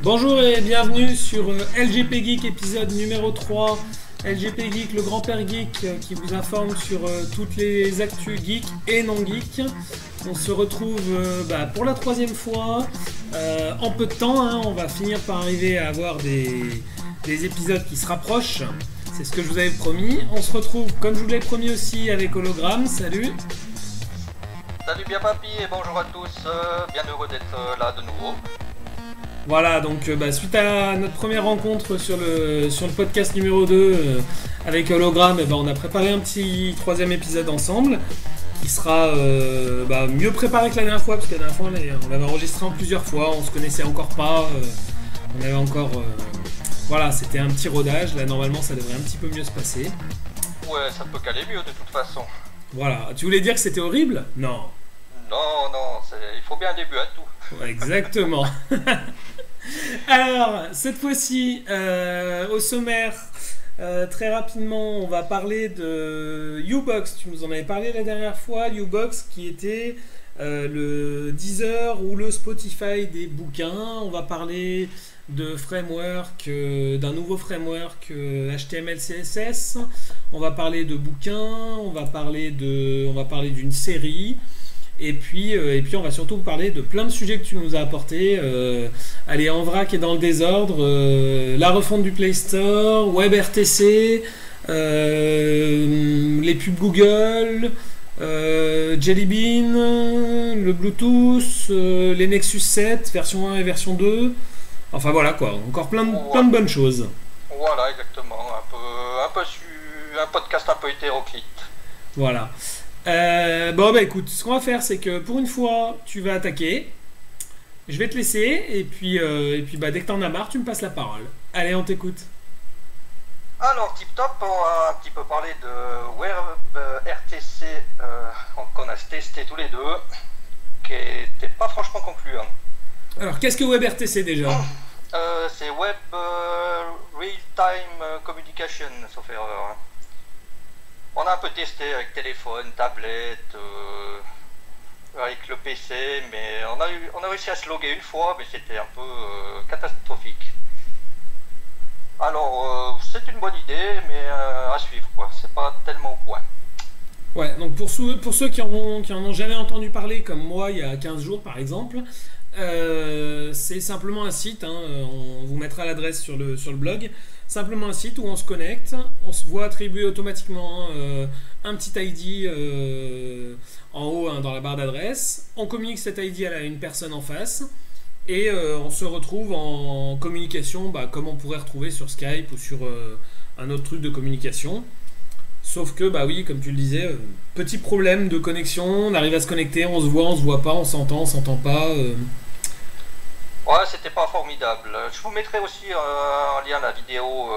Bonjour et bienvenue sur LGP Geek épisode numéro 3. LGP Geek, le grand-père geek qui vous informe sur toutes les actus geek et non geek. On se retrouve pour la troisième fois en peu de temps. On va finir par arriver à avoir des épisodes qui se rapprochent. C'est ce que je vous avais promis. On se retrouve, comme je vous l'ai promis aussi, avec Hologramme. Salut. Salut bien papy et bonjour à tous. Bien heureux d'être là de nouveau. Voilà, donc suite à notre première rencontre sur le podcast numéro 2 avec Hologramme, on a préparé un petit troisième épisode ensemble qui sera mieux préparé que la dernière fois, parce que la dernière fois on l'avait enregistré en plusieurs fois, on se connaissait encore pas, on avait encore... voilà, c'était un petit rodage, là normalement ça devrait un petit peu mieux se passer. Ouais, ça peut caler mieux de toute façon. Voilà, tu voulais dire que c'était horrible? Non. Non, il faut bien un début à tout. Ouais, exactement. Alors, cette fois-ci, au sommaire, très rapidement, on va parler de U-Box. Tu nous en avais parlé la dernière fois, U-Box qui était le Deezer ou le Spotify des bouquins. On va parler de framework, d'un nouveau framework HTML CSS. On va parler de bouquins, on va parler d'une série. Et puis on va surtout parler de plein de sujets que tu nous as apportés. Allez, en vrac et dans le désordre, la refonte du Play Store, WebRTC, les pubs Google, Jelly Bean, le Bluetooth, les Nexus 7, version 1 et version 2. Enfin voilà quoi, encore plein de bonnes choses. Voilà, exactement. Un podcast un peu hétéroclite. Voilà. Écoute, ce qu'on va faire, c'est que pour une fois, tu vas attaquer. Je vais te laisser, et puis dès que t'en as marre, tu me passes la parole. Allez, on t'écoute. Alors, tip top, on va un petit peu parler de WebRTC qu'on a testé tous les deux, qui n'était pas franchement concluant. Alors, qu'est-ce que WebRTC déjà? C'est Web Real-Time Communication, sauf erreur. On a un peu testé avec téléphone, tablette, avec le PC, mais on a réussi à se loguer une fois, mais c'était un peu catastrophique. Alors, c'est une bonne idée, mais à suivre, quoi. C'est pas tellement au point. Ouais, donc pour ceux qui en ont jamais entendu parler, comme moi, il y a 15 jours par exemple, c'est simplement un site, on vous mettra l'adresse sur le blog. Simplement un site où on se connecte, on se voit attribuer automatiquement un petit ID en haut dans la barre d'adresse. On communique cet ID à une personne en face et on se retrouve en communication comme on pourrait retrouver sur Skype ou sur un autre truc de communication. Sauf que, oui, comme tu le disais, petit problème de connexion, on arrive à se connecter, on se voit pas, on s'entend pas. Ouais, c'était pas formidable. Je vous mettrai aussi en lien la vidéo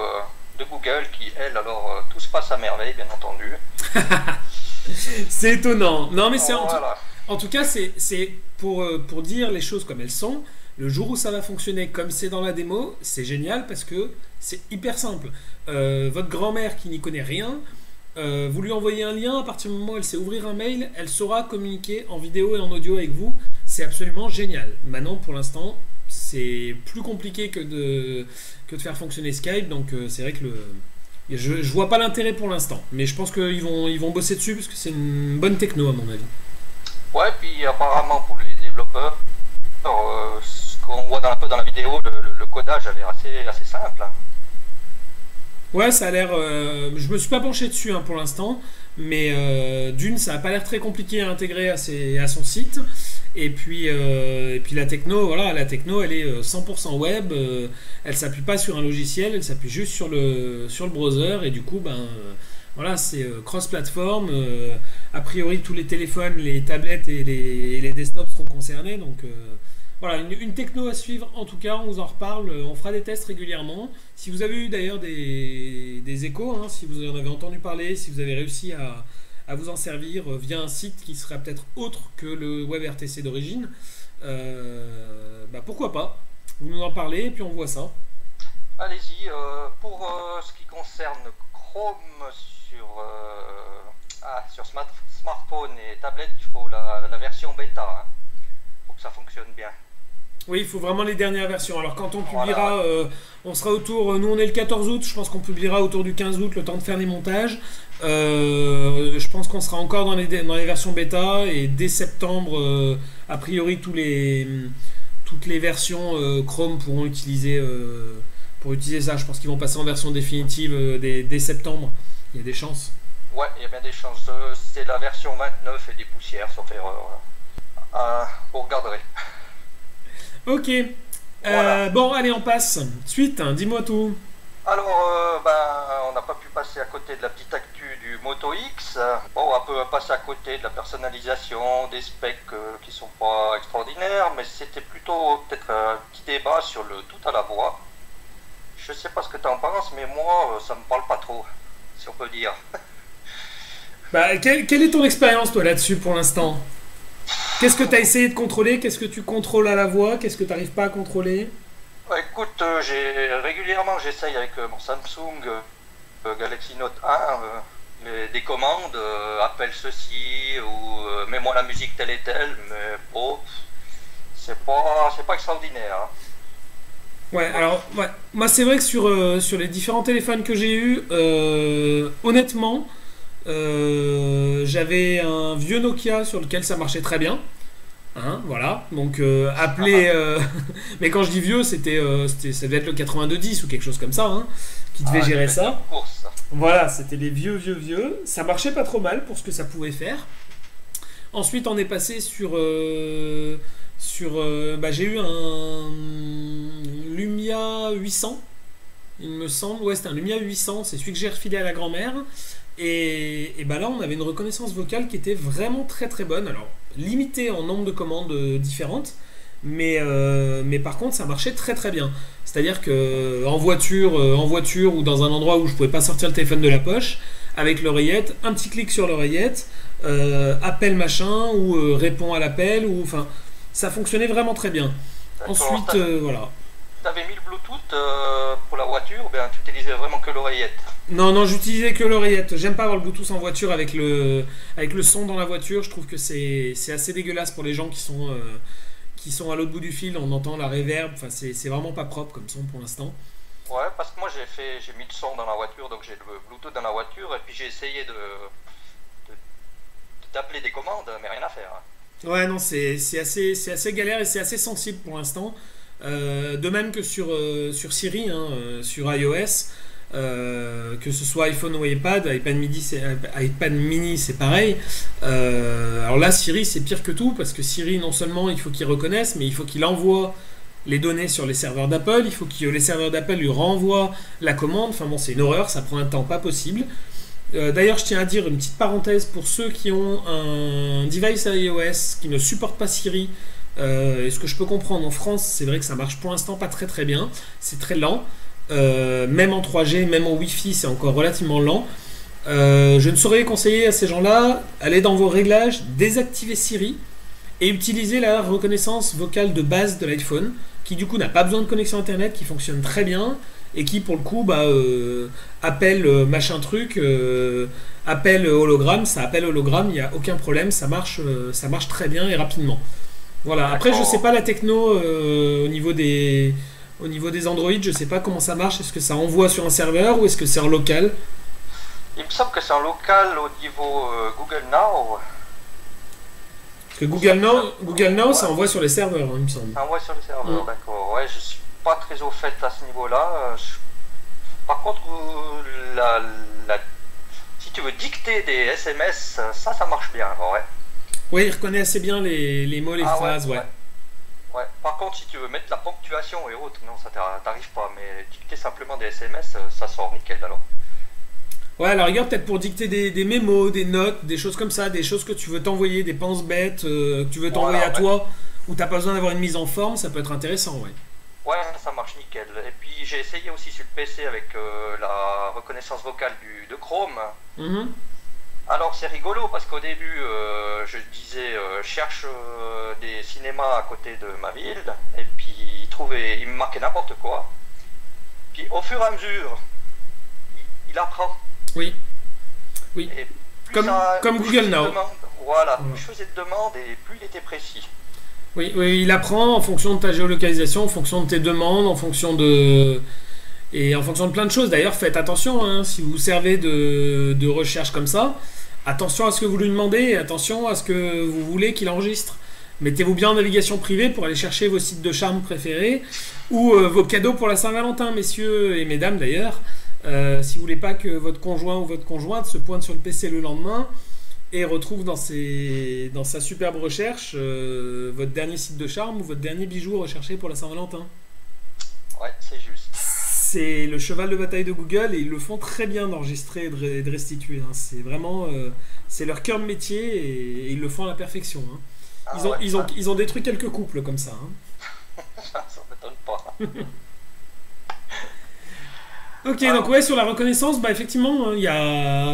de Google qui, elle, alors tout se passe à merveille, bien entendu. C'est étonnant. Non, mais c'est voilà. En tout cas, c'est pour dire les choses comme elles sont. Le jour où ça va fonctionner comme c'est dans la démo, c'est génial parce que c'est hyper simple. Votre grand-mère qui n'y connaît rien, vous lui envoyez un lien, à partir du moment où elle sait ouvrir un mail, elle saura communiquer en vidéo et en audio avec vous. C'est absolument génial. Maintenant, pour l'instant, c'est plus compliqué que de faire fonctionner Skype, donc c'est vrai que je vois pas l'intérêt pour l'instant, mais je pense qu'ils vont bosser dessus parce que c'est une bonne techno à mon avis. Ouais, puis apparemment pour les développeurs, ce qu'on voit un peu dans la vidéo, le codage a l'air assez simple. Ouais, ça a l'air... je me suis pas penché dessus pour l'instant, mais d'une, ça a pas l'air très compliqué à intégrer à son site. Et puis la techno, elle est 100% web, elle s'appuie pas sur un logiciel, elle s'appuie juste sur le browser, et du coup, c'est cross-platform. A priori, tous les téléphones, les tablettes et les desktops seront concernés, donc voilà, une techno à suivre. En tout cas, on vous en reparle, on fera des tests régulièrement. Si vous avez eu d'ailleurs des échos, si vous en avez entendu parler, si vous avez réussi à vous en servir via un site qui sera peut-être autre que le WebRTC d'origine, pourquoi pas, vous nous en parlez et puis on voit ça. Allez-y, pour ce qui concerne Chrome sur smartphone et tablette, il faut la version bêta pour que ça fonctionne bien. Oui, il faut vraiment les dernières versions. Alors quand on Voilà. publiera, on sera autour, nous on est le 14 août, je pense qu'on publiera autour du 15 août, le temps de faire les montages. Je pense qu'on sera encore dans les versions bêta et dès septembre, a priori toutes les versions Chrome pourront pour utiliser ça. Je pense qu'ils vont passer en version définitive dès septembre. Il y a des chances. Ouais, il y a bien des chances. C'est la version 29 et des poussières, sauf erreur. Vous regarderez. Ok. Voilà. Bon, allez, on passe. Suite, hein, dis-moi tout. Alors, on n'a pas pu passer à côté de la petite actu du Moto X. Bon, on peut passer à côté de la personnalisation, des specs qui sont pas extraordinaires, mais c'était plutôt peut-être un petit débat sur le tout à la voix. Je sais pas ce que tu en penses, mais moi, ça me parle pas trop, si on peut dire. Bah, quelle est ton expérience, toi, là-dessus, pour l'instant? Qu'est-ce que tu as essayé de contrôler? Qu'est-ce que tu contrôles à la voix? Qu'est-ce que tu n'arrives pas à contrôler? Écoute, régulièrement, j'essaye avec mon Samsung Galaxy Note 1 des commandes, appelle ceci ou mets-moi la musique telle et telle, mais bon, c'est pas extraordinaire. Hein. Ouais, alors, ouais. Moi, c'est vrai que sur les différents téléphones que j'ai eus, honnêtement, j'avais un vieux Nokia sur lequel ça marchait très bien. Hein, voilà, donc appeler. Mais quand je dis vieux, ça devait être le 8210 ou quelque chose comme ça, hein, qui devait gérer ça. Voilà, c'était les vieux. Ça marchait pas trop mal pour ce que ça pouvait faire. Ensuite, on est passé j'ai eu un Lumia 800, il me semble. Ouais, c'était un Lumia 800, c'est celui que j'ai refilé à la grand-mère. Et bah là, on avait une reconnaissance vocale qui était vraiment très très bonne. Alors, limitée en nombre de commandes différentes, mais par contre, ça marchait très très bien. C'est-à-dire que en voiture ou dans un endroit où je pouvais pas sortir le téléphone de la poche, avec l'oreillette, un petit clic sur l'oreillette, appel machin ou répond à l'appel ou enfin, ça fonctionnait vraiment très bien. Ensuite, voilà. T'avais mis le Bluetooth pour la voiture, ou bien tu utilisais vraiment que l'oreillette? Non, j'utilisais que l'oreillette. J'aime pas avoir le Bluetooth en voiture avec le son dans la voiture. Je trouve que c'est assez dégueulasse pour les gens qui sont à l'autre bout du fil. On entend la reverb. Enfin, c'est vraiment pas propre comme son pour l'instant. Ouais, parce que moi j'ai mis le son dans la voiture, donc j'ai le Bluetooth dans la voiture, et puis j'ai essayé d'appeler des commandes, mais rien à faire. Hein. Ouais, non, c'est assez galère et c'est assez sensible pour l'instant. De même que sur Siri, hein, sur iOS, que ce soit iPhone ou iPad mini c'est pareil. Alors là, Siri c'est pire que tout parce que Siri, non seulement il faut qu'il reconnaisse, mais il faut qu'il envoie les données sur les serveurs d'Apple, il faut que les serveurs d'Apple lui renvoient la commande. Enfin bon, c'est une horreur, ça prend un temps pas possible. D'ailleurs, je tiens à dire une petite parenthèse pour ceux qui ont un device iOS qui ne supporte pas Siri. Et ce que je peux comprendre en France, c'est vrai que ça marche pour l'instant pas très très bien, c'est très lent, même en 3G, même en Wi-Fi, c'est encore relativement lent. Je ne saurais conseiller à ces gens-là, allez dans vos réglages, désactiver Siri et utiliser la reconnaissance vocale de base de l'iPhone, qui du coup n'a pas besoin de connexion internet, qui fonctionne très bien et qui pour le coup appelle machin truc, appelle hologramme, ça appelle hologramme, il n'y a aucun problème, ça marche très bien et rapidement. Voilà. Après, je sais pas la techno au niveau des Android, je sais pas comment ça marche. Est-ce que ça envoie sur un serveur ou est-ce que c'est en local? Il me semble que c'est en local au niveau Google Now. Parce que Google Now, ça envoie sur les serveurs, hein, il me semble. Ça envoie sur les serveurs, d'accord. Ouais, je suis pas très au fait à ce niveau-là. Par contre, si tu veux dicter des SMS, ça marche bien, ouais. Oui, il reconnaît assez bien les mots, les phrases, ouais. Ouais. Par contre, si tu veux mettre la ponctuation et autres, non, ça t'arrive pas. Mais dicter simplement des SMS, ça sort nickel alors. Ouais, à la rigueur, peut-être pour dicter des mémos, des notes, des choses comme ça, des choses que tu veux t'envoyer, des pense-bêtes que tu veux t'envoyer à toi, où t'as pas besoin d'avoir une mise en forme, ça peut être intéressant, ouais. Ouais, ça marche nickel. Et puis j'ai essayé aussi sur le PC avec la reconnaissance vocale de Chrome. Alors c'est rigolo parce qu'au début je disais cherche des cinémas à côté de ma ville et puis il me marquait n'importe quoi. Puis au fur et à mesure il apprend. Oui. Et comme Google Now. Voilà, plus je faisais de demandes et plus il était précis. Oui, oui, il apprend en fonction de ta géolocalisation, en fonction de tes demandes, en fonction de... Et en fonction de plein de choses. D'ailleurs, faites attention, hein, si vous vous servez de recherche comme ça, attention à ce que vous lui demandez, et attention à ce que vous voulez qu'il enregistre. Mettez-vous bien en navigation privée pour aller chercher vos sites de charme préférés ou vos cadeaux pour la Saint-Valentin, messieurs et mesdames d'ailleurs. Si vous voulez pas que votre conjoint ou votre conjointe se pointe sur le PC le lendemain et retrouve dans sa superbe recherche votre dernier site de charme ou votre dernier bijou recherché pour la Saint-Valentin. Ouais, c'est juste. C'est le cheval de bataille de Google et ils le font très bien d'enregistrer et de restituer. Hein. C'est vraiment c'est leur cœur de métier et ils le font à la perfection. Hein. Ils ont détruit quelques couples comme ça. Hein. Ça m'étonne pas. Ok, donc ouais, sur la reconnaissance, bah effectivement,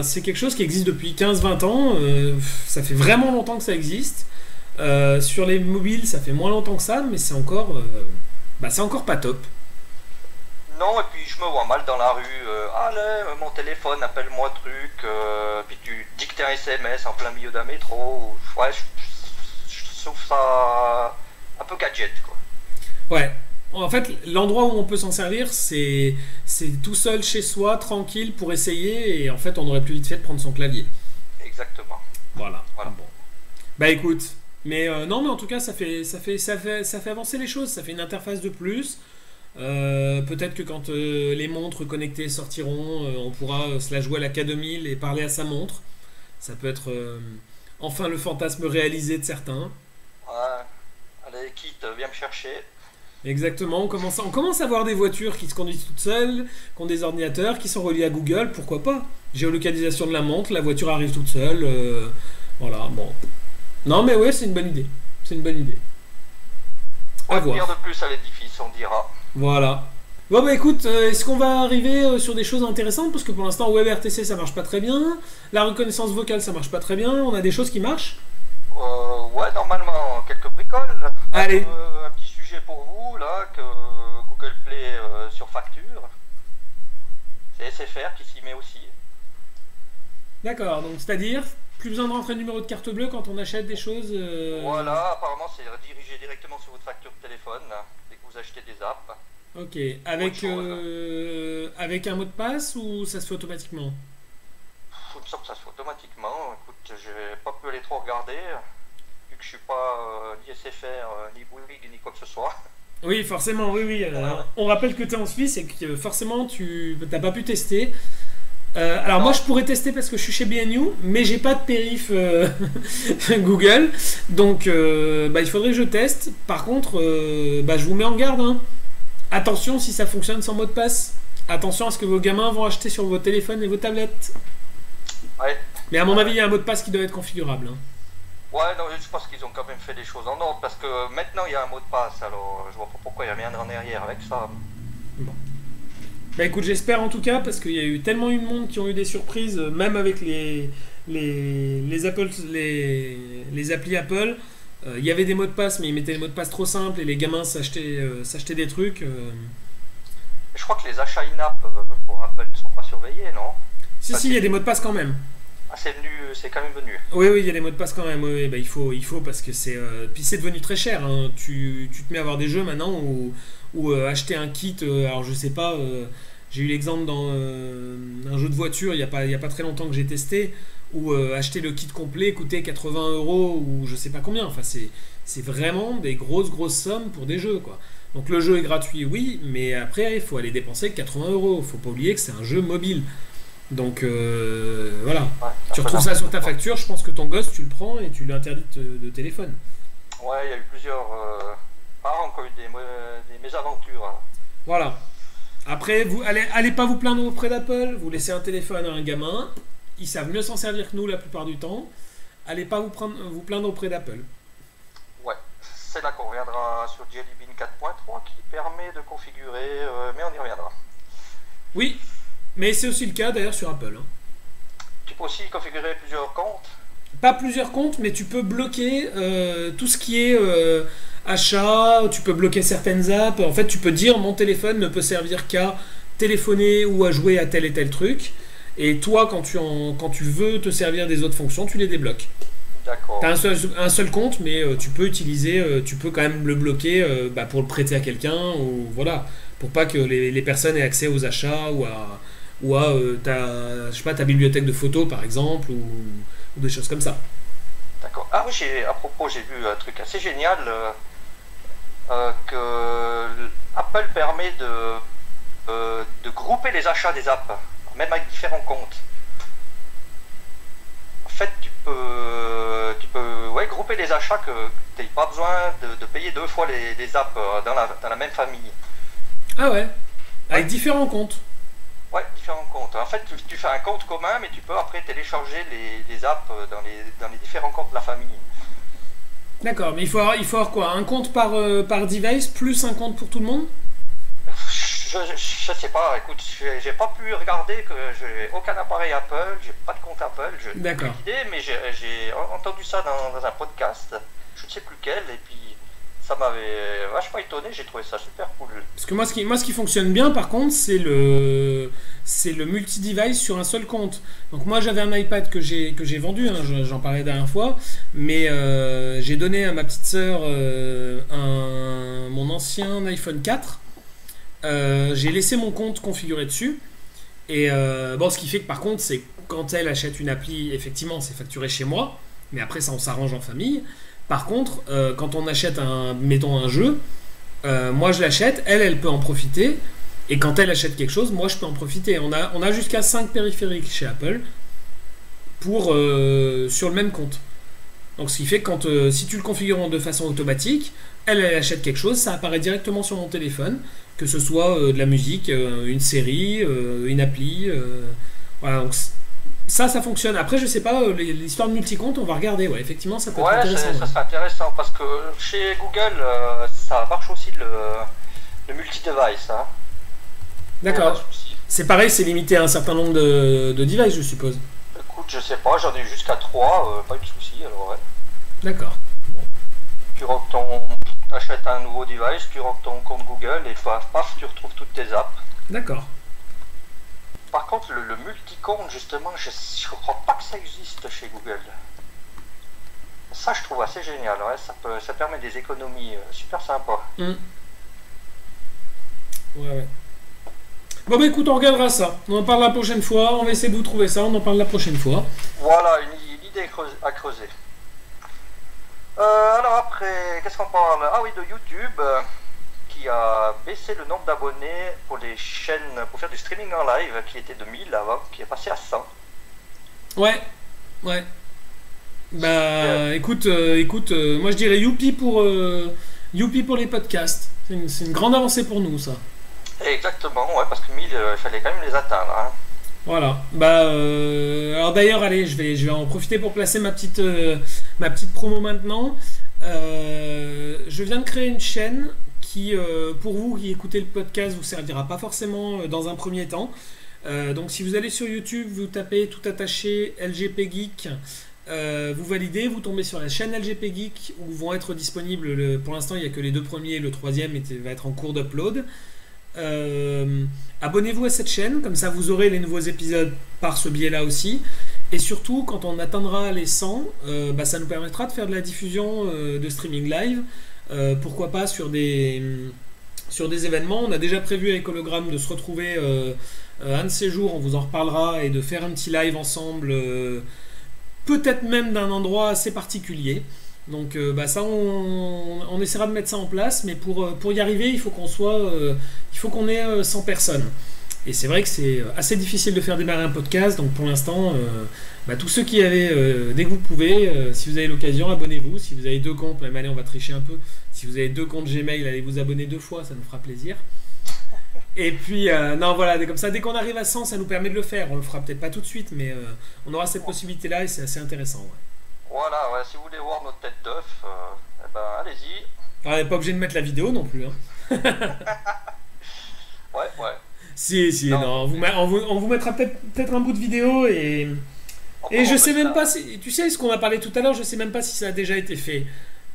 c'est quelque chose qui existe depuis 15-20 ans. Ça fait vraiment longtemps que ça existe. Sur les mobiles, ça fait moins longtemps que ça, mais c'est encore pas top. Non, et puis je me vois mal dans la rue. Allez, mon téléphone, appelle-moi truc. Puis tu dictes un SMS en plein milieu d'un métro. Ouais, je trouve ça un peu gadget, quoi. Ouais. En fait, l'endroit où on peut s'en servir, c'est tout seul chez soi, tranquille, pour essayer. Et en fait, on aurait plus vite fait de prendre son clavier. Exactement. Voilà. Bon. Bah écoute, mais non, mais en tout cas, ça fait avancer les choses. Ça fait une interface de plus. Peut-être que quand les montres connectées sortiront, on pourra se la jouer à la K2000 et parler à sa montre. Ça peut être enfin le fantasme réalisé de certains. Ouais. Allez, quitte, viens me chercher. Exactement, on commence à voir des voitures qui se conduisent toutes seules, qui ont des ordinateurs, qui sont reliés à Google, pourquoi pas. Géolocalisation de la montre, la voiture arrive toute seule, voilà, bon. Non mais ouais, c'est une bonne idée. C'est une bonne idée. À voir. Dire de plus à l'édifice, on dira. Voilà. Bon bah écoute, est-ce qu'on va arriver sur des choses intéressantes? Parce que pour l'instant, WebRTC ça marche pas très bien, la reconnaissance vocale ça marche pas très bien, on a des choses qui marchent? Ouais, normalement, quelques bricoles. Allez. Un petit sujet pour vous, là, que Google Play sur facture. C'est SFR qui s'y met aussi. D'accord, donc c'est-à-dire, plus besoin de rentrer le numéro de carte bleue quand on achète des choses Voilà, apparemment c'est dirigé directement sur votre facture de téléphone, là, dès que vous achetez des apps. Ok, avec un mot de passe ou ça se fait automatiquement? Il me semble que ça se fait automatiquement. Écoute, j'ai pas pu aller trop regarder, vu que je suis pas ni SFR, ni Bouygues, ni quoi que ce soit. Oui, forcément, oui. On rappelle que tu es en Suisse et que forcément tu n'as pas pu tester. Alors moi je pourrais tester parce que je suis chez BNU, mais j'ai pas de périph Google, donc il faudrait que je teste. Par contre, je vous mets en garde. Hein. Attention si ça fonctionne sans mot de passe. Attention à ce que vos gamins vont acheter sur vos téléphones et vos tablettes. Ouais. Mais à mon avis, il y a un mot de passe qui doit être configurable. Hein. Ouais, non, je pense qu'ils ont quand même fait des choses en ordre parce que maintenant il y a un mot de passe, alors je vois pas pourquoi il y a rien en arrière avec ça. Bon. Bah écoute, j'espère en tout cas parce qu'il y a eu tellement eu de monde qui ont eu des surprises, même avec les applis Apple. Il y avait des mots de passe, mais ils mettaient des mots de passe trop simples et les gamins s'achetaient des trucs. Je crois que les achats in-app pour Apple ne sont pas surveillés, non? Si, il y a des mots de passe quand même. Ah, c'est quand même venu. Oui, il y a des mots de passe quand même. Oui, il faut parce que c'est. Puis c'est devenu très cher. Hein. Tu te mets à avoir des jeux maintenant ou acheter un kit. Alors je sais pas. J'ai eu l'exemple dans un jeu de voiture il y a pas très longtemps que j'ai testé où acheter le kit complet coûtait 80 € ou je sais pas combien. Enfin c'est vraiment des grosses sommes pour des jeux quoi. Donc le jeu est gratuit, oui, mais après il faut aller dépenser 80 €. Faut pas oublier que c'est un jeu mobile. Donc voilà, ouais, tu retrouves ça sur ta facture, je pense que ton gosse tu le prends et tu lui interdis de téléphone. Ouais, il y a eu plusieurs parents qui ont eu des mésaventures. Voilà. Après, vous allez pas vous plaindre auprès d'Apple, vous laissez un téléphone à un gamin, ils savent mieux s'en servir que nous la plupart du temps. Allez pas vous plaindre auprès d'Apple. Ouais, c'est là qu'on reviendra sur Jelly Bean 4.3 qui permet de configurer, mais on y reviendra. Oui. Mais c'est aussi le cas d'ailleurs sur Apple. Hein. Tu peux aussi configurer plusieurs comptes? Pas plusieurs comptes, mais tu peux bloquer tout ce qui est achat, tu peux bloquer certaines apps. En fait, tu peux dire mon téléphone ne peut servir qu'à téléphoner ou à jouer à tel et tel truc. Et toi, quand tu veux te servir des autres fonctions, tu les débloques. D'accord. T'as un seul compte, mais tu peux utiliser, tu peux quand même le bloquer pour le prêter à quelqu'un, ou voilà, pour pas que les personnes aient accès aux achats ou à je sais pas, ta bibliothèque de photos par exemple, ou des choses comme ça. D'accord. Ah oui, à propos, j'ai vu un truc assez génial que Apple permet de grouper les achats des apps, même avec différents comptes. En fait, tu peux ouais, grouper les achats que tu n'aies pas besoin de payer deux fois les apps dans la même famille. Ah ouais, Ouais, avec différents comptes. ouais, différents comptes. En fait, tu fais un compte commun, mais tu peux après télécharger les apps dans les différents comptes de la famille. D'accord, mais il faut avoir quoi? Un compte par device plus un compte pour tout le monde? Je sais pas, écoute, j'ai pas pu regarder que j'ai aucun appareil Apple, j'ai pas de compte Apple, j'ai aucune D'accord. idée, mais j'ai entendu ça dans un podcast, je ne sais plus lequel, et puis ça m'avait vachement étonné, j'ai trouvé ça super cool. Parce que moi, ce qui fonctionne bien, par contre, c'est le multi-device sur un seul compte. Donc moi, j'avais un iPad que j'ai vendu, hein, j'en parlais la dernière fois, mais j'ai donné à ma petite sœur mon ancien iPhone 4. J'ai laissé mon compte configuré dessus. Et bon, ce qui fait que par contre, c'est quand elle achète une appli, effectivement, c'est facturé chez moi. Mais après, ça, on s'arrange en famille. Par contre, quand on achète mettons un jeu, moi je l'achète, elle peut en profiter. Et quand elle achète quelque chose, moi je peux en profiter. On a jusqu'à 5 périphériques chez Apple sur le même compte. Donc ce qui fait que si tu le configures de façon automatique, elle achète quelque chose, ça apparaît directement sur mon téléphone, que ce soit de la musique, une série, une appli. Voilà, donc ça fonctionne. Après, je sais pas, l'histoire de multi-compte, on va regarder. Ouais, effectivement, ça peut être Ouais, intéressant. ça Ouais. serait intéressant, parce que chez Google, ça marche aussi le multi-device, hein. Il n'y a pas de D'accord. souci. C'est pareil, c'est limité à un certain nombre de devices, je suppose. Écoute, je sais pas, j'en ai jusqu'à 3, pas eu de souci, alors ouais. D'accord. T'achètes un nouveau device, tu rentres ton compte Google et paf, paf, tu retrouves toutes tes apps. D'accord. Par contre, le multi-compte, justement, je crois pas que ça existe chez Google. Ça, je trouve assez génial, ouais, ça permet des économies super sympas. Hmm. Ouais, ouais. Bon, bah écoute, on regardera ça. On en parle la prochaine fois. On va essayer de vous trouver ça. On en parle la prochaine fois. Voilà, une idée à creuser. Alors après, qu'est-ce qu'on parle? Ah oui, de YouTube, qui a baissé le nombre d'abonnés pour les chaînes, pour faire du streaming en live, qui était de 1000 avant, qui est passé à 100. Ouais. Ouais. Bah écoute, moi je dirais youpi pour les podcasts. C'est une grande avancée pour nous, ça. Exactement, ouais, parce que 1000, il fallait quand même les atteindre, hein. Voilà. Bah, alors d'ailleurs, allez, je vais en profiter pour placer ma petite promo maintenant. Je viens de créer une chaîne qui, pour vous qui écoutez le podcast, vous servira pas forcément dans un premier temps. Donc, si vous allez sur YouTube, vous tapez tout attaché LGP Geek, vous validez, vous tombez sur la chaîne LGP Geek où vont être disponibles. Pour l'instant, il n'y a que les deux premiers, le troisième va être en cours d'upload. Abonnez-vous à cette chaîne, comme ça vous aurez les nouveaux épisodes par ce biais-là aussi. Et surtout, quand on atteindra les 100, ça nous permettra de faire de la diffusion de streaming live. Pourquoi pas sur des événements. On a déjà prévu avec Hologramme de se retrouver un de ces jours, on vous en reparlera, et de faire un petit live ensemble, peut-être même d'un endroit assez particulier. Donc ça, on essaiera de mettre ça en place, mais pour y arriver, il faut qu'on ait 100 personnes. Et c'est vrai que c'est assez difficile de faire démarrer un podcast, donc pour l'instant, tous ceux qui avaient, dès que vous pouvez, si vous avez l'occasion, abonnez-vous. Si vous avez 2 comptes, même allez, on va tricher un peu. Si vous avez 2 comptes Gmail, allez vous abonner 2 fois, ça nous fera plaisir. Et puis, non, voilà, comme ça, dès qu'on arrive à 100, ça nous permet de le faire. On le fera peut-être pas tout de suite, mais on aura cette possibilité-là et c'est assez intéressant. Ouais. Voilà, ouais, si vous voulez voir notre tête d'œuf, allez-y. Alors, on n'est pas obligé de mettre la vidéo non plus. Hein. Ouais, ouais. Si, non, on vous mettra peut-être un bout de vidéo et je sais même pas si. Tu sais ce qu'on a parlé tout à l'heure, je sais même pas si ça a déjà été fait.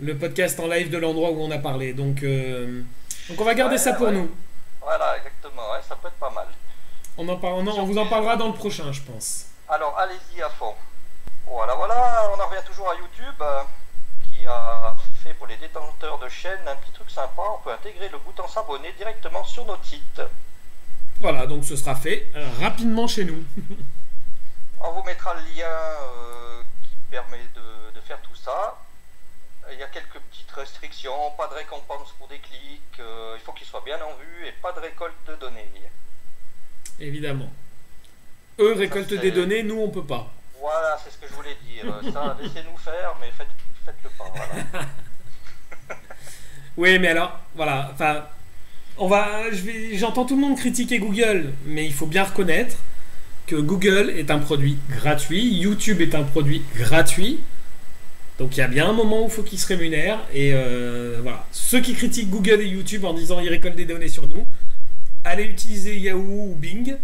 Le podcast en live de l'endroit où on a parlé. Donc on va garder ça pour nous. Voilà, exactement, ouais, ça peut être pas mal. On vous en parlera dans le prochain, je pense. Alors allez-y à fond. Voilà, voilà, on en revient toujours à YouTube, qui a fait pour les détenteurs de chaînes un petit truc sympa. On peut intégrer le bouton s'abonner directement sur notre site. Voilà, donc ce sera fait rapidement chez nous. On vous mettra le lien qui permet de faire tout ça. Il y a quelques petites restrictions, pas de récompense pour des clics, il faut qu'ils soient bien en vue et pas de récolte de données. Évidemment. Eux récoltent des données, nous on peut pas. Voilà, c'est ce que je voulais dire. Ça, laissez-nous faire, mais faites-le pas. Voilà. Oui, mais alors, voilà, enfin, j'entends tout le monde critiquer Google, mais il faut bien reconnaître que Google est un produit gratuit, YouTube est un produit gratuit, donc il y a bien un moment où il faut qu'ils se rémunèrent, et voilà. Ceux qui critiquent Google et YouTube en disant ils récoltent des données sur nous, allez utiliser Yahoo ou Bing,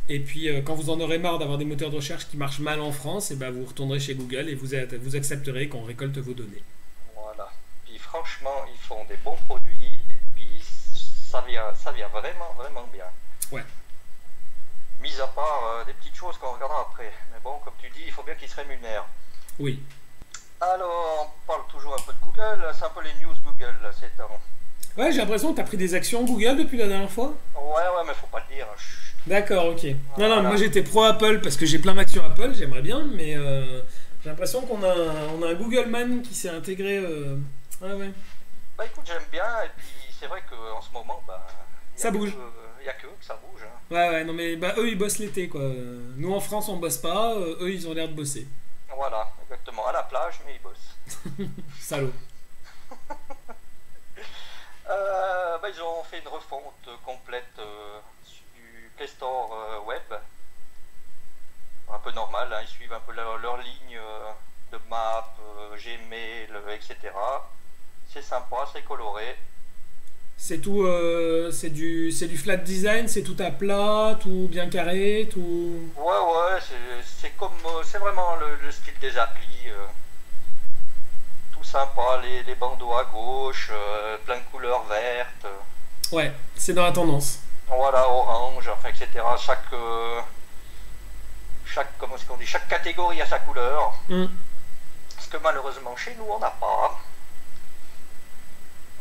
et puis quand vous en aurez marre d'avoir des moteurs de recherche qui marchent mal en France, et ben vous retournerez chez Google et vous accepterez qu'on récolte vos données. Voilà. Puis franchement, ils font des bons produits, et puis ça vient vraiment, vraiment bien. Ouais. Mis à part des petites choses qu'on regardera après. Mais bon, comme tu dis, il faut bien qu'ils se rémunèrent. Oui. Alors, on parle toujours un peu de Google. C'est un peu les news Google, là, ces temps. Ouais, j'ai l'impression que tu as pris des actions Google depuis la dernière fois. Ouais, mais faut pas le dire. Chut. D'accord, ok. Voilà. Non, moi j'étais pro Apple parce que j'ai plein d'actions Apple, j'aimerais bien, mais j'ai l'impression qu'on a un Google Man qui s'est intégré. Ah ouais. Bah écoute, j'aime bien, et puis c'est vrai qu'en ce moment, ça bouge. Il n'y a que eux que ça bouge. Hein. Ouais, non mais eux ils bossent l'été quoi. Nous en France on bosse pas, eux ils ont l'air de bosser. Voilà, exactement. À la plage, mais ils bossent. Salaud. Ils ont fait une refonte complète du Play Store web. Un peu normal, hein, ils suivent un peu leur ligne de map, Gmail, etc. C'est sympa, c'est coloré. C'est tout, c'est du flat design, c'est tout à plat, tout bien carré, tout. Ouais, c'est vraiment le style des applis. Tout sympa, les bandeaux à gauche, plein de couleurs vertes. Ouais, c'est dans la tendance. Voilà, orange, enfin, etc. Comment est-ce qu'on dit, chaque catégorie a sa couleur. Parce que malheureusement, chez nous, on n'a pas.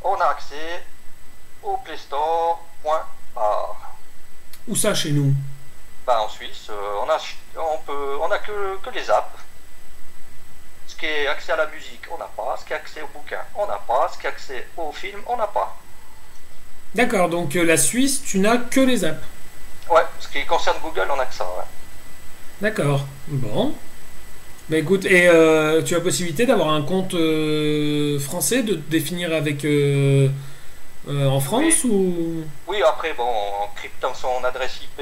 On a accès au playstore.bar. Où ça chez nous? En Suisse, on a que les apps. Ce qui est accès à la musique, on n'a pas. Ce qui est accès au bouquin, on n'a pas. Ce qui est accès au film, on n'a pas. D'accord, donc la Suisse, tu n'as que les apps. Ouais, ce qui concerne Google, on n'a que ça. Ouais. D'accord, bon. Bah écoute, et tu as possibilité d'avoir un compte français, de te définir avec en France ou... Oui, après, bon, en cryptant son adresse IP,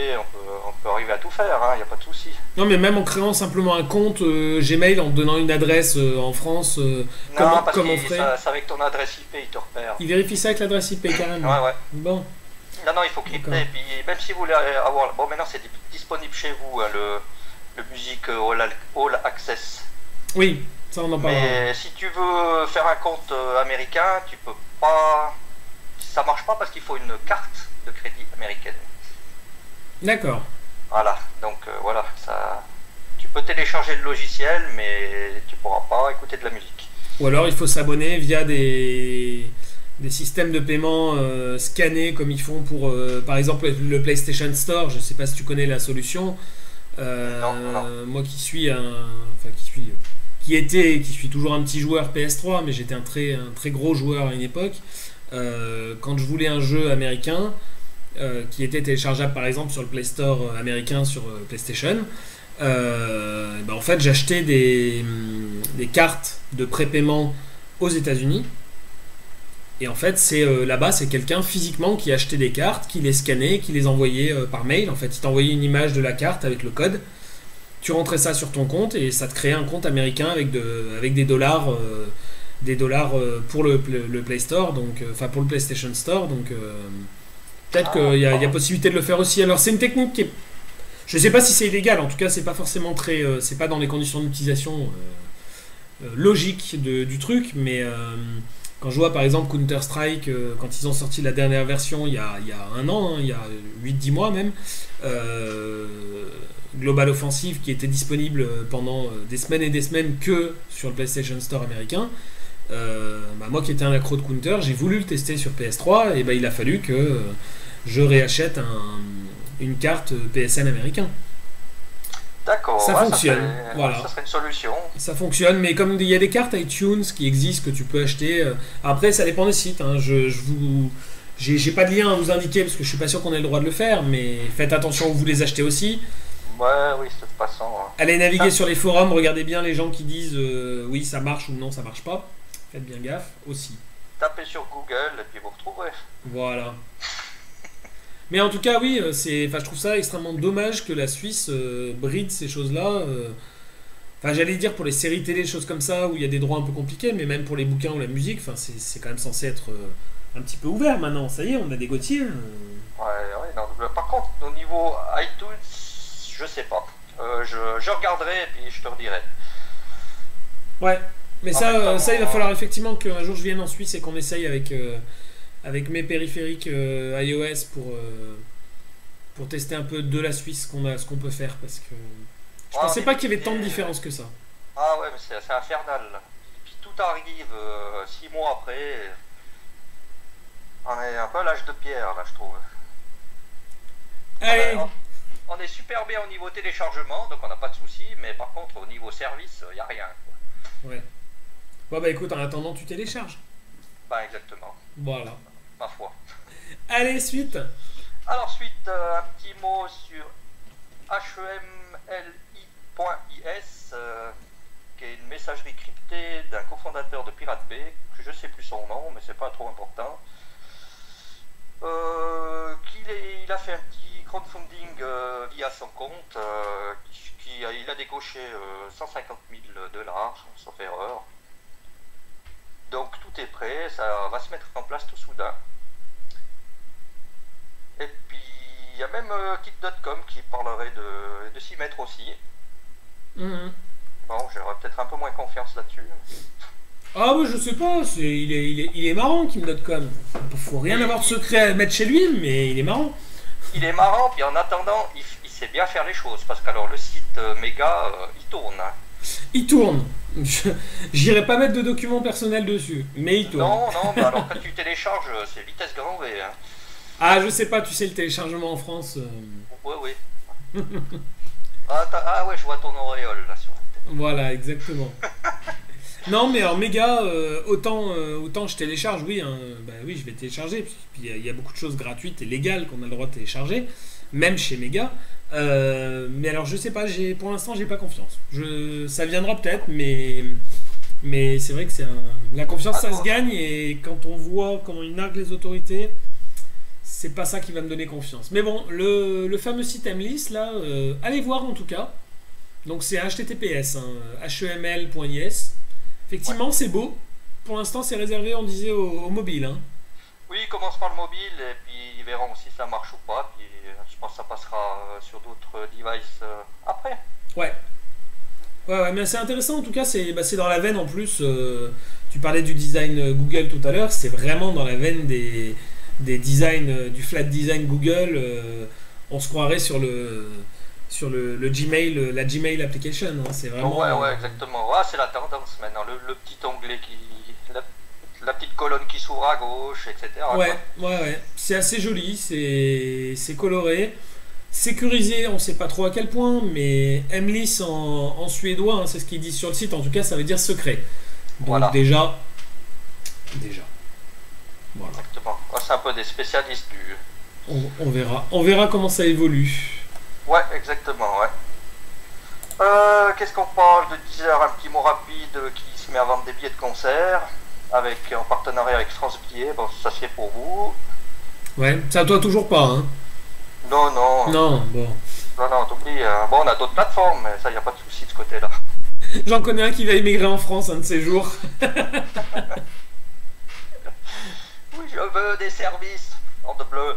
on peut arriver à tout faire, il n'y a pas de souci. Non, mais même en créant simplement un compte Gmail, en te donnant une adresse en France, comme on ferait. C'est avec ton adresse IP, il te repère. Il vérifie ça avec l'adresse IP carrément. Ouais. Bon. Non, il faut crypter, et puis même si vous voulez avoir... Bon, maintenant c'est disponible chez vous, hein, le Music All Access. Oui, ça on en parlera. Mais si tu veux faire un compte américain, tu peux pas... Ça marche pas parce qu'il faut une carte de crédit américaine. D'accord. Voilà, donc voilà, ça... Tu peux télécharger le logiciel, mais tu pourras pas écouter de la musique. Ou alors il faut s'abonner via des systèmes de paiement scannés comme ils font pour, par exemple, le PlayStation Store. Je sais pas si tu connais la solution. Non. Moi qui suis toujours un petit joueur PS3, mais j'étais un très gros joueur à une époque. Quand je voulais un jeu américain qui était téléchargeable par exemple sur le Play Store américain sur PlayStation, en fait j'achetais des cartes de prépaiement aux États-Unis. Et en fait, là-bas, c'est quelqu'un physiquement qui achetait des cartes, qui les scannait, qui les envoyait par mail. En fait, il t'envoyait une image de la carte avec le code. Tu rentrais ça sur ton compte et ça te créait un compte américain avec des dollars, pour le Play Store, donc pour le PlayStation Store. Donc peut-être qu'il y a possibilité de le faire aussi. Alors c'est une technique qui est, je sais pas si c'est illégal. En tout cas, c'est pas forcément c'est pas dans les conditions d'utilisation logiques du truc, mais quand je vois par exemple Counter-Strike, quand ils ont sorti la dernière version il y a un an, il y a 8-10 mois même, Global Offensive qui était disponible pendant des semaines et des semaines que sur le PlayStation Store américain. Moi qui étais un accro de Counter, j'ai voulu le tester sur PS3 et il a fallu que je réachète une carte PSN américain. D'accord, Ça fonctionne, voilà. Ça serait une solution. Ça fonctionne, mais comme il y a des cartes iTunes qui existent, que tu peux acheter, après ça dépend des sites. Hein. J'ai pas de lien à vous indiquer parce que je suis pas sûr qu'on ait le droit de le faire, mais faites attention où vous les achetez aussi. Ouais, oui, de toute façon. Allez naviguer sur les forums, regardez bien les gens qui disent oui ça marche ou non ça marche pas. Faites bien gaffe aussi. Tapez sur Google et puis vous retrouverez. Voilà. Mais en tout cas, oui, je trouve ça extrêmement dommage que la Suisse bride ces choses-là. J'allais dire pour les séries télé, choses comme ça, où il y a des droits un peu compliqués, mais même pour les bouquins ou la musique, c'est quand même censé être un petit peu ouvert maintenant. Ça y est, on a des Gauthier. Ouais, non. Par contre, au niveau iTunes, je sais pas. Je regarderai et puis je te redirai. Ouais, mais ça, il va falloir effectivement qu'un jour je vienne en Suisse et qu'on essaye avec mes périphériques iOS pour tester un peu de la Suisse ce qu'on peut faire, parce que je pensais pas qu'il y avait tant de différences que ça. Ah ouais, mais c'est infernal. Et puis tout arrive 6 mois après. On est un peu à l'âge de pierre là, je trouve. Allez. On est super bien au niveau téléchargement, donc on n'a pas de soucis, mais par contre au niveau service, il n'y a rien. Quoi. Ouais. Bon écoute, en attendant tu télécharges. Exactement. Voilà. Ma foi. Allez, suite. Alors suite, un petit mot sur HEMLI.is, qui est une messagerie cryptée d'un cofondateur de Pirate Bay, que je sais plus son nom, mais c'est pas trop important. Il a fait un petit crowdfunding via son compte, il a décoché 150 000 $, sauf erreur. Donc tout est prêt, ça va se mettre en place tout soudain. Et puis il y a même Kit.com qui parlerait de s'y mettre aussi. Bon, j'aurais peut-être un peu moins confiance là-dessus. Ah bah je sais pas, il est marrant Kim.com. Faut rien avoir de secret à mettre chez lui, mais il est marrant. Il est marrant, puis en attendant, il sait bien faire les choses, parce qu'alors le site méga, il tourne. Il tourne. J'irai pas mettre de documents personnels dessus, mais il tourne. Non, mais alors quand tu télécharges, c'est vitesse grand V. Hein. Ah, je sais pas, tu sais, le téléchargement en France. Oui. Ouais, je vois ton auréole là sur la tête. Voilà, exactement. Non, mais en méga, autant je télécharge, oui, oui, je vais télécharger. Puis il y a beaucoup de choses gratuites et légales qu'on a le droit de télécharger, même chez méga. Mais alors, je sais pas, pour l'instant, j'ai pas confiance. Ça viendra peut-être, mais c'est vrai que la confiance, ça se gagne, et quand on voit comment ils narguent les autorités, c'est pas ça qui va me donner confiance. Mais bon, le fameux site Mlis, là, allez voir en tout cas. Donc c'est HTTPS, HEML.is. Effectivement, c'est beau. Pour l'instant, c'est réservé, on disait, au mobile. Hein. Oui, ils commencent par le mobile et puis ils verront si ça marche ou pas. Puis je pense que ça passera sur d'autres devices après. Ouais, mais c'est intéressant en tout cas. C'est dans la veine en plus. Tu parlais du design Google tout à l'heure. C'est vraiment dans la veine des designs, du flat design Google. On se croirait sur le Gmail, la Gmail application. Hein. C'est vraiment. Ouais, exactement. Ouais, c'est la tendance maintenant. Le petit onglet la petite colonne qui s'ouvre à gauche, etc. Ouais. C'est assez joli, c'est coloré, sécurisé, on ne sait pas trop à quel point, mais Mlis en suédois, hein, c'est ce qu'ils disent sur le site. En tout cas, ça veut dire secret. Donc voilà. Déjà. Voilà. Exactement. Ouais, c'est un peu des spécialistes du. On verra comment ça évolue. Ouais, exactement, ouais. Qu'est-ce qu'on parle de Deezer? Un petit mot rapide qui se met à vendre des billets de concert en partenariat avec France Billets. Bon, ça c'est pour vous. Ouais, ça toi toujours pas, hein? Non, bon. Non, t'oublies. Bon, on a d'autres plateformes, mais ça, y a pas de souci de ce côté-là. J'en connais un qui va émigrer en France un de ces jours. Oui, je veux des services en de bleu.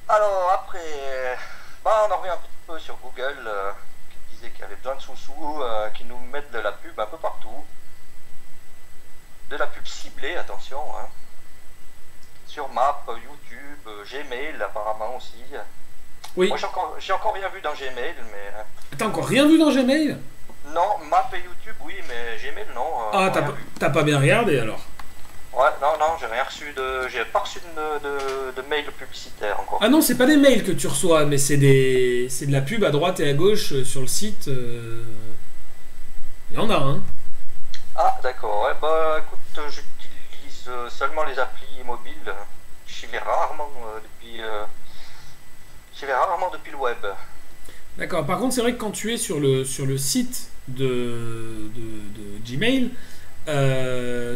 Alors, après, on en revient un petit peu sur Google, qui disait qu'il y avait besoin de sous-sous, qui nous mettent de la pub un peu partout. De la pub ciblée, attention, hein. Sur Map, YouTube, Gmail apparemment aussi. Oui. Moi, j'ai encore rien vu dans Gmail, mais... T'as encore rien vu dans Gmail? Non, Map et YouTube, oui, mais Gmail, non. Ah, rien vu. t'as pas bien regardé alors. Ouais, non, j'ai rien reçu j'ai pas reçu de mail publicitaire encore. Ah non, c'est pas des mails que tu reçois, mais c'est de la pub à droite et à gauche sur le site. Il y en a, hein. Ah, d'accord, ouais, bah écoute, j'utilise seulement les applis mobiles. J'y vais rarement depuis le web. D'accord. Par contre, c'est vrai que quand tu es sur le site de Gmail,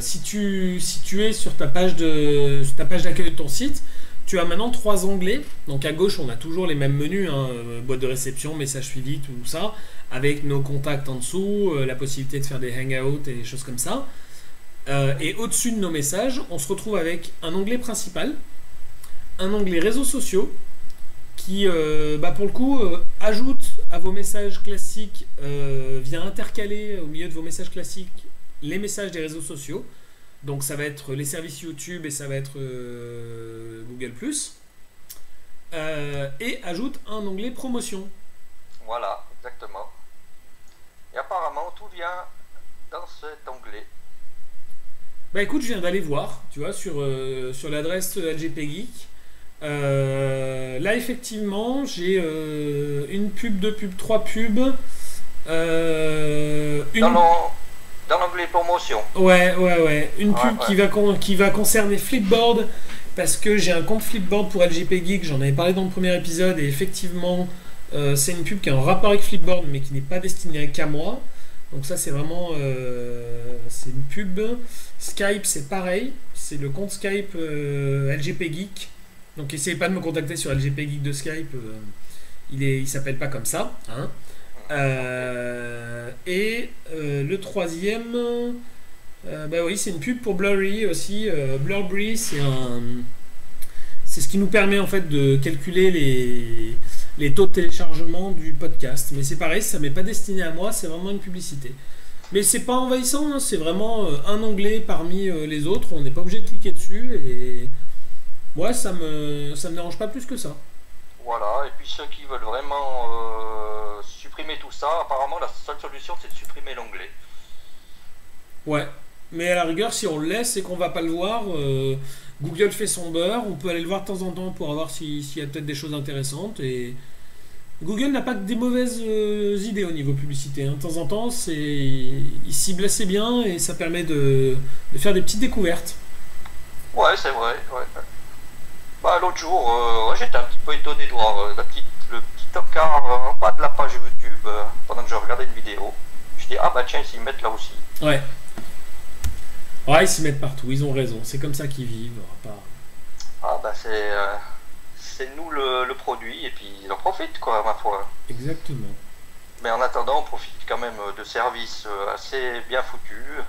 si tu es sur ta page d'accueil de ton site, tu as maintenant 3 onglets. Donc à gauche, on a toujours les mêmes menus, hein, boîte de réception, message suivi, tout ça, avec nos contacts en dessous, la possibilité de faire des hangouts et des choses comme ça. Et au-dessus de nos messages, on se retrouve avec un onglet principal, un onglet réseaux sociaux, qui, pour le coup, ajoute à vos messages classiques, vient intercaler au milieu de vos messages classiques les messages des réseaux sociaux. Donc ça va être les services YouTube et ça va être Google+. Et ajoute un onglet promotion. Voilà, exactement. Et apparemment, tout vient dans cet onglet. Bah écoute, je viens d'aller voir, tu vois, sur l'adresse LGP Geek. Là, effectivement, j'ai une pub, deux pubs, trois pubs. Dans l'onglet promotion. Ouais. Une pub qui va concerner Flipboard, parce que j'ai un compte Flipboard pour LGP Geek, j'en avais parlé dans le premier épisode, et effectivement, c'est une pub qui est en rapport avec Flipboard, mais qui n'est pas destinée qu'à moi. Donc ça, c'est vraiment... c'est une pub. Skype, c'est pareil. C'est le compte Skype LGP Geek. Donc essayez pas de me contacter sur LGP Geek de Skype. Il s'appelle pas comme ça. Hein. Et le troisième... oui, c'est une pub pour Blurry aussi. Blurry, c'est ce qui nous permet en fait de calculer les taux de téléchargement du podcast. Mais c'est pareil, ça m'est pas destiné à moi, c'est vraiment une publicité. Mais c'est pas envahissant, hein, c'est vraiment un onglet parmi les autres, on n'est pas obligé de cliquer dessus et moi ça me dérange pas plus que ça. Voilà, et puis ceux qui veulent vraiment supprimer tout ça, apparemment la seule solution c'est de supprimer l'onglet. Ouais, mais à la rigueur si on le laisse et qu'on va pas le voir, Google fait son beurre, on peut aller le voir de temps en temps pour voir s'il y a peut-être des choses intéressantes et Google n'a pas que des mauvaises idées au niveau publicité. Hein. De temps en temps, il cible assez bien et ça permet de faire des petites découvertes. Ouais, c'est vrai. Ouais. Bah, l'autre jour, j'étais un petit peu étonné de voir le petit encart en bas de la page YouTube pendant que je regardais une vidéo. Je dis, ah bah tiens, ils s'y mettent là aussi. Ouais. Ouais, ils s'y mettent partout, ils ont raison. C'est comme ça qu'ils vivent. Ah bah c'est nous le produit et puis ils en profitent quoi, ma foi. Exactement. Mais en attendant, on profite quand même de services assez bien foutus.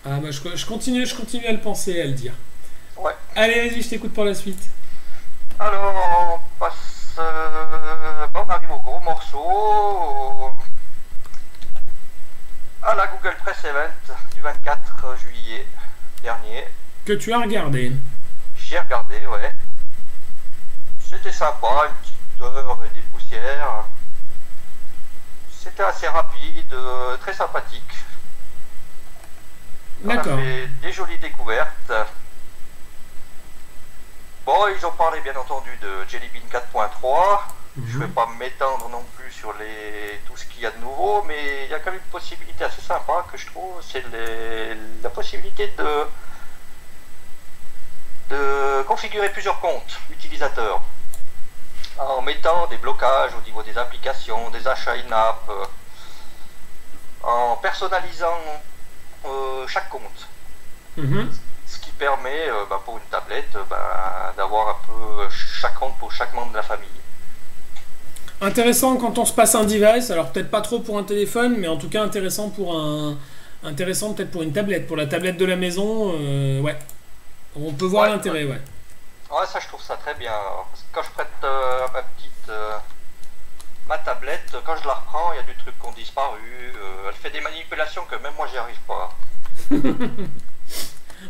Ah bah je continue à le penser, à le dire. Ouais. Allez, vas-y, je t'écoute pour la suite. Alors, on passe... on arrive au gros morceau. À la Google Press Event du 24 juillet dernier. Que tu as regardé. J'ai regardé, ouais. C'était sympa, une petite heure et des poussières. C'était assez rapide, très sympathique. D'accord. On a fait des jolies découvertes. Bon, ils ont parlé bien entendu de Jelly Bean 4.3. Je ne vais pas m'étendre non plus sur tout ce qu'il y a de nouveau, mais il y a quand même une possibilité assez sympa que je trouve, c'est la possibilité de configurer plusieurs comptes utilisateurs en mettant des blocages au niveau des applications, des achats in-app, en personnalisant chaque compte. Ce qui permet pour une tablette d'avoir un peu chaque compte pour chaque membre de la famille. Intéressant quand on se passe un device, alors peut-être pas trop pour un téléphone, mais en tout cas intéressant intéressant peut-être pour une tablette, pour la tablette de la maison, ouais. On peut voir l'intérêt, ouais. Ouais, ça je trouve ça très bien. Parce que quand je prête ma tablette, quand je la reprends, il y a du truc qui ont disparu. Elle fait des manipulations que même moi j'y arrive pas.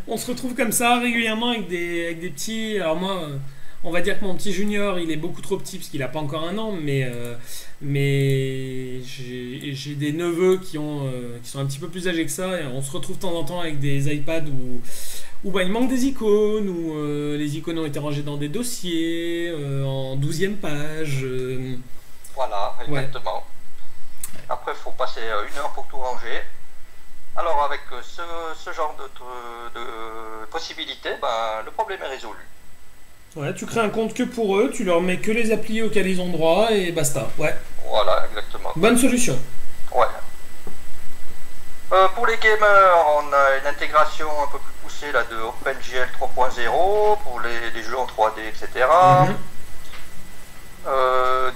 On se retrouve comme ça régulièrement avec des petits. Alors moi, on va dire que mon petit junior, il est beaucoup trop petit parce qu'il n'a pas encore un an, mais j'ai des neveux qui sont un petit peu plus âgés que ça, et on se retrouve de temps en temps avec des iPads où bah, il manque des icônes, où les icônes ont été rangées dans des dossiers, en 12e page. Voilà, Ouais. exactement. Après, il faut passer 1 heure pour tout ranger. Alors, avec ce genre de possibilités, ben, le problème est résolu. Ouais, tu crées un compte que pour eux, tu leur mets que les applis auxquels ils ont droit et basta. Ouais, Voilà, exactement. bonne solution. Ouais. Pour les gamers, on a une intégration un peu plus poussée là, de OpenGL 3.0 pour les jeux en 3D, etc. Mhm.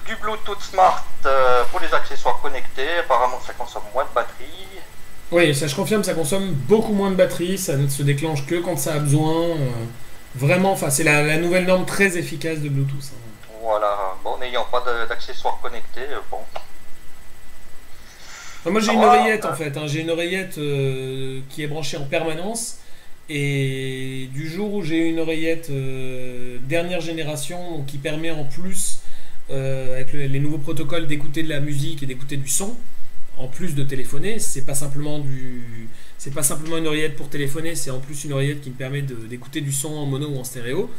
Du Bluetooth Smart pour les accessoires connectés. Apparemment, ça consomme moins de batterie. Oui, ça je confirme, ça consomme beaucoup moins de batterie, ça ne se déclenche que quand ça a besoin. Vraiment, enfin, c'est la nouvelle norme très efficace de Bluetooth, hein. Voilà. Bon, n'ayant pas d'accessoires connectés, bon. Enfin, moi j'ai Ça une va, oreillette en fait, hein. J'ai une oreillette qui est branchée en permanence. Et du jour où j'ai une oreillette dernière génération, donc qui permet en plus, avec les nouveaux protocoles, d'écouter de la musique et d'écouter du son, en plus de téléphoner, c'est pas simplement une oreillette pour téléphoner, c'est en plus une oreillette qui me permet d'écouter du son en mono ou en stéréo.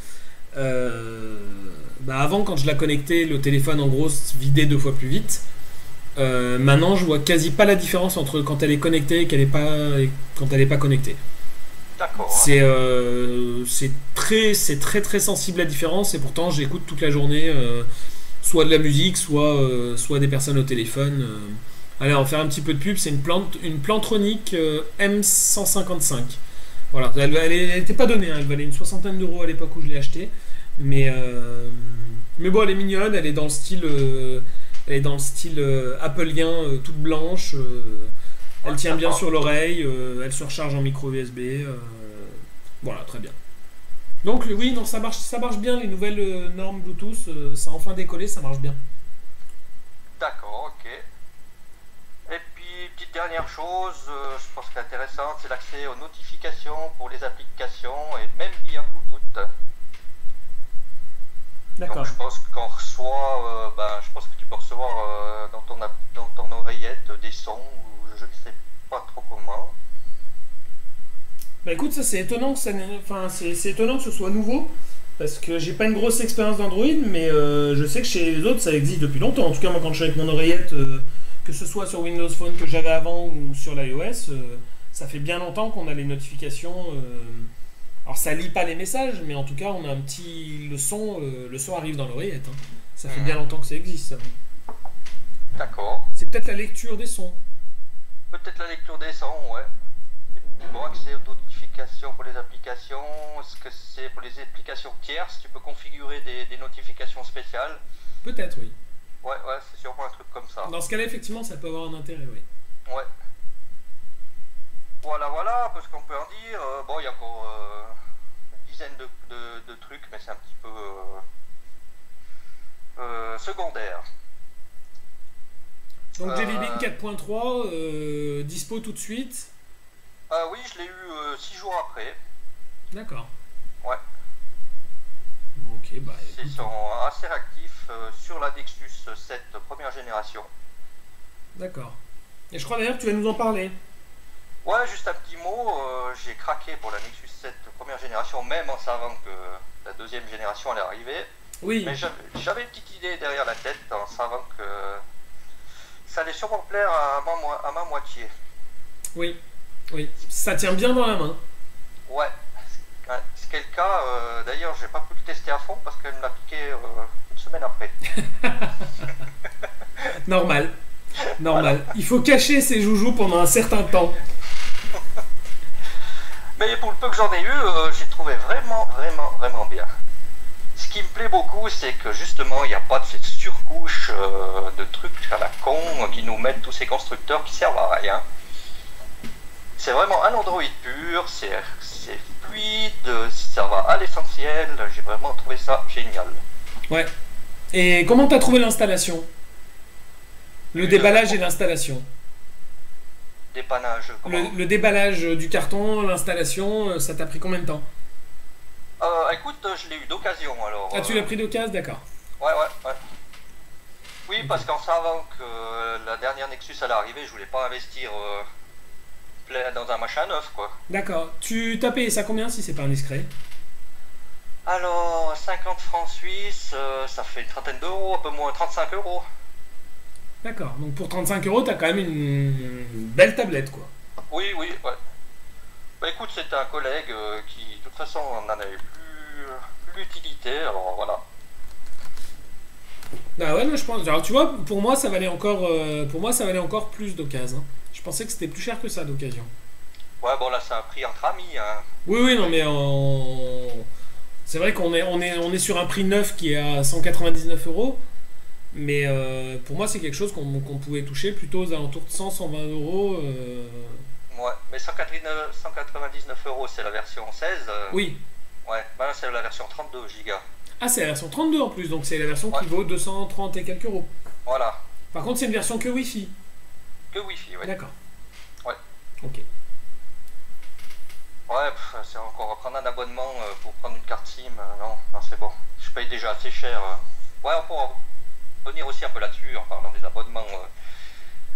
Bah avant, quand je la connectais, le téléphone en gros se vidait 2 fois plus vite. Maintenant, je vois quasi pas la différence entre quand elle est connectée et quand elle est pas connectée. D'accord. C'est très très sensible la différence, et pourtant j'écoute toute la journée soit de la musique, soit des personnes au téléphone. Allez, on va faire un petit peu de pub. C'est une Plantronic M155. Voilà, elle était pas donnée, hein. Elle valait une soixantaine d'euros à l'époque où je l'ai achetée, mais bon, elle est mignonne. Elle est dans le style appelien, toute blanche. Elle Ouais, tient bien d'accord. sur l'oreille, elle se recharge en micro USB. Voilà, très bien. Donc oui, non, ça marche bien, les nouvelles normes Bluetooth, ça a enfin décollé, ça marche bien. D'accord, ok. Et puis, petite dernière chose, je pense qu'elle est intéressante, c'est l'accès aux notifications pour les applications et même via Bluetooth. Donc D'accord. je pense qu'on reçoit, je pense que tu peux recevoir dans ton oreillette des sons ou je ne sais pas trop comment. Bah écoute, ça c'est étonnant enfin, c'est étonnant que ce soit nouveau, parce que j'ai pas une grosse expérience d'Android, mais je sais que chez les autres ça existe depuis longtemps. En tout cas, moi quand je suis avec mon oreillette, que ce soit sur Windows Phone que j'avais avant ou sur l'iOS, ça fait bien longtemps qu'on a les notifications. Alors ça lit pas les messages, mais en tout cas on a un petit le son arrive dans l'oreillette, hein. Ça fait bien longtemps que ça existe, ça. D'accord. C'est peut-être la lecture des sons. Peut-être la lecture des sons, ouais. Et puis, bon, accès aux notifications pour les applications. Est-ce que c'est pour les applications tierces? Tu peux configurer des notifications spéciales. Peut-être, oui. Ouais, c'est sûrement un truc comme ça. Dans ce cas-là, effectivement, ça peut avoir un intérêt, oui. Ouais. Voilà, parce qu'on peut en dire. Bon, il y a encore une dizaine de trucs, mais c'est un petit peu secondaire. Donc Jelly Bean Euh, 4.3, dispo tout de suite. oui, je l'ai eu 6 jours après. D'accord. Ouais. Ok, bah Ils écoute. sont assez réactifs sur la Nexus 7 première génération. D'accord. Et je crois d'ailleurs que tu vas nous en parler. Ouais, juste un petit mot, j'ai craqué pour la Nexus 7 première génération, même en savant que la deuxième génération allait arriver. Oui. Mais j'avais une petite idée derrière la tête en savant que ça allait sûrement plaire à ma moitié. Oui. Oui. Ça tient bien dans la main. Ouais, c'est le cas. D'ailleurs, j'ai pas pu le tester à fond parce qu'elle me l'a piqué une semaine après. Normal. Normal. Il faut cacher ses joujoux pendant un certain temps. Mais pour le peu que j'en ai eu, j'ai trouvé vraiment bien. Ce qui me plaît beaucoup, c'est que justement, il n'y a pas de cette surcouche de trucs à la con qui nous mettent tous ces constructeurs qui servent à rien. C'est vraiment un Android pur, c'est fluide, ça va à l'essentiel. J'ai vraiment trouvé ça génial. Ouais. Et comment t'as trouvé l'installation? Le déballage et l'installation. Dépannage, comment Le déballage du carton, l'installation, ça t'a pris combien de temps? Bah écoute, je l'ai eu d'occasion alors. Ah, tu l'as pris d'occasion, d'accord. Ouais. Oui, Ok. parce qu'en savant que la dernière Nexus allait arriver, je voulais pas investir dans un machin neuf, quoi. D'accord. Tu t'as payé ça combien si c'est pas indiscret? Alors, 50 francs suisses, ça fait une trentaine d'euros, un peu moins, 35 euros. D'accord. Donc pour 35 euros, t'as quand même une belle tablette, quoi. Oui, ouais. Bah écoute, c'était un collègue qui, de toute façon, on n'en avait plus l'utilité, alors voilà. Ah ouais, non, je pense. Alors tu vois, pour moi, ça valait encore plus d'occasion, hein. Je pensais que c'était plus cher que ça d'occasion. Ouais, bon là, c'est un prix entre amis, hein. Oui, oui, non, mais c'est vrai qu'on est sur un prix neuf qui est à 199 euros. Mais pour moi, c'est quelque chose qu'on pouvait toucher plutôt aux alentours de 100, 120 euros. Ouais, mais 199 euros, c'est la version 16. Oui. Ouais, bah là, c'est la version 32 gigas. Ah, c'est la version 32 en plus, donc c'est la version Ouais, qui vaut 230 et quelques euros. voilà. Par contre, c'est une version que Wi-Fi. Que Wi-Fi, ouais. D'accord. Ouais. Ok. Ouais, c'est encore reprendre un abonnement pour prendre une carte SIM. Non, c'est bon. Je paye déjà assez cher. Ouais, on pourra revenir aussi un peu là-dessus en parlant des abonnements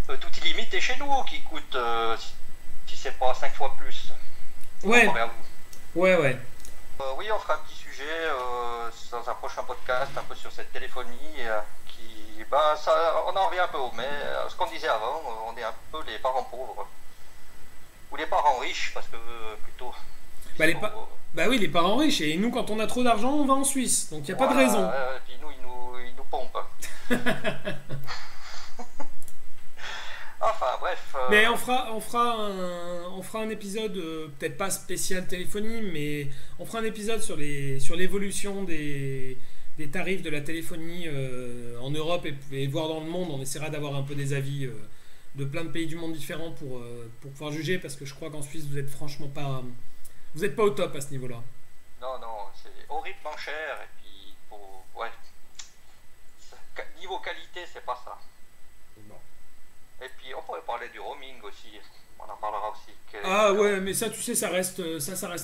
tout illimité chez nous qui coûtent, si c'est pas 5 fois plus. Ouais, Comparé à vous. ouais. Oui, on fera un petit sujet dans un prochain podcast un peu sur cette téléphonie qui, ben, ça, on en revient un peu au mais ce qu'on disait avant, on est un peu les parents pauvres ou les parents riches parce que plutôt Bah, ils sont, bah oui, les parents riches. Et nous, quand on a trop d'argent, on va en Suisse. Donc il n'y a pas de raison. voilà, et puis nous ils nous pompent. Enfin bref. Mais on fera un épisode, peut-être pas spécial téléphonie, mais on fera un épisode sur l'évolution des tarifs de la téléphonie en Europe et voire dans le monde. On essaiera d'avoir un peu des avis de plein de pays du monde différents pour pouvoir juger, parce que je crois qu'en Suisse, vous êtes franchement pas, vous êtes pas au top à ce niveau-là. Non, c'est horriblement cher et puis ouais. Niveau qualité, c'est pas ça. Bon. Et puis on pourrait parler du roaming aussi. On en parlera aussi. Ah ouais, mais ça, tu sais, ça reste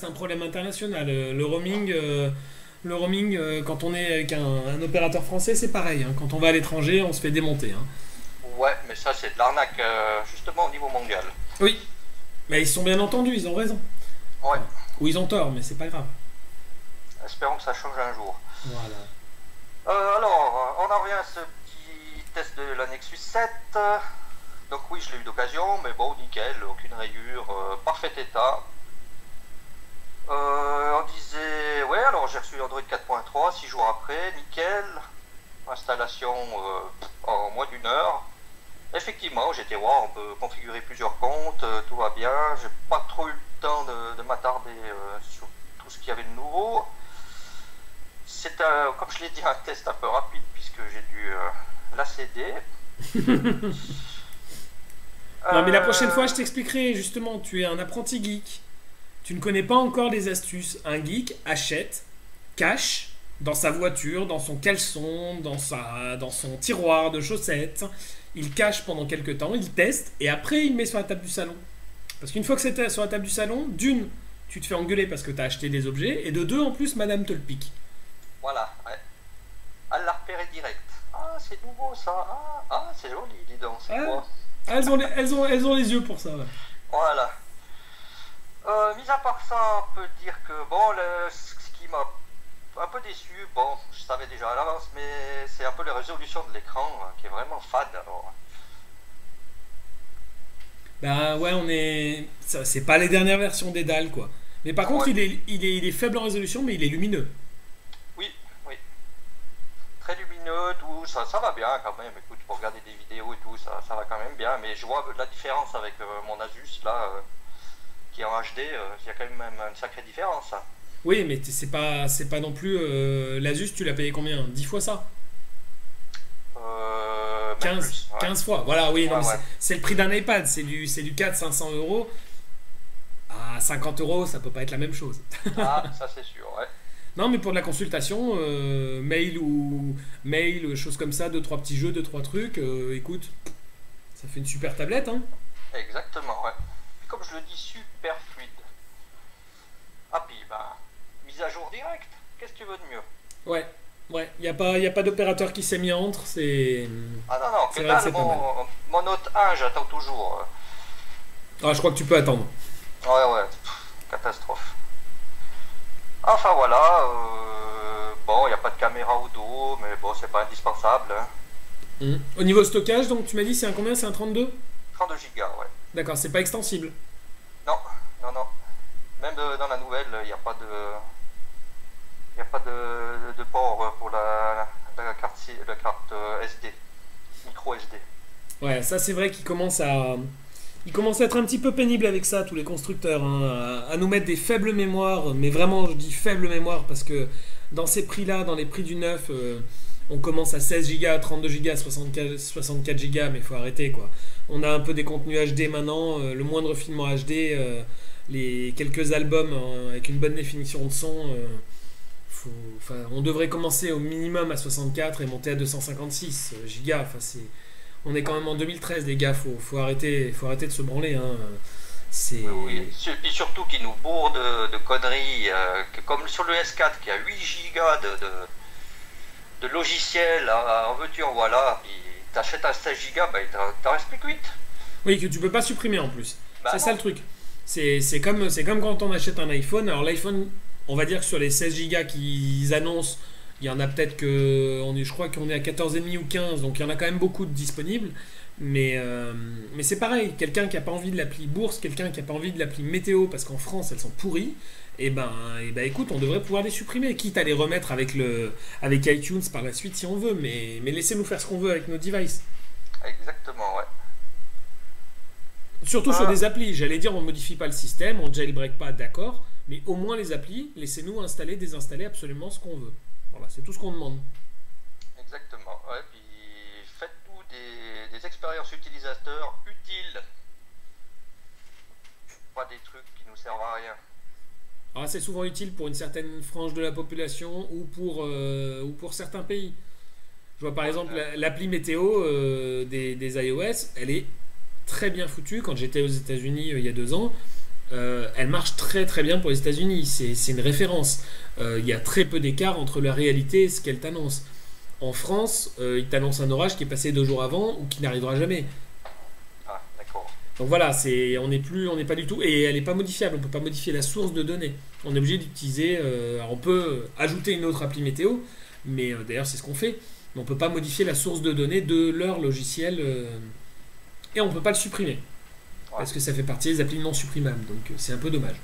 un problème international. Le roaming, quand on est avec un opérateur français, c'est pareil, hein. Quand on va à l'étranger, on se fait démonter, hein. Ouais, mais ça c'est de l'arnaque justement au niveau mondial. Oui, mais ils se sont bien entendus, ils ont raison. Ouais, Ou ils ont tort, mais c'est pas grave. espérons que ça change un jour. Voilà. Alors, on en revient à ce petit test de la Nexus 7. Donc oui, je l'ai eu d'occasion, mais bon, nickel, aucune rayure, parfait état. On disait, ouais, alors j'ai reçu Android 4.3, 6 jours après, nickel. Installation en moins d'une heure. Effectivement, j'étais voir, on peut configurer plusieurs comptes, tout va bien. J'ai pas trop eu le temps de m'attarder sur tout ce qu'il y avait de nouveau. C'est comme je l'ai dit, un test un peu rapide puisque j'ai dû l'ACD. Non, mais la prochaine fois, je t'expliquerai, justement, tu es un apprenti geek. Tu ne connais pas encore les astuces. Un geek achète, cache dans sa voiture, dans son caleçon, dans son tiroir de chaussettes. Il cache pendant quelques temps, il teste, et après il met sur la table du salon. Parce qu'une fois que c'est sur la table du salon, d'une, tu te fais engueuler parce que tu as acheté des objets, et de deux, en plus, madame te le pique. Voilà, ouais. Elle l'a repéré direct. Ah, c'est nouveau ça. Ah, c'est joli, dis donc, c'est Ah, quoi? elles ont les yeux pour ça. Ouais. Voilà. Mis à part ça, on peut dire que bon, ce qui m'a un peu déçu, bon, je savais déjà à l'avance, mais c'est un peu la résolution de l'écran qui est vraiment fade. Alors. Bah ouais, c'est pas les dernières versions des dalles, quoi. Mais par contre, Ouais. il est faible en résolution, mais il est lumineux. Oui. Très lumineux, tout, ça va bien quand même. Écoute, pour regarder des vidéos et tout, ça va quand même bien. Mais je vois la différence avec mon Asus là, qui est en HD, il y a quand même une sacrée différence, hein. Oui, mais c'est pas non plus. L'Asus, tu l'as payé combien? 10 fois ça? Même 15, plus, ouais. 15 fois. Voilà, oui, non, Ouais, mais ouais. c'est le prix d'un iPad. C'est du 400-500 euros. À 50 euros, ça peut pas être la même chose. Ah, ça c'est sûr, ouais. Non, mais pour de la consultation, mail, choses comme ça, deux trois petits jeux, deux trois trucs, écoute, ça fait une super tablette, hein. Exactement, ouais. Puis comme je le dis, super fluide. Ah, puis, bah, mise à jour directe. tu veux de mieux? Ouais, ouais, y a pas d'opérateur qui s'est mis entre, Ah non, non, que c'est vrai que dalle, c'est pas mal. mon Note 1, j'attends toujours. Ah, je crois que tu peux attendre. Ouais, ouais, catastrophe. Enfin voilà, bon, il n'y a pas de caméra au dos, mais bon, c'est pas indispensable, hein. Au niveau stockage, donc tu m'as dit c'est un combien? C'est un 32? 32 gigas, ouais. D'accord, c'est pas extensible. Non, non, non. Même dans la nouvelle, il y a pas de port pour la carte, la carte SD, micro SD. Ouais, ça c'est vrai ils commencent à être un petit peu pénibles avec ça, tous les constructeurs, hein, à nous mettre des faibles mémoires, mais vraiment je dis faibles mémoires parce que dans ces prix-là, dans les prix du neuf, on commence à 16 Go, 32 Go, 64 Go, mais il faut arrêter quoi. On a un peu des contenus HD maintenant, le moindre film en HD, les quelques albums avec une bonne définition de son, enfin, on devrait commencer au minimum à 64 et monter à 256 gigas. Enfin, on est quand même en 2013, les gars. Faut arrêter de se branler. Hein. C'est, Oui, puis surtout qu'ils nous bourrent de conneries, comme sur le S4 qui a 8 gigas de logiciel, en veux-tu, en voilà, puis t'achètes un 16 gigas, bah, t'en reste plus que 8. oui, que tu peux pas supprimer en plus. Bah C'est ça non. le truc. C'est comme quand on achète un iPhone. Alors l'iPhone, on va dire que sur les 16 gigas qu'ils annoncent, il y en a peut-être je crois qu'on est à 14,5 ou 15, donc il y en a quand même beaucoup de disponibles. Mais c'est pareil, quelqu'un qui n'a pas envie de l'appli bourse, quelqu'un qui n'a pas envie de l'appli météo, parce qu'en France elles sont pourries, et ben écoute, on devrait pouvoir les supprimer, quitte à les remettre avec iTunes par la suite si on veut, mais laissez-nous faire ce qu'on veut avec nos devices. Exactement, ouais. Surtout sur Ah, des applis, j'allais dire on modifie pas le système, on jailbreak pas, d'accord, mais au moins les applis, laissez-nous installer, désinstaller absolument ce qu'on veut. Voilà, c'est tout ce qu'on demande. exactement, ouais, puis faites-nous des expériences utilisateurs utiles, pas des trucs qui nous servent à rien. Alors c'est souvent utile pour une certaine frange de la population ou pour certains pays. Je vois par Ouais, exemple l'appli météo des iOS, elle est très bien foutue. Quand j'étais aux États-Unis il y a 2 ans, elle marche très très bien pour les États-Unis. C'est une référence. Il y a très peu d'écart entre la réalité et ce qu'elle t'annonce. En France, il t'annonce un orage qui est passé 2 jours avant ou qui n'arrivera jamais. ah, d'accord. Donc voilà, on n'est pas du tout, et elle n'est pas modifiable. On peut pas modifier la source de données. On est obligé d'utiliser, alors on peut ajouter une autre appli météo, mais d'ailleurs c'est ce qu'on fait. Mais on peut pas modifier la source de données de leur logiciel, et on peut pas le supprimer Ouais, parce que ça fait partie des applis non supprimables. Donc c'est un peu dommage.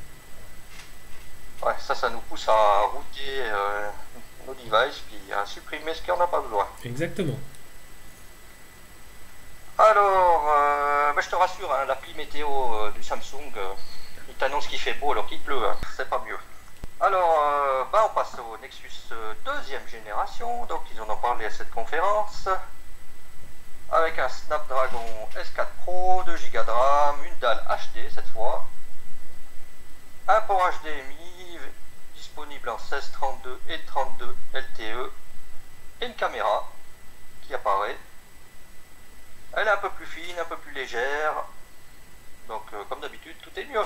ouais, ça nous pousse à router nos devices, puis à supprimer ce qu'on n'a pas besoin. Exactement. Alors, bah, je te rassure, hein, l'appli météo du Samsung, il t'annonce qu'il fait beau alors qu'il pleut, hein, c'est pas mieux. Alors, bah, on passe au Nexus deuxième génération, donc ils en ont parlé à cette conférence, avec un Snapdragon S4 Pro, 2 Go de RAM, une dalle HD cette fois, un port HDMI disponible en 16, 32 et 32 LTE, et une caméra qui apparaît. Elle est un peu plus fine, un peu plus légère, donc comme d'habitude, tout est mieux.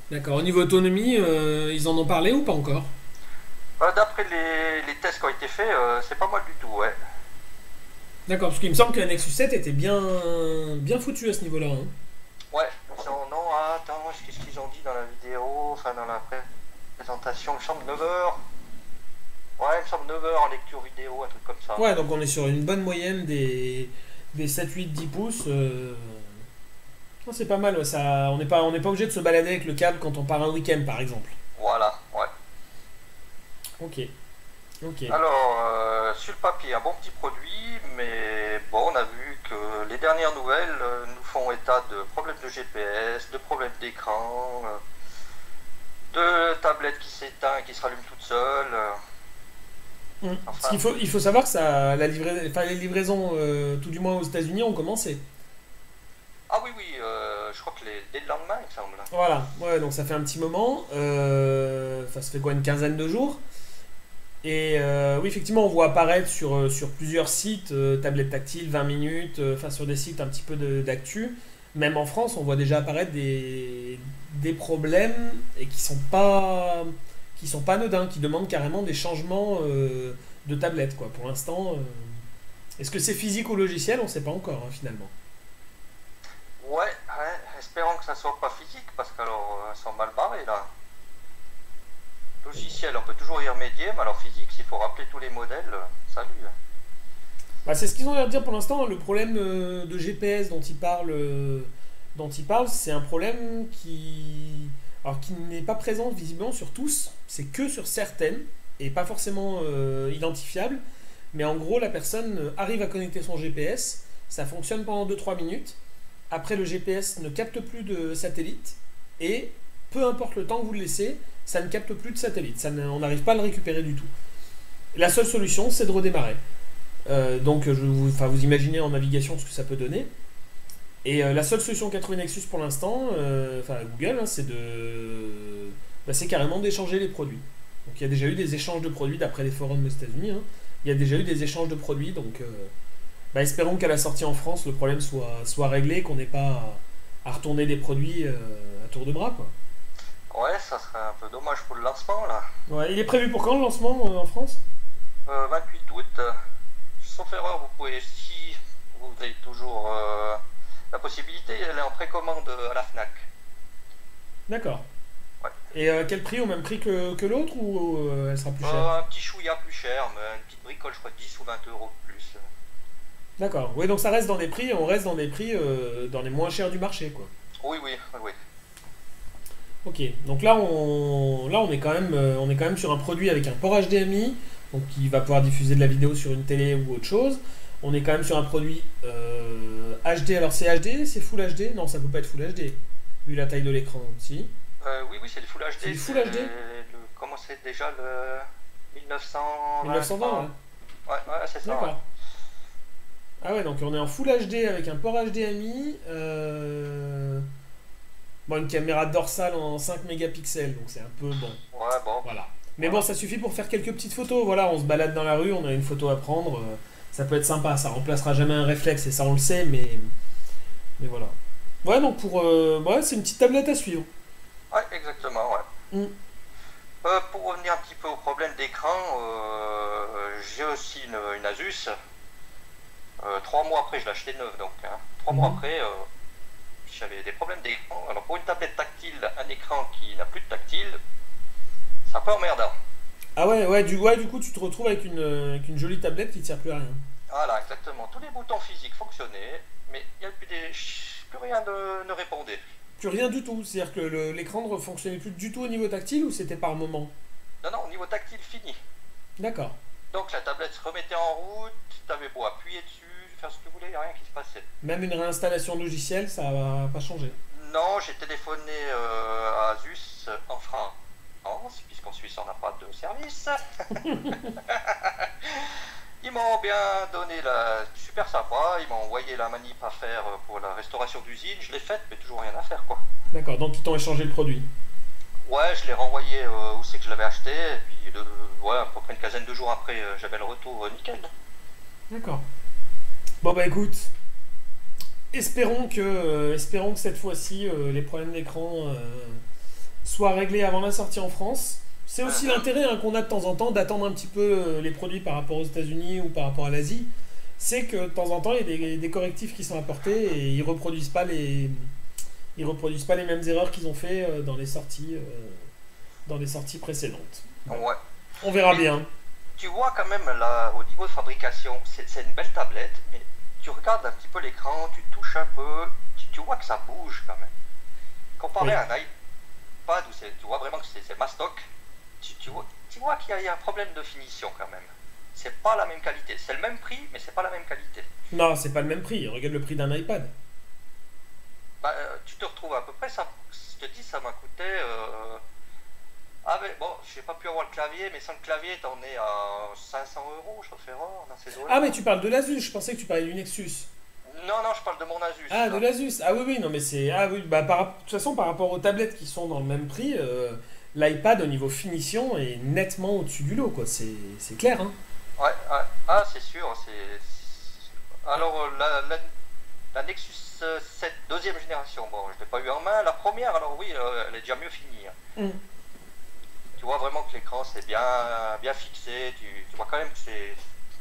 D'accord. Au niveau autonomie, ils en ont parlé ou pas encore? D'après les tests qui ont été faits, c'est pas mal du tout, ouais. D'accord, parce qu'il me semble que la Nexus 7 était bien foutue à ce niveau-là. Hein. Ouais, non, attends, qu'est-ce qu'ils ont dit dans la vidéo, enfin dans la présentation, il me semble 9 heures. Ouais, il me semble 9 heures en lecture vidéo, un truc comme ça. Ouais, donc on est sur une bonne moyenne des 7, 8, 10 pouces. Non, c'est pas mal, ouais, ça, on n'est pas obligé de se balader avec le câble quand on part un week-end par exemple. Voilà, ouais. Ok, ok. Alors, sur le papier, un bon petit produit, mais bon, on a vu que les dernières nouvelles nous font état de problèmes de GPS, de problèmes d'écran, de tablettes qui s'éteint, qui se rallument toute seule. Parce Enfin, il faut savoir que les livraisons, tout du moins aux États-Unis, ont commencé. ah oui, oui, je crois que dès le lendemain, il me semble. Voilà, ouais, donc ça fait un petit moment. Enfin, ça fait quoi, une quinzaine de jours? Et oui, effectivement, on voit apparaître sur plusieurs sites, tablettes tactiles, 20 minutes, enfin sur des sites un petit peu d'actu. Même en France, on voit déjà apparaître des problèmes et qui sont pas anodins, qui demandent carrément des changements de tablette, quoi. Pour l'instant, est-ce que c'est physique ou logiciel? On ne sait pas encore, hein, finalement. Ouais, espérons que ça soit pas physique, parce qu'alors, elles sont mal barrées, là. Logiciel, on peut toujours y remédier, mais alors physique, s'il faut rappeler tous les modèles, salut. Bah, c'est ce qu'ils ont l'air de dire pour l'instant. Le problème de GPS dont ils parlent, c'est un problème alors, qui n'est pas présent visiblement sur tous. C'est que sur certaines et pas forcément identifiable. Mais en gros, la personne arrive à connecter son GPS. Ça fonctionne pendant 2-3 minutes. Après, le GPS ne capte plus de satellite et peu importe le temps que vous le laissez, ça ne capte plus de satellite. On n'arrive pas à le récupérer du tout. La seule solution, c'est de redémarrer. Donc vous imaginez en navigation ce que ça peut donner. Et la seule solution qu'a trouvé Nexus pour l'instant, Google, hein, c'est carrément d'échanger les produits. Donc il y a déjà eu des échanges de produits d'après les forums aux États-Unis. Hein. Il y a déjà eu des échanges de produits, donc espérons qu'à la sortie en France, le problème soit réglé, qu'on n'ait pas à retourner des produits à tour de bras, quoi. Ouais, ça serait un peu dommage pour le lancement, là. Ouais, il est prévu pour quand le lancement en France? 28 août. Sauf erreur, vous pouvez, si vous avez toujours la possibilité, elle est en précommande à la FNAC. D'accord. Ouais. Et quel prix? Au même prix que l'autre ou elle sera plus chère? Un petit chouïa plus cher, mais une petite bricole, je crois 10 ou 20 euros de plus. D'accord. Oui, donc ça reste dans des prix, on reste dans des prix dans les moins chers du marché, quoi. Oui. Ok, donc là on est quand même sur un produit avec un port HDMI, donc qui va pouvoir diffuser de la vidéo sur une télé ou autre chose. On est quand même sur un produit HD. Alors c'est HD, c'est Full HD? Non, ça peut pas être Full HD, vu la taille de l'écran aussi. Oui, c'est le Full HD. C'est du Full HD. Comment c'est déjà le 1920? 1920, ouais, c'est ça. D'accord. Ah ouais, donc on est en Full HD avec un port HDMI. Une caméra dorsale en 5 mégapixels, donc c'est un peu bon. Ouais, bon. Voilà. Mais bon, ça suffit pour faire quelques petites photos. Voilà, on se balade dans la rue, on a une photo à prendre. Ça peut être sympa, ça remplacera jamais un réflexe, et ça on le sait, mais voilà. Ouais, donc c'est une petite tablette à suivre. Ouais, exactement, ouais. Pour revenir un petit peu au problème d'écran, j'ai aussi une Asus. 3 mois après, je l'ai acheté neuve, donc. 3 mois après, j'avais des problèmes d'écran. Alors pour une tablette tactile, un écran qui n'a plus de tactile, c'est un peu emmerdant. Ah ouais, du coup tu te retrouves avec une jolie tablette qui ne sert plus à rien. Voilà, exactement. Tous les boutons physiques fonctionnaient, mais il n'y a plus rien ne répondait. Plus rien du tout, c'est-à-dire que l'écran ne fonctionnait plus du tout au niveau tactile ou c'était par moment? Non, au niveau tactile fini. D'accord. Donc la tablette se remettait en route, tu avais beau appuyer dessus, faire ce que tu voulais, il n'y a rien qui se passait. Même une réinstallation logicielle, ça va pas changer? Non, j'ai téléphoné à Asus en France, puisqu'en Suisse on n'a pas de service. Ils m'ont bien donné super sympa, ils m'ont envoyé la manip à faire pour la restauration d'usine, je l'ai faite, mais toujours rien à faire, quoi. D'accord, donc ils t'ont échangé le produit? Ouais, je l'ai renvoyé où c'est que je l'avais acheté, et puis à peu près une quinzaine de jours après, j'avais le retour nickel. D'accord. Bon écoute, espérons que cette fois-ci les problèmes d'écran soient réglés avant la sortie en France. C'est aussi l'intérêt qu'on a de temps en temps d'attendre un petit peu les produits par rapport aux États-Unis ou par rapport à l'Asie. C'est que de temps en temps il y a des correctifs qui sont apportés et ils reproduisent pas les mêmes erreurs qu'ils ont fait dans les sorties précédentes. Ouais. On verra bien. Tu vois quand même là, au niveau de fabrication, c'est une belle tablette, mais tu regardes un petit peu l'écran, tu touches un peu, tu vois que ça bouge quand même. Comparé à un iPad où tu vois vraiment que c'est mastoc, tu vois qu'il y a un problème de finition quand même. C'est pas la même qualité. C'est le même prix, mais c'est pas la même qualité. Non, c'est pas le même prix. Regarde le prix d'un iPad. Tu te retrouves à peu près ça. Je te dis, ça m'a coûté. Mais bon, j'ai pas pu avoir le clavier, mais sans le clavier, t'en es à 500 euros, je fais rare dans ces eaux-là. Ah, mais tu parles de l'Asus. Je pensais que tu parlais du Nexus. Non, je parle de mon Asus. Ah, de l'Asus. Ah oui, non, mais c'est. Ah oui, de toute façon, par rapport aux tablettes qui sont dans le même prix, l'iPad au niveau finition est nettement au-dessus du lot, quoi. C'est clair, hein. Ouais. Ah, c'est sûr. Alors, la Nexus 7 deuxième génération, bon, je l'ai pas eu en main. La première, alors oui, elle est déjà mieux finie. Tu tu vois vraiment que l'écran c'est bien fixé, tu vois quand même que c'est...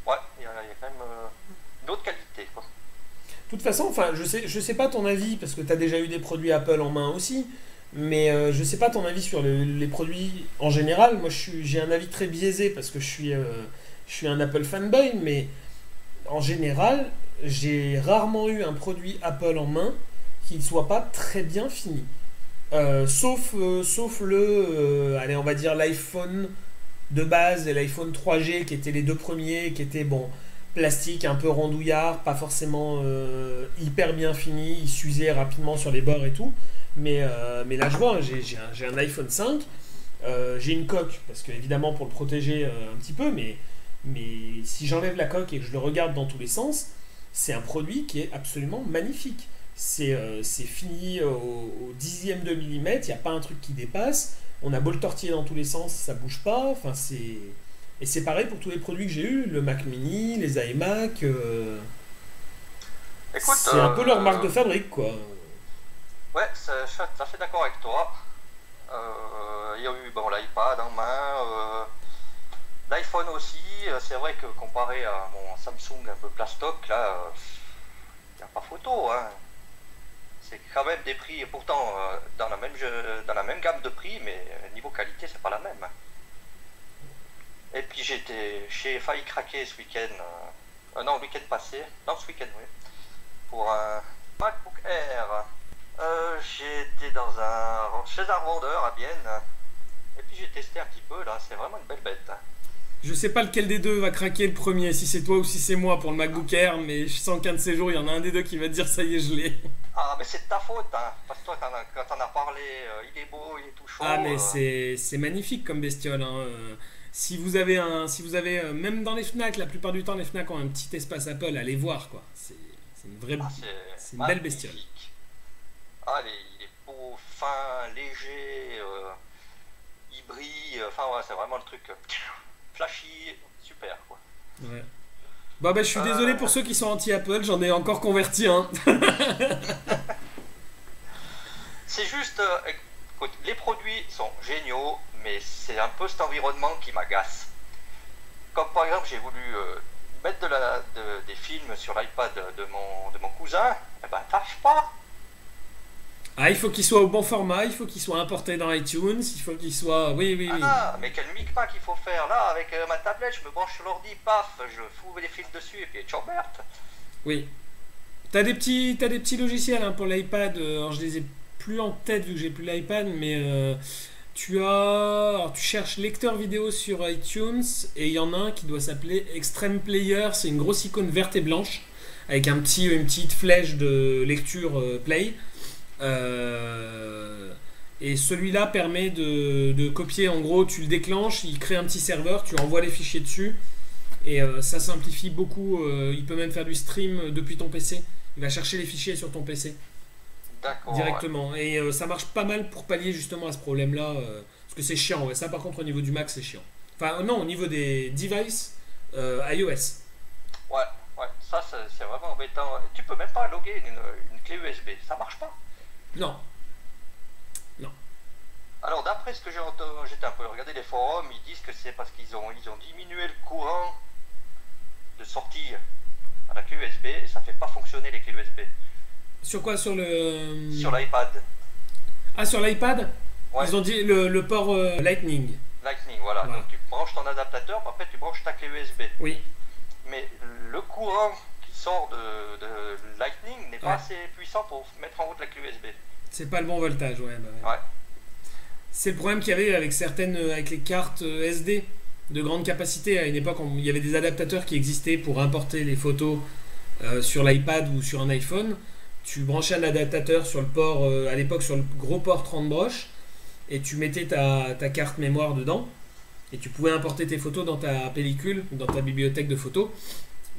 Ouais, il y a quand même une autre qualité, quoi. De toute façon, enfin, je sais pas ton avis, parce que tu as déjà eu des produits Apple en main aussi, mais je sais pas ton avis sur les produits en général. Moi, j'ai un avis très biaisé, parce que je suis un Apple fanboy, mais en général, j'ai rarement eu un produit Apple en main qui ne soit pas très bien fini. Sauf allez, on va dire l'iPhone de base et l'iPhone 3G qui étaient les deux premiers, qui étaient bon, plastique, un peu rondouillard, pas forcément hyper bien fini, il s'usait rapidement sur les bords et tout. Mais là je vois, j'ai un iPhone 5, j'ai une coque, parce que évidemment pour le protéger un petit peu, mais si j'enlève la coque et que je le regarde dans tous les sens, c'est un produit qui est absolument magnifique. C'est fini au dixième de millimètre, il n'y a pas un truc qui dépasse. On a beau le tortiller dans tous les sens, ça bouge pas. Enfin, et c'est pareil pour tous les produits que j'ai eu, le Mac Mini, les iMac. Écoute, c'est un peu leur marque de fabrique, quoi. Ouais, ça fait d'accord avec toi. Il y a eu bon, l'iPad en main, l'iPhone aussi. C'est vrai que comparé à mon Samsung un peu plastoc, là, il n'y a pas photo, hein. C'est quand même des prix, pourtant dans la même gamme de prix, mais niveau qualité, c'est pas la même. Et puis j'ai failli craquer ce week-end, non, le week-end passé, non, ce week-end, oui, pour un MacBook Air. J'ai été chez un revendeur à Bienne, et puis j'ai testé un petit peu, là, c'est vraiment une belle bête. Je sais pas lequel des deux va craquer le premier, si c'est toi ou si c'est moi pour le MacBook Air, mais je sens qu'un de ces jours, il y en a un des deux qui va te dire ça y est, je l'ai. Ah, mais c'est de ta faute, hein, parce que toi, quand t'en as parlé, il est beau, il est tout chaud. Ah, mais c'est magnifique comme bestiole, hein. Si vous avez même dans les Fnac, la plupart du temps, les Fnac ont un petit espace Apple, allez voir, quoi. C'est c'est une belle bestiole. Ah, il est beau, fin, léger, il brille, enfin, ouais, c'est vraiment le truc flashy, super, quoi. Ouais. Bah, je suis désolé pour ceux qui sont anti-Apple, j'en ai encore converti un. C'est juste, écoute, les produits sont géniaux, mais c'est un peu cet environnement qui m'agace. Comme par exemple, j'ai voulu mettre des films sur l'iPad de mon cousin, eh ben, tâche pas. Ah, il faut qu'il soit au bon format, il faut qu'il soit importé dans iTunes, il faut qu'il soit... Oui. Ah, mais quel micmac il faut faire là, avec ma tablette, je me branche sur l'ordi, paf, je fous les films dessus et puis Chambert. Oui. T'as des petits logiciels, hein, pour l'iPad, alors je les ai plus en tête vu que j'ai plus l'iPad, mais alors, tu cherches lecteur vidéo sur iTunes et il y en a un qui doit s'appeler Extreme Player, c'est une grosse icône verte et blanche avec une petite flèche de lecture play. Et celui-là permet de copier, en gros tu le déclenches, il crée un petit serveur, tu envoies les fichiers dessus et ça simplifie beaucoup, il peut même faire du stream depuis ton PC, il va chercher les fichiers sur ton PC directement, ouais. Et ça marche pas mal pour pallier justement à ce problème là, parce que c'est chiant, ouais. Ça par contre au niveau du Mac c'est chiant, enfin non, au niveau des devices iOS. Ouais, ça c'est vraiment embêtant, tu peux même pas loguer une clé USB, ça marche pas. Non. Alors d'après ce que j'ai un peu regardé les forums, ils disent que c'est parce qu'ils ont diminué le courant de sortie à la clé USB et ça fait pas fonctionner les clés USB. Sur quoi? Sur l'iPad. Ah, sur l'iPad? Ouais. Ils ont dit le port Lightning. Lightning, voilà. Donc tu branches ton adaptateur, puis après tu branches ta clé USB. Oui. Mais le courant qui sort de Lightning n'est pas assez puissant pour mettre en route la clé USB. C'est pas le bon voltage, ouais. Ouais. C'est le problème qu'il y avait avec les cartes SD de grande capacité. À une époque, il y avait des adaptateurs qui existaient pour importer les photos sur l'iPad ou sur un iPhone. Tu branchais un adaptateur sur le port, à l'époque sur le gros port 30 broches, et tu mettais ta carte mémoire dedans, et tu pouvais importer tes photos dans ta pellicule, dans ta bibliothèque de photos.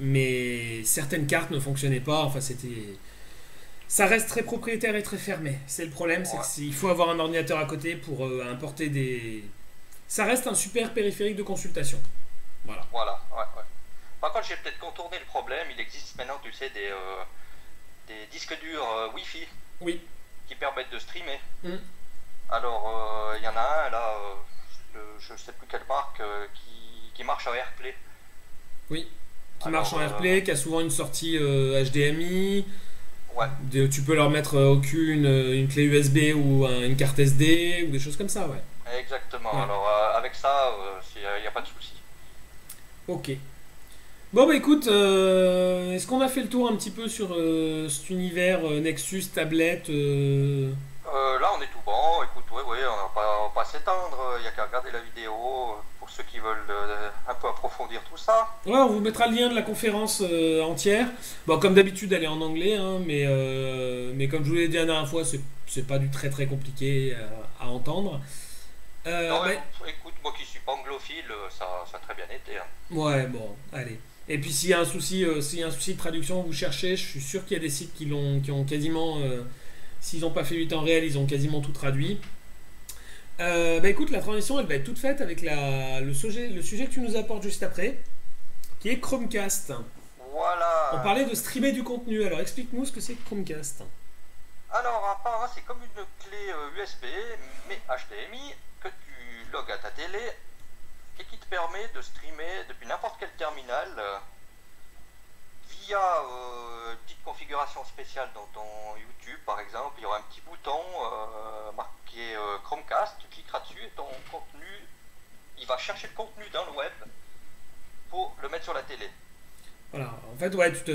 Mais certaines cartes ne fonctionnaient pas, enfin ça reste très propriétaire et très fermé. C'est le problème, c'est qu'il faut avoir un ordinateur à côté pour importer des... Ça reste un super périphérique de consultation. Voilà, ouais. Par contre, j'ai peut-être contourné le problème. Il existe maintenant, tu sais, des disques durs Wi-Fi. Oui. Qui permettent de streamer. Alors, il y en a un, là, je ne sais plus quelle marque, qui marche en AirPlay. Oui. Qui Alors, marche en AirPlay, qui a souvent une sortie HDMI. ouais, Tu peux leur mettre au cul une clé USB ou une carte SD ou des choses comme ça, ouais. exactement. Ouais. Alors avec ça, il n'y a pas de souci. Ok. Bon bah écoute, est-ce qu'on a fait le tour un petit peu sur cet univers Nexus, tablette Là, on est tout bon. Écoute, ouais, on va pas s'étendre. Il n'y a qu'à regarder la vidéo pour ceux qui veulent un peu approfondir tout ça. Ouais, on vous mettra le lien de la conférence entière. Bon, comme d'habitude, elle est en anglais, hein, mais comme je vous l'ai dit la dernière fois, c'est pas du très très compliqué à entendre. Non, Bah, écoute, moi qui suis pas anglophile, ça a très bien été, hein. ouais, bon, allez. Et puis s'il y a un souci, de traduction, vous cherchez, je suis sûr qu'il y a des sites qui ont quasiment, s'ils n'ont pas fait 8 en réel, ils ont quasiment tout traduit. Bah écoute, la transition, elle va être toute faite avec le sujet que tu nous apportes juste après, qui est Chromecast. On Voilà. parlait de streamer du contenu, alors explique-nous ce que c'est que Chromecast. Alors, apparemment, c'est comme une clé USB, mais HDMI, que tu logs à ta télé et qui te permet de streamer depuis n'importe quel terminal via une petite configuration spéciale dans ton YouTube, par exemple. Il y aura un petit bouton marqué Chromecast, tu cliqueras dessus et ton contenu, il va chercher le contenu dans le web pour le mettre sur la télé. Voilà, en fait, ouais, tu te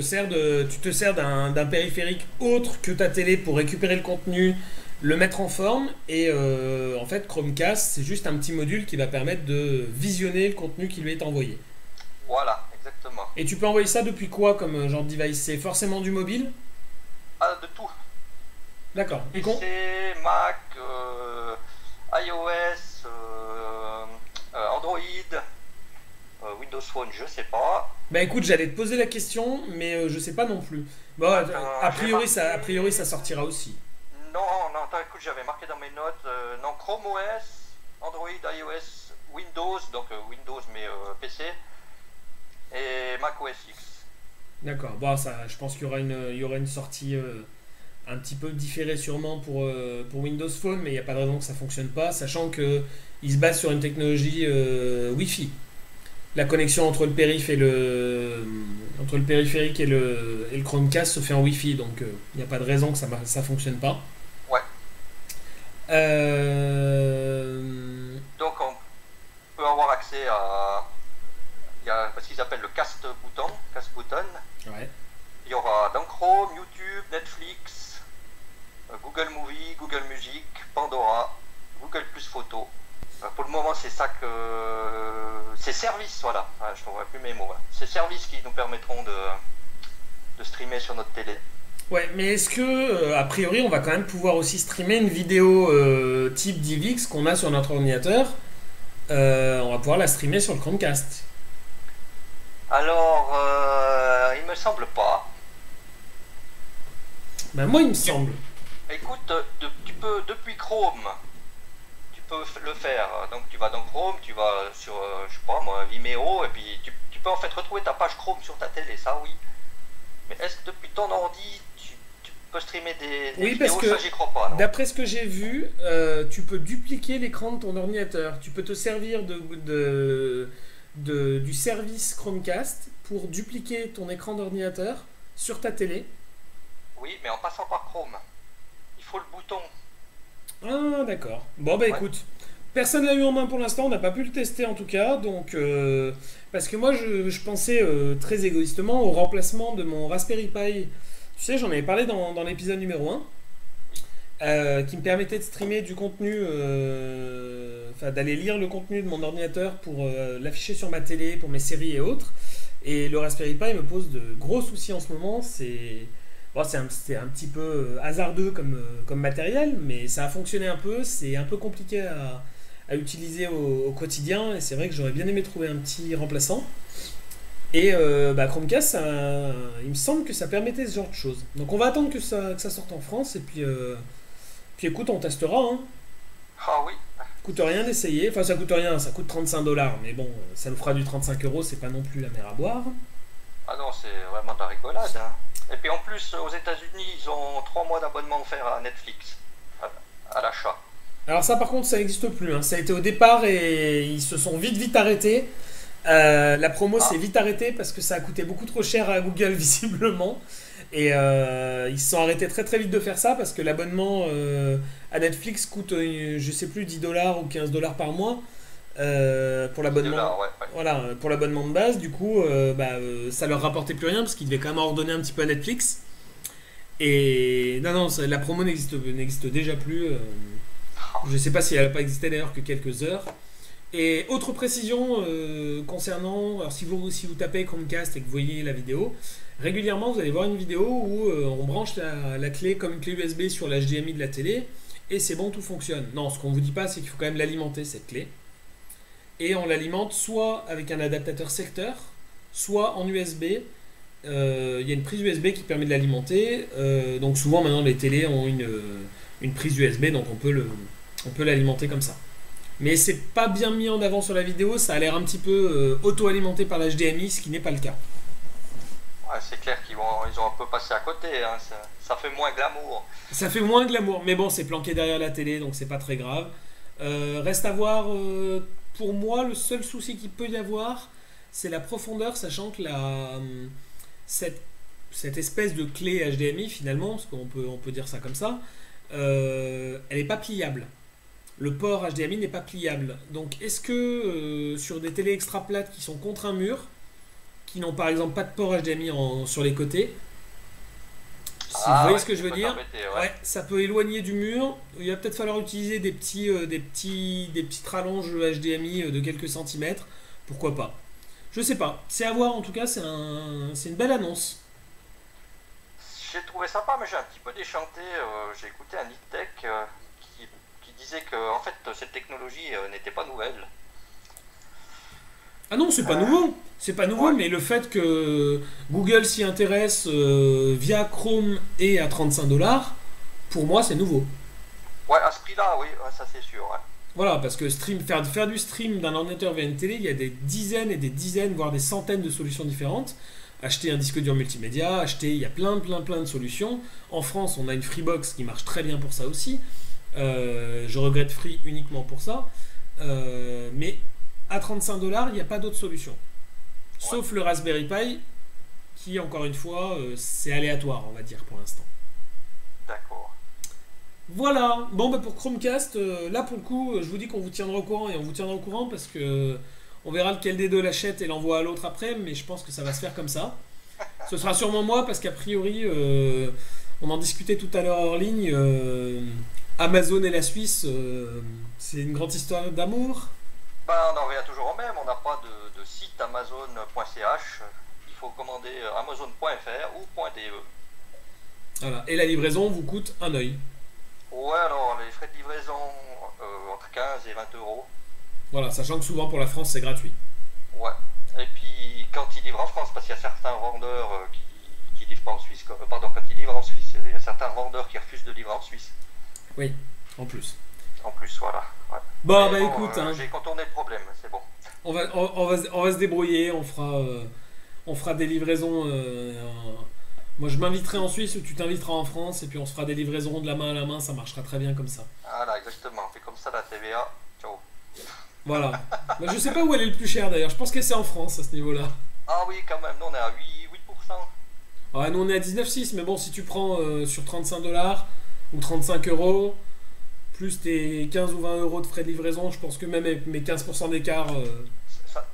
sers d'un périphérique autre que ta télé pour récupérer le contenu, le mettre en forme, et en fait, Chromecast, c'est juste un petit module qui va permettre de visionner le contenu qui lui est envoyé. Voilà, exactement. Et tu peux envoyer ça depuis quoi comme genre de device? C'est forcément du mobile? Ah, de tout. D'accord. PC, Mac, iOS, Android, Windows Phone, je sais pas. Bah écoute, j'allais te poser la question, mais je sais pas non plus. Bon, a priori, ça sortira aussi. Non, attends, écoute, j'avais marqué dans mes notes, non, Chrome OS, Android, iOS, Windows, donc Windows mais PC, et Mac OS X. D'accord. Bon, ça, je pense qu'il y aura une sortie un petit peu différée sûrement pour Windows Phone, mais il n'y a pas de raison que ça fonctionne pas, sachant que il se base sur une technologie Wi-Fi. La connexion entre le périphérique et le Chromecast se fait en Wi-Fi, donc il n'y a pas de raison que ça fonctionne pas. Ouais. Euh, Donc on peut avoir accès à, il y a ce qu'ils appellent le cast button. Ouais. Il y aura dans Chrome, YouTube, Netflix, Google Movie, Google Music, Pandora, Google Plus Photo. Pour le moment, c'est ça que. Ces services, voilà. Je ne trouverai plus mes mots. Voilà. Ces services qui nous permettront de streamer sur notre télé. Ouais, mais est-ce que, a priori, on va quand même pouvoir aussi streamer une vidéo type DivX qu'on a sur notre ordinateur? On va pouvoir la streamer sur le Chromecast. Alors, il me semble pas. Ben moi, il me semble. Écoute, tu peux, depuis Chrome, tu peux le faire. Donc tu vas dans Chrome, tu vas sur, je sais pas moi, Vimeo, et puis tu peux en fait retrouver ta page Chrome sur ta télé, ça oui. Mais est-ce que depuis ton ordi, tu peux streamer des Oui, vidéos? parce que ça j'y crois pas. Non. d'après ce que j'ai vu, tu peux dupliquer l'écran de ton ordinateur. Tu peux te servir du service Chromecast pour dupliquer ton écran d'ordinateur sur ta télé. Oui, mais en passant par Chrome. Il faut le bouton. Ah, d'accord. Bon, bah Ouais. écoute, personne l'a eu en main pour l'instant, on n'a pas pu le tester en tout cas, donc parce que moi je pensais très égoïstement au remplacement de mon Raspberry Pi. Tu sais, j'en avais parlé dans l'épisode numéro 1, qui me permettait de streamer du contenu, enfin d'aller lire le contenu de mon ordinateur pour l'afficher sur ma télé, pour mes séries et autres. Et le Raspberry Pi me pose de gros soucis en ce moment, bon, c'est un petit peu hasardeux comme matériel, mais ça a fonctionné un peu. C'est un peu compliqué à utiliser au quotidien, et c'est vrai que j'aurais bien aimé trouver un petit remplaçant. Et Chromecast, il me semble que ça permettait ce genre de choses. Donc on va attendre que ça sorte en France, et puis écoute, on testera. Hein. Ah oui. Coûte rien d'essayer. Enfin, ça coûte rien, ça coûte 35$, mais bon, ça nous fera du 35€, c'est pas non plus la mer à boire. Ah non, c'est vraiment de la rigolade. Hein. Et puis en plus, aux États-Unis, ils ont 3 mois d'abonnement offert à Netflix à l'achat. Alors ça par contre ça n'existe plus, hein. Ça a été au départ et ils se sont vite arrêtés. La promo s'est Ah, vite arrêtée parce que ça a coûté beaucoup trop cher à Google visiblement. Et ils se sont arrêtés très vite de faire ça parce que l'abonnement à Netflix coûte, je sais plus, 10 dollars ou 15 dollars par mois pour 10 l'abonnement. dollars, ouais, ouais. Voilà, pour l'abonnement de base. Du coup, ça leur rapportait plus rien parce qu'ils devaient quand même ordonner un petit peu à Netflix. Et non, la promo n'existe déjà plus. Je sais pas si elle n'a pas existé d'ailleurs que quelques heures. Et autre précision concernant, alors si vous tapez Chromecast et que vous voyez la vidéo, régulièrement vous allez voir une vidéo où on branche la clé comme une clé USB sur l'HDMI de la télé et c'est bon, tout fonctionne. Non, ce qu'on vous dit pas, c'est qu'il faut quand même l'alimenter cette clé. Et on l'alimente soit avec un adaptateur secteur, soit en USB. Il y a une prise USB qui permet de l'alimenter. Donc souvent maintenant les télés ont une prise USB, donc on peut l'alimenter comme ça. Mais c'est pas bien mis en avant sur la vidéo, ça a l'air un petit peu auto-alimenté par l'HDMI, ce qui n'est pas le cas. Ouais, c'est clair ils ont un peu passé à côté, hein. Ça fait moins glamour. Ça fait moins glamour, mais bon, c'est planqué derrière la télé, donc c'est pas très grave. Reste à voir, pour moi, le seul souci qu'il peut y avoir, c'est la profondeur, sachant que cette, cette espèce de clé HDMI, finalement, parce on peut dire ça comme ça, elle n'est pas pliable. Le port HDMI n'est pas pliable. Donc, est-ce que sur des télés extra plates qui sont contre un mur, qui n'ont par exemple pas de port HDMI sur les côtés, si vous Ah voyez ouais, ce que je ça veux peut dire, t'embêter, ouais. ouais, ça peut éloigner du mur. Il va peut-être falloir utiliser des petites rallonges HDMI de quelques centimètres. Pourquoi pas? Je sais pas. C'est à voir en tout cas. C'est une belle annonce. J'ai trouvé sympa, mais j'ai un petit peu déchanté. J'ai écouté un e-tech qui disait que en fait cette technologie n'était pas nouvelle. Ah non, c'est pas Euh, nouveau. C'est pas nouveau, ouais, mais le fait que Google s'y intéresse via Chrome et à 35 dollars, pour moi, c'est nouveau. ouais, à ce prix-là, oui, ouais, ça c'est sûr. Ouais. Voilà, parce que faire du stream d'un ordinateur via une télé, il y a des dizaines et des dizaines, voire des centaines de solutions différentes. Acheter un disque dur multimédia, il y a plein de solutions. En France, on a une Freebox qui marche très bien pour ça aussi. Je regrette Free uniquement pour ça. Mais à 35 dollars, il n'y a pas d'autre solution. Ouais, Sauf le Raspberry Pi, qui, encore une fois, c'est aléatoire, on va dire, pour l'instant. d'accord. Voilà, bon bah pour Chromecast, là pour le coup, je vous dis qu'on vous tiendra au courant et on vous tiendra au courant parce que on verra lequel des deux l'achète et l'envoie à l'autre après, mais je pense que ça va se faire comme ça. Ce sera sûrement moi parce qu'a priori, on en discutait tout à l'heure hors ligne, Amazon et la Suisse, c'est une grande histoire d'amour. Ben, on en revient toujours au même, on n'a pas de site amazon.ch. Il faut commander amazon.fr ou .de. Voilà, et la livraison vous coûte un œil. Ouais, alors les frais de livraison entre 15 et 20 euros. Voilà, sachant que souvent pour la France c'est gratuit. Ouais. Et puis quand ils livrent en France, parce qu'il y a certains vendeurs qui livrent pas en Suisse, quoi. Pardon, quand ils livrent en Suisse, il y a certains vendeurs qui refusent de livrer en Suisse. Oui, en plus. En plus, voilà. Ouais. Bon Mais bah bon, écoute, hein, j'ai contourné le problème, c'est bon. on va se débrouiller, on fera des livraisons. Moi, je m'inviterai en Suisse ou tu t'inviteras en France et puis on se fera des livraisons de la main à la main. Ça marchera très bien comme ça. Voilà, exactement. On fait comme ça la TVA. Ciao. Voilà. Moi, je sais pas où elle est le plus cher d'ailleurs. Je pense que c'est en France à ce niveau-là. Ah oui, quand même, nous on est à 8%. Ouais, nous on est à 19,6, mais bon, si tu prends sur 35 dollars ou 35 euros, plus tes 15 ou 20 euros de frais de livraison, je pense que même avec mes 15% d'écart.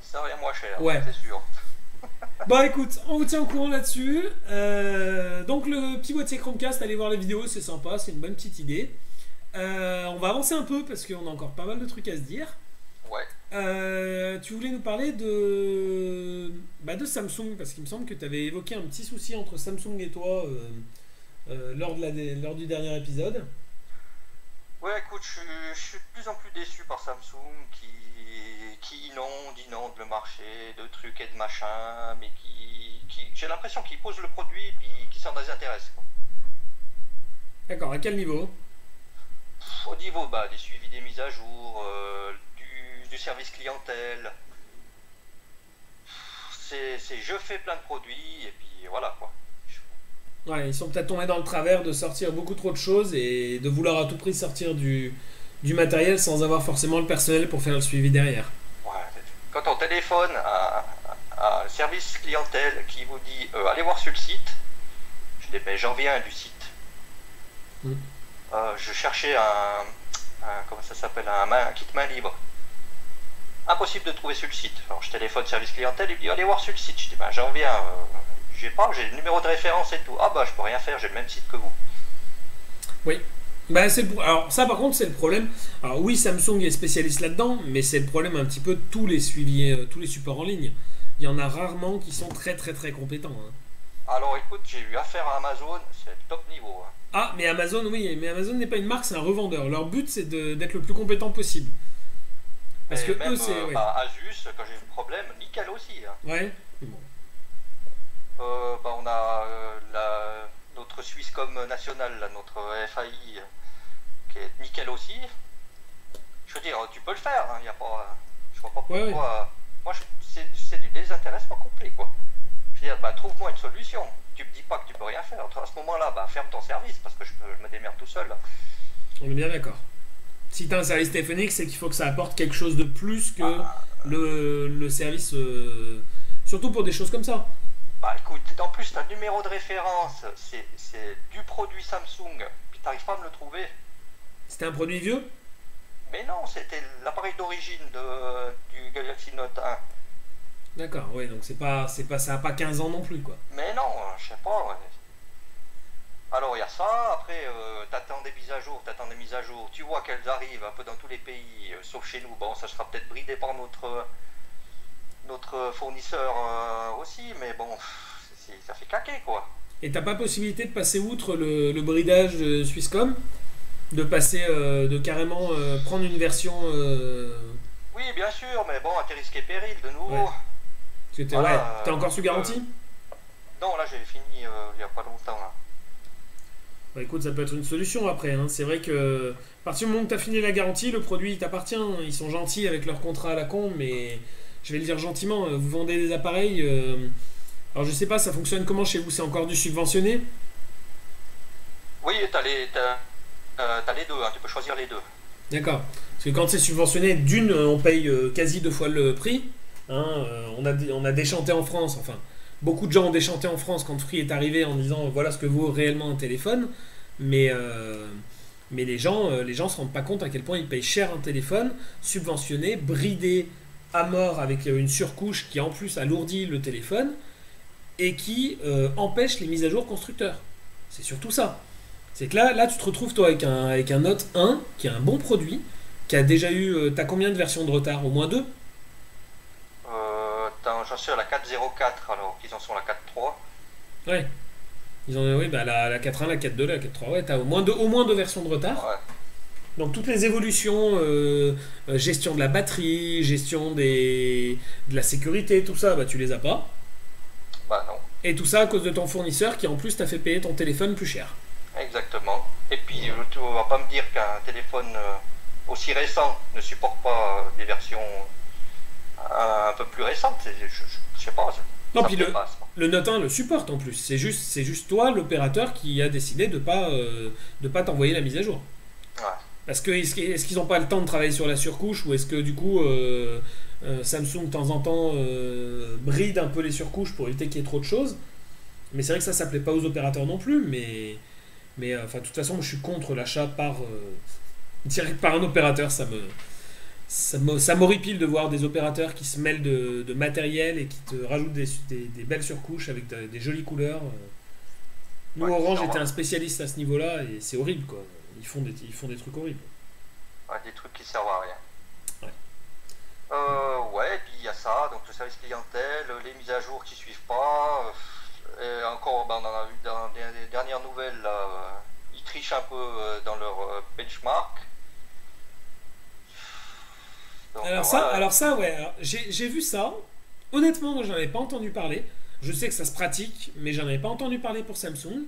Ça revient moins cher, Ouais. c'est sûr. Bah écoute, on vous tient au courant là-dessus. Donc le petit boîtier Chromecast, allez voir les vidéos, c'est sympa, c'est une bonne petite idée. On va avancer un peu parce qu'on a encore pas mal de trucs à se dire. Ouais. Tu voulais nous parler de Samsung parce qu'il me semble que tu avais évoqué un petit souci entre Samsung et toi lors du dernier épisode. Ouais, écoute, je suis de plus en plus déçu par Samsung qui inonde le marché de trucs et de machins, mais j'ai l'impression qu'ils posent le produit et puis qu'ils s'en désintéressent, quoi. D'accord, à quel niveau? Au niveau des suivis des mises à jour, du service clientèle, c'est je fais plein de produits et puis voilà quoi. Ouais, ils sont peut-être tombés dans le travers de sortir beaucoup trop de choses et de vouloir à tout prix sortir du matériel sans avoir forcément le personnel pour faire le suivi derrière. Ouais. Quand on téléphone à un service clientèle qui vous dit allez voir sur le site, je dis ben j'en viens du site. Mm. Je cherchais comment ça s'appelle, un kit main libre. Impossible de trouver sur le site. Alors je téléphone service clientèle, il me dit allez voir sur le site. Je dis ben j'en viens, j'ai le numéro de référence et tout. Ah bah je peux rien faire, j'ai le même site que vous. Oui. Bah, alors ça par contre c'est le problème. Alors oui, Samsung est spécialiste là-dedans, mais c'est le problème un petit peu de tous les suivis, tous les supports en ligne. Il y en a rarement qui sont très très très compétents. Hein. Alors écoute, j'ai eu affaire à Amazon, c'est top niveau. Hein. Ah, mais Amazon, oui, mais Amazon n'est pas une marque, c'est un revendeur. Leur but c'est d'être le plus compétent possible. Parce que même eux c'est... Ouais. Asus, quand j'ai eu le problème, nickel aussi. Hein. Ouais. Bon. On a notre Swisscom national, là, notre FAI, qui est nickel aussi. Je veux dire, tu peux le faire, hein, y a pas, je vois pas pourquoi. Ouais. Moi, c'est du désintéressement complet, quoi. Je veux dire, trouve-moi une solution. Tu me dis pas que tu peux rien faire. À ce moment-là, ferme ton service parce que je me démerde tout seul. Là. On est bien d'accord. Si tu as un service téléphonique, c'est qu'il faut que ça apporte quelque chose de plus que le service, surtout pour des choses comme ça. Écoute, en plus, tu as le numéro de référence, c'est du produit Samsung, puis tu n'arrives pas à me le trouver. C'était un produit vieux? Mais non, c'était l'appareil d'origine du Galaxy Note 1. D'accord, ouais, donc ça n'a pas 15 ans non plus, quoi. Mais non, je sais pas. Ouais. Alors il y a ça, après t'attends des mises à jour, tu vois qu'elles arrivent un peu dans tous les pays, sauf chez nous. Bon, ça sera peut-être bridé par notre fournisseur aussi, mais bon, ça fait caquer quoi. Et t'as pas possibilité de passer outre le bridage de Swisscom? De passer, de carrément prendre une version... Oui, bien sûr, mais bon, à tes risques et périls, de nouveau. Ouais. Parce que t'es encore sous garantie? Non, là j'ai fini il y a pas longtemps. Là. Bah écoute, ça peut être une solution après. Hein. C'est vrai que à partir du moment que t'as fini la garantie, le produit il t'appartient. Ils sont gentils avec leur contrat à la con, mais je vais le dire gentiment, vous vendez des appareils... Alors je sais pas, ça fonctionne comment chez vous? C'est encore du subventionné? Oui, t'as les deux, hein, tu peux choisir les deux. D'accord. Parce que quand c'est subventionné, on paye quasi 2 fois le prix. Hein, on a déchanté en France, enfin, beaucoup de gens ont déchanté en France quand Free est arrivé en disant voilà ce que vaut réellement un téléphone. Mais les gens se rendent pas compte à quel point ils payent cher un téléphone, subventionné, bridé à mort avec une surcouche qui en plus alourdit le téléphone et qui empêche les mises à jour constructeurs. C'est surtout ça. C'est que là tu te retrouves toi avec un Note 1 qui est un bon produit, qui a déjà eu... T'as combien de versions de retard? Au moins 2? J'en suis à la 4.04 alors qu'ils en sont à la 4.3. Ouais. Ils ont la 4.1, la 4.2, la 4.3. Ouais, t'as au moins deux versions de retard. Ouais. Donc toutes les évolutions, gestion de la batterie, gestion de la sécurité, tout ça, tu les as pas. Bah non. Et tout ça à cause de ton fournisseur qui en plus t'a fait payer ton téléphone plus cher. Exactement. Et puis tu vas pas me dire qu'un téléphone aussi récent ne supporte pas des versions un peu plus récentes. Je sais pas. Non, puis le Note 1 le supporte en plus. C'est juste toi, l'opérateur, qui a décidé de pas t'envoyer la mise à jour. Ouais. Parce que est-ce qu'ils n'ont pas le temps de travailler sur la surcouche, ou est-ce que du coup Samsung de temps en temps bride un peu les surcouches pour éviter qu'il y ait trop de choses? Mais c'est vrai que ça plaît pas aux opérateurs non plus, mais de toute façon je suis contre l'achat direct par un opérateur. Ça m'horripile de voir des opérateurs qui se mêlent de matériel et qui te rajoutent des belles surcouches avec des jolies couleurs. Nous, Ouais, Orange était un spécialiste à ce niveau-là et c'est horrible, quoi. Ils font des trucs horribles. Ouais, des trucs qui servent à rien. Ouais. Ouais, et puis il y a ça, donc le service clientèle, les mises à jour qui suivent pas. Et encore, on en a vu dans les dernières nouvelles, là, ils trichent un peu dans leur benchmark. Donc, Alors ça, ouais. Alors, j'ai vu ça. Honnêtement, moi, j'en avais pas entendu parler. Je sais que ça se pratique, mais j'en avais pas entendu parler pour Samsung.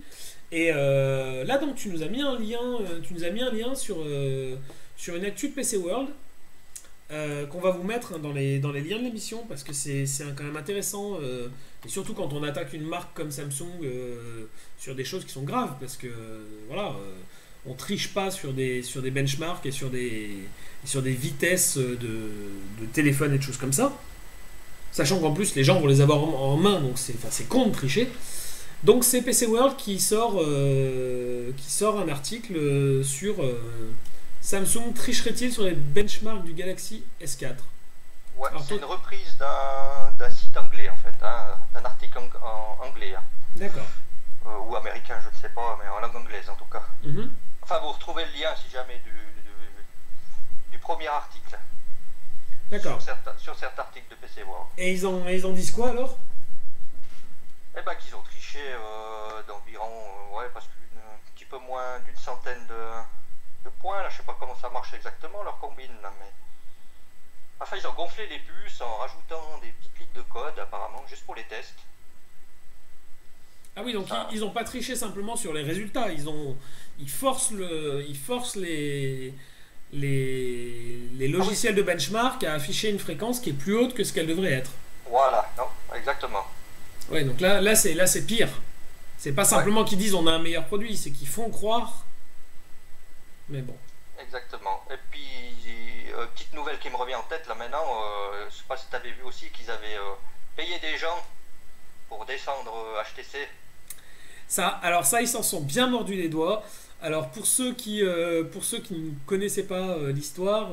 Et là, donc, tu nous as mis un lien sur une actu de PC World qu'on va vous mettre dans les liens de l'émission parce que c'est quand même intéressant. Et surtout quand on attaque une marque comme Samsung sur des choses qui sont graves, parce que voilà, on triche pas sur des benchmarks et sur des vitesses de téléphone et de choses comme ça. Sachant qu'en plus les gens vont les avoir en main, donc c'est con de tricher. Donc c'est PC World qui sort un article sur Samsung tricherait-il sur les benchmarks du Galaxy S4. Ouais, c'est une reprise d'un site anglais en fait, hein, d'un article en anglais. Hein. D'accord. Ou américain, je ne sais pas, mais en langue anglaise en tout cas. Enfin, vous retrouvez le lien si jamais du premier article. D'accord. Sur certains articles de PC World. Et ils en disent quoi alors? Eh ben qu'ils ont triché d'environ, parce qu'un petit peu moins d'une centaine de points. Là, je sais pas comment ça marche exactement leur combine là, mais enfin ils ont gonflé les puces en rajoutant des petites lignes de code apparemment juste pour les tests. Ah oui, donc ils n'ont pas triché simplement sur les résultats, ils forcent les logiciels de benchmark à afficher une fréquence qui est plus haute que ce qu'elle devrait être. Voilà, non, exactement. Ouais, donc là c'est pire. C'est pas simplement qu'ils disent on a un meilleur produit, c'est qu'ils font croire. Mais bon. Exactement. Et puis, petite nouvelle qui me revient en tête là maintenant, je sais pas si tu avais vu aussi qu'ils avaient payé des gens pour descendre HTC. Alors ça, ils s'en sont bien mordus les doigts. Alors pour ceux qui ne connaissaient pas l'histoire,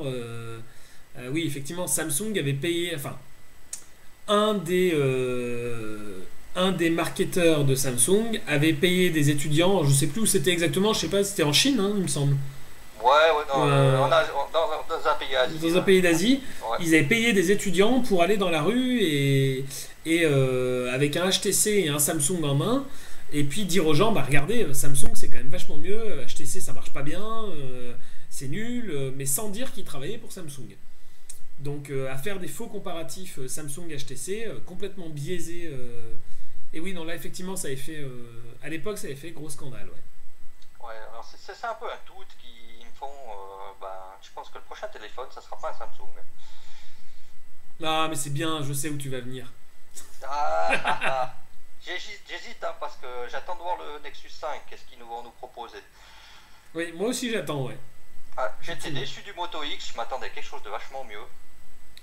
oui, effectivement, Samsung avait payé, enfin, un des marketeurs de Samsung avait payé des étudiants, je sais plus où c'était exactement, je sais pas, c'était en Chine, hein, il me semble. Dans un pays d'Asie. Dans un pays d'Asie, ouais. Ils avaient payé des étudiants pour aller dans la rue et avec un HTC et un Samsung en main, et puis dire aux gens, bah regardez, Samsung c'est quand même vachement mieux, HTC ça marche pas bien, c'est nul, mais sans dire qu'ils travaillaient pour Samsung. Donc à faire des faux comparatifs Samsung HTC, complètement biaisés. Et oui, non, là effectivement ça avait fait, à l'époque ça avait fait gros scandale. Ouais, alors c'est un peu un tout qui me font, je pense que le prochain téléphone ça sera pas un Samsung. Ah mais c'est bien, je sais où tu vas venir. J'hésite hein, parce que j'attends de voir le Nexus 5, qu'est-ce qu'ils vont nous proposer. Oui, moi aussi j'attends, ouais. J'étais déçu du Moto X, je m'attendais à quelque chose de vachement mieux.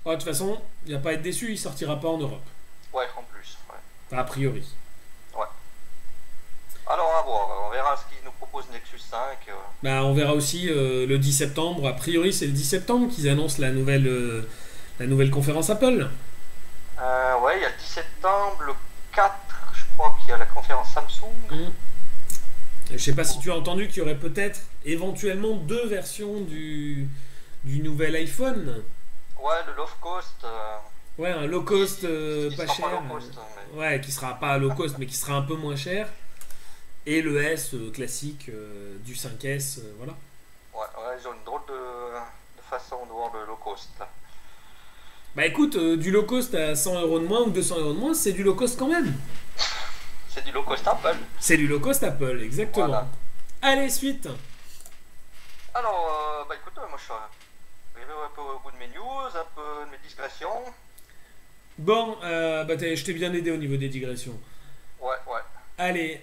De toute façon, il n'y a pas à être déçu, il sortira pas en Europe. Ouais, en plus. Ouais. Enfin, a priori. Ouais. Alors à voir, on verra ce qu'ils nous proposent Nexus 5. On verra aussi le 10 septembre. A priori, c'est le 10 septembre qu'ils annoncent la nouvelle conférence Apple. Ouais, il y a le 10 septembre, le 4, je crois qu'il y a la conférence Samsung. Je sais pas si tu as entendu qu'il y aurait peut-être éventuellement 2 versions du nouvel iPhone. Ouais, le low cost. Ouais, un low cost pas cher. Pas low cost, mais... Ouais, qui sera pas low cost, mais qui sera un peu moins cher. Et le S classique du 5S, voilà. Ouais, ils ont une drôle de façon de voir le low cost là. Bah écoute, du low cost à 100 € de moins ou 200 € de moins, c'est du low cost quand même. C'est du low cost Apple. C'est du low cost Apple, exactement. Voilà. Allez, suite. Alors, écoute, moi je suis arrivé un peu au bout de mes news, un peu de mes digressions. Bon, je t'ai bien aidé au niveau des digressions. Ouais. Allez,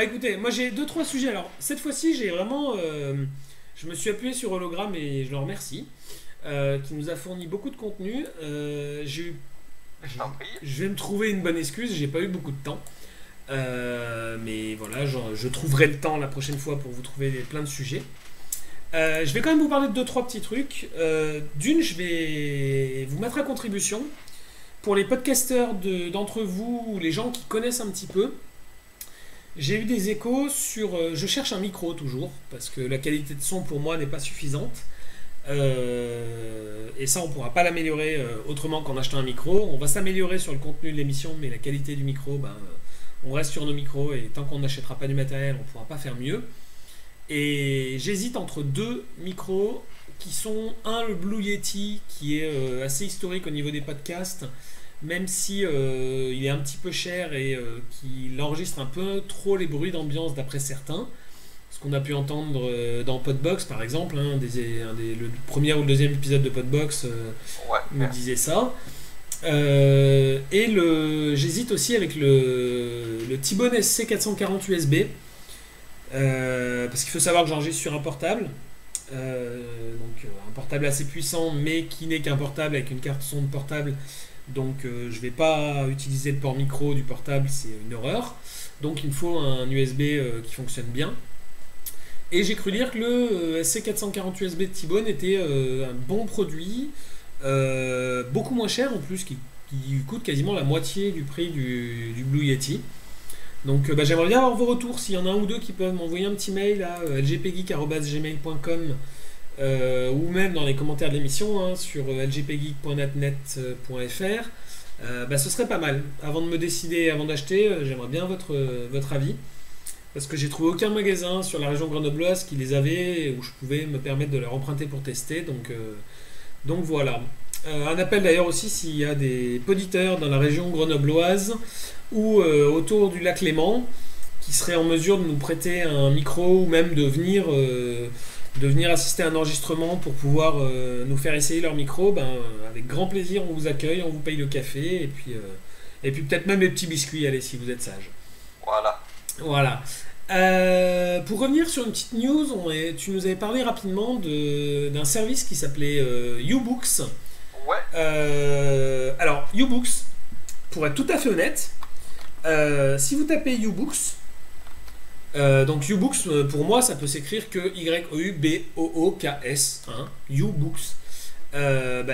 écoutez, moi j'ai 2-3 sujets. Alors, cette fois-ci, j'ai vraiment... je me suis appuyé sur Hologramme et je le remercie, qui nous a fourni beaucoup de contenu. Je vais me trouver une bonne excuse, j'ai pas eu beaucoup de temps. Mais voilà, je trouverai le temps la prochaine fois pour vous trouver plein de sujets. Je vais quand même vous parler de 2-3 petits trucs. D'une, je vais vous mettre à contribution pour les podcasteurs d'entre vous ou les gens qui connaissent un petit peu. J'ai eu des échos sur... je cherche un micro toujours, parce que la qualité de son pour moi n'est pas suffisante. Et ça, on ne pourra pas l'améliorer autrement qu'en achetant un micro. On va s'améliorer sur le contenu de l'émission, mais la qualité du micro, on reste sur nos micros et tant qu'on n'achètera pas du matériel, on ne pourra pas faire mieux. Et j'hésite entre 2 micros qui sont le Blue Yeti, qui est assez historique au niveau des podcasts, même si il est un petit peu cher et qu'il enregistre un peu trop les bruits d'ambiance d'après certains. Ce qu'on a pu entendre dans Podbox par exemple, le premier ou le deuxième épisode de Podbox me disait ça. J'hésite aussi avec le T-Bone SC440 USB. Parce qu'il faut savoir que j'enregistre sur un portable. Un portable assez puissant, mais qui n'est qu'un portable avec une carte son de portable. Donc je vais pas utiliser le port micro du portable, c'est une horreur. Donc il me faut un USB qui fonctionne bien. Et j'ai cru lire que le SC440 USB de T-Bone était un bon produit, beaucoup moins cher en plus, qui coûte quasiment la moitié du prix du Blue Yeti. Donc j'aimerais bien avoir vos retours, s'il y en a un ou deux qui peuvent m'envoyer un petit mail à lgpgeek@gmail.com ou même dans les commentaires de l'émission hein, sur lgpgeek.net.fr. Ce serait pas mal. Avant de me décider, avant d'acheter, j'aimerais bien votre avis. Parce que j'ai trouvé aucun magasin sur la région grenobloise qui les avait où je pouvais me permettre de leur emprunter pour tester. Donc voilà. Un appel d'ailleurs aussi s'il y a des poditeurs dans la région grenobloise ou autour du lac Léman qui seraient en mesure de nous prêter un micro ou même de venir assister à un enregistrement pour pouvoir nous faire essayer leur micro. Avec grand plaisir, on vous accueille, on vous paye le café et puis peut-être même les petits biscuits, allez, si vous êtes sage. Voilà. Pour revenir sur une petite news, tu nous avais parlé rapidement d'un service qui s'appelait U-Books. Ouais. Alors, U-Books, pour être tout à fait honnête, si vous tapez U-Books, donc U-Books, pour moi, ça peut s'écrire que Y-O-U-B-O-O-K-S, hein, U-Books.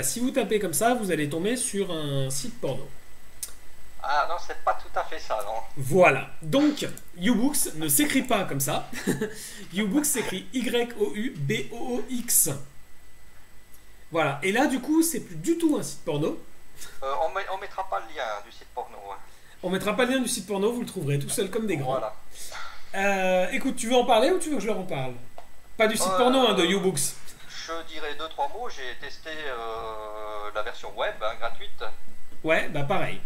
Si vous tapez comme ça, vous allez tomber sur un site porno. Ah non, c'est pas tout à fait ça, non. Voilà. Donc, U-Books ne s'écrit pas comme ça. U-Books s'écrit Y-O-U-B-O-O-X. Voilà. Et là, du coup, c'est plus du tout un site porno. On mettra pas le lien du site porno. Hein. On mettra pas le lien du site porno, vous le trouverez tout seul comme des grands. Voilà. Écoute, tu veux en parler ou tu veux que je leur en parle? Pas du site porno, hein, de U-Books. Je dirais 2-3 mots. J'ai testé la version web, hein, gratuite. Ouais, pareil.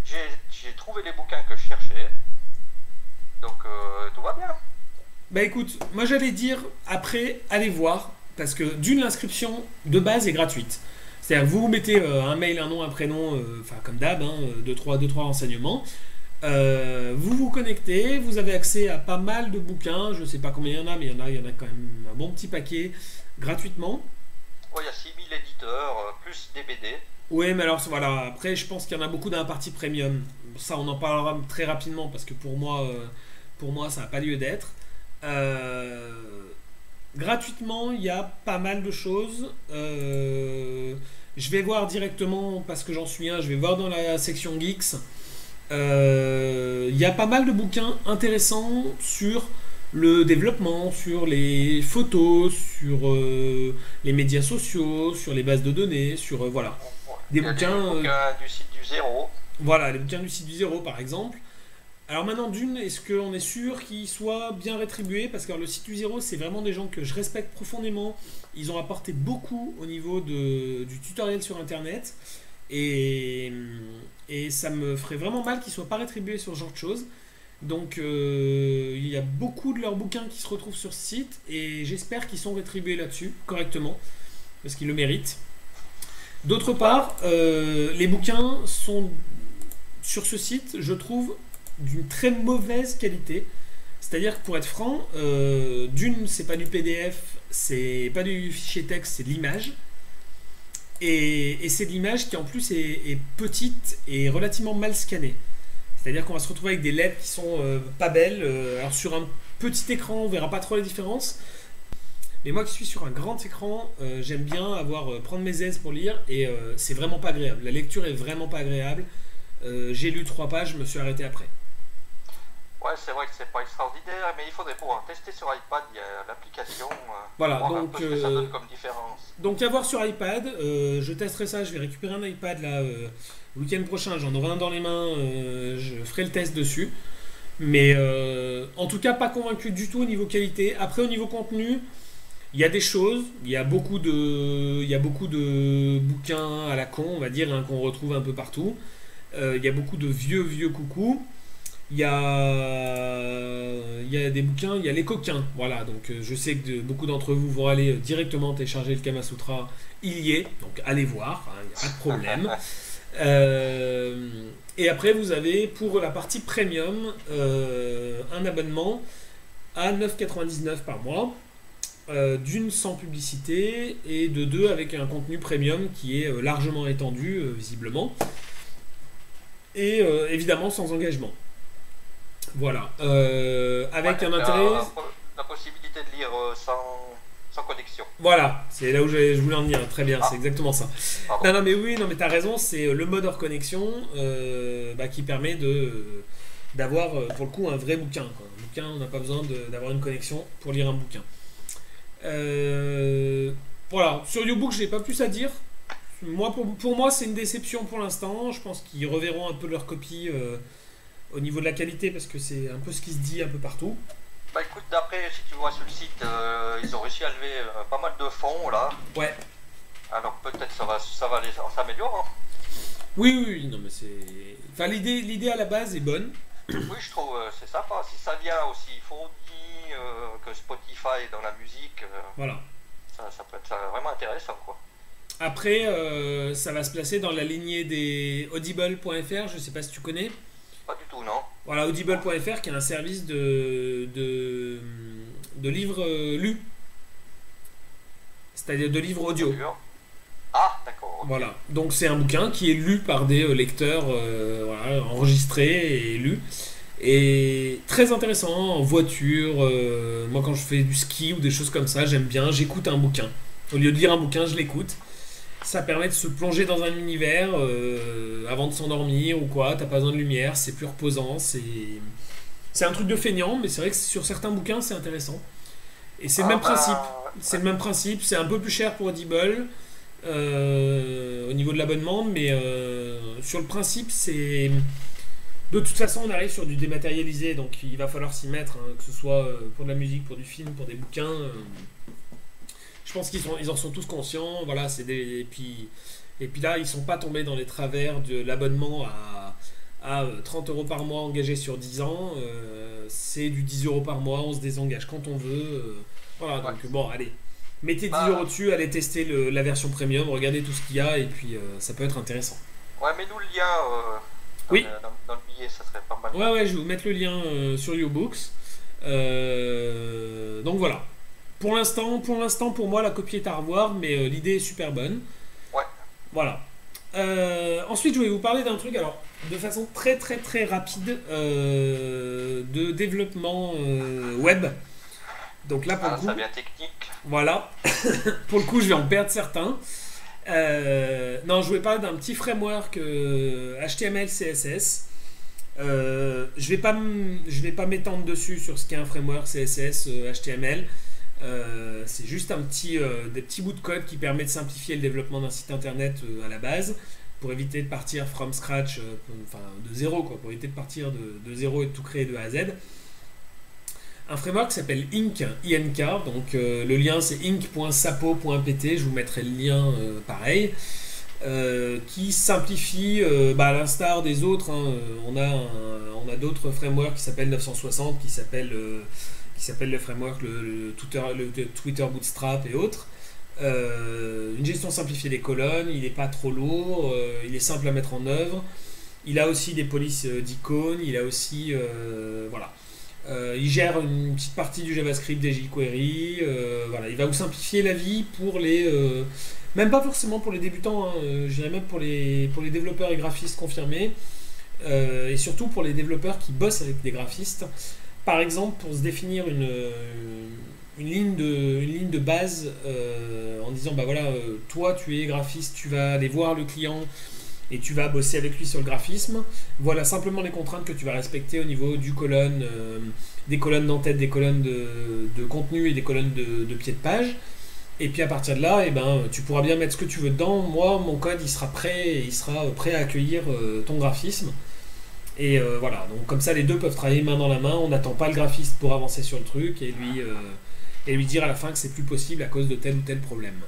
J'ai trouvé les bouquins que je cherchais. Donc tout va bien. Écoute, moi j'allais dire après, allez voir. Parce que l'inscription de base est gratuite. C'est-à-dire que vous mettez un mail, un nom, un prénom, comme d'hab, hein, 2-3 renseignements. Vous vous connectez, vous avez accès à pas mal de bouquins. Je ne sais pas combien il y en a, mais il y en a quand même un bon petit paquet gratuitement. Ouais, il y a 6000 éditeurs, plus des BD. Oui, mais alors voilà, après je pense qu'il y en a beaucoup dans la partie premium. Ça, on en parlera très rapidement parce que pour moi ça n'a pas lieu d'être. Gratuitement, il y a pas mal de choses. Je vais voir directement, parce que j'en suis un, je vais voir dans la section Geeks. Il y a pas mal de bouquins intéressants sur le développement, sur les photos, sur les médias sociaux, sur les bases de données, sur voilà. Des bouquins du site du zéro. Voilà, les bouquins du site du zéro par exemple. Alors maintenant, est-ce qu'on est sûr qu'ils soient bien rétribués? Parce que le site du zéro, c'est vraiment des gens que je respecte profondément. Ils ont apporté beaucoup au niveau du tutoriel sur Internet. Et ça me ferait vraiment mal qu'ils ne soient pas rétribués sur ce genre de choses. Donc il y a beaucoup de leurs bouquins qui se retrouvent sur ce site. Et j'espère qu'ils sont rétribués là-dessus correctement. Parce qu'ils le méritent. D'autre part, les bouquins sont sur ce site, je trouve, d'une très mauvaise qualité. C'est-à-dire que pour être franc, c'est pas du PDF, c'est pas du fichier texte, c'est de l'image. Et c'est de l'image qui en plus est petite et relativement mal scannée. C'est-à-dire qu'on va se retrouver avec des lettres qui sont pas belles. Alors sur un petit écran, on verra pas trop la différence. Mais moi qui suis sur un grand écran, j'aime bien prendre mes aises pour lire et c'est vraiment pas agréable. La lecture est vraiment pas agréable. J'ai lu 3 pages, je me suis arrêté après. Ouais, c'est vrai que c'est pas extraordinaire, mais il faudrait pouvoir tester sur iPad, il y a l'application. Voilà, voir donc un peu ce que ça donne comme différence. Donc à voir sur iPad, je testerai ça, je vais récupérer un iPad là le week-end prochain, j'en aurai un dans les mains, je ferai le test dessus. Mais en tout cas, pas convaincu du tout au niveau qualité. Après, au niveau contenu, il y a des choses, il y a beaucoup de bouquins à la con, on va dire, hein, qu'on retrouve un peu partout. Il y a beaucoup de vieux coucous. Il y a des bouquins, il y a les coquins. Voilà, donc je sais que beaucoup d'entre vous vont aller directement télécharger le Kama Sutra. Il y est, donc allez voir, il n'y a pas de problème. Et après, vous avez pour la partie premium un abonnement à 9,99 par mois. D'une sans publicité et de deux avec un contenu premium qui est largement étendu visiblement et évidemment sans engagement. Voilà. Avec un intérêt. La possibilité de lire sans connexion. Voilà, c'est là où je voulais en venir. Très bien, c'est exactement ça. Pardon. Non, mais oui, non, mais t'as raison, c'est le mode hors connexion qui permet d'avoir pour le coup un vrai bouquin, quoi. Un bouquin, on n'a pas besoin d'avoir une connexion pour lire un bouquin. Voilà, sur YouBook, j'ai pas plus à dire. Pour moi, c'est une déception pour l'instant. Je pense qu'ils reverront un peu leur copie au niveau de la qualité parce que c'est un peu ce qui se dit un peu partout. Bah écoute, d'après, si tu vois sur le site, ils ont réussi à lever pas mal de fonds là. Ouais. Alors peut-être ça va s'améliorer. Hein. Oui, non mais c'est. Enfin, l'idée à la base est bonne. Oui, je trouve c'est sympa. Si ça vient aussi fourni que Spotify dans la musique, voilà. Ça peut être vraiment intéressant quoi. Après, ça va se placer dans la lignée des audible.fr, je sais pas si tu connais. Pas du tout, non. Voilà, audible.fr qui est un service de livres lus. C'est-à-dire de livres audio. Ah, d'accord. Okay. Voilà, donc c'est un bouquin qui est lu par des lecteurs enregistrés et lus. Et très intéressant en voiture. Moi, quand je fais du ski ou des choses comme ça, j'aime bien. J'écoute un bouquin. Au lieu de lire un bouquin, je l'écoute. Ça permet de se plonger dans un univers avant de s'endormir ou quoi. T'as pas besoin de lumière, c'est plus reposant. C'est un truc de feignant, mais c'est vrai que sur certains bouquins, c'est intéressant. Et c'est le même principe. C'est le même principe. C'est un peu plus cher pour Audible au niveau de l'abonnement, mais sur le principe, c'est. De toute façon, on arrive sur du dématérialisé, donc il va falloir s'y mettre, hein, que ce soit pour de la musique, pour du film, pour des bouquins. Je pense qu'ils en sont tous conscients. Voilà, et puis là, ils sont pas tombés dans les travers de l'abonnement à 30 € par mois engagé sur 10 ans. C'est du 10 € par mois, on se désengage quand on veut. Voilà, donc bon, allez. Mettez 10 € dessus, allez tester la version premium, regardez tout ce qu'il y a, et puis ça peut être intéressant. Ouais, mets-nous le lien. Oui. Dans le billet, ça serait pas mal. Ouais, je vais vous mettre le lien sur YouBooks. Donc voilà. Pour l'instant, pour moi, la copie est à revoir, mais l'idée est super bonne. Ouais. Voilà. Ensuite, je vais vous parler d'un truc, alors, de façon très très très rapide, de développement web. Donc là, pour le coup, ça devient technique. Voilà. Pour le coup, je vais en perdre certains. Non, je voulais parler d'un petit framework HTML, CSS. Je vais pas m'étendre dessus sur ce qu'est un framework CSS, HTML. C'est juste des petits bouts de code qui permet de simplifier le développement d'un site internet à la base, pour éviter de partir from scratch, de zéro, quoi, pour éviter de partir de zéro et de tout créer de A à Z. Un framework qui s'appelle Ink, INK, donc le lien c'est ink.sapo.pt, je vous mettrai le lien pareil, qui simplifie, à l'instar des autres, hein, on a d'autres frameworks qui s'appellent 960, qui s'appellent le framework le Twitter Bootstrap et autres. Une gestion simplifiée des colonnes, il n'est pas trop lourd, il est simple à mettre en œuvre, il a aussi des polices d'icônes, il a aussi voilà. Il gère une petite partie du JavaScript des jQuery. Voilà, il va vous simplifier la vie pour même pas forcément pour les débutants, hein, je dirais même pour les développeurs et graphistes confirmés, et surtout pour les développeurs qui bossent avec des graphistes. Par exemple, pour se définir une ligne de base en disant toi tu es graphiste, tu vas aller voir le client et tu vas bosser avec lui sur le graphisme. Voilà simplement les contraintes que tu vas respecter au niveau des colonnes d'entête, des colonnes de contenu et des colonnes de pied de page. Et puis à partir de là, tu pourras bien mettre ce que tu veux dedans. Moi, mon code, il sera prêt à accueillir ton graphisme. Et voilà, donc comme ça, les deux peuvent travailler main dans la main. On n'attend pas le graphiste pour avancer sur le truc et lui dire à la fin que c'est plus possible à cause de tel ou tel problème.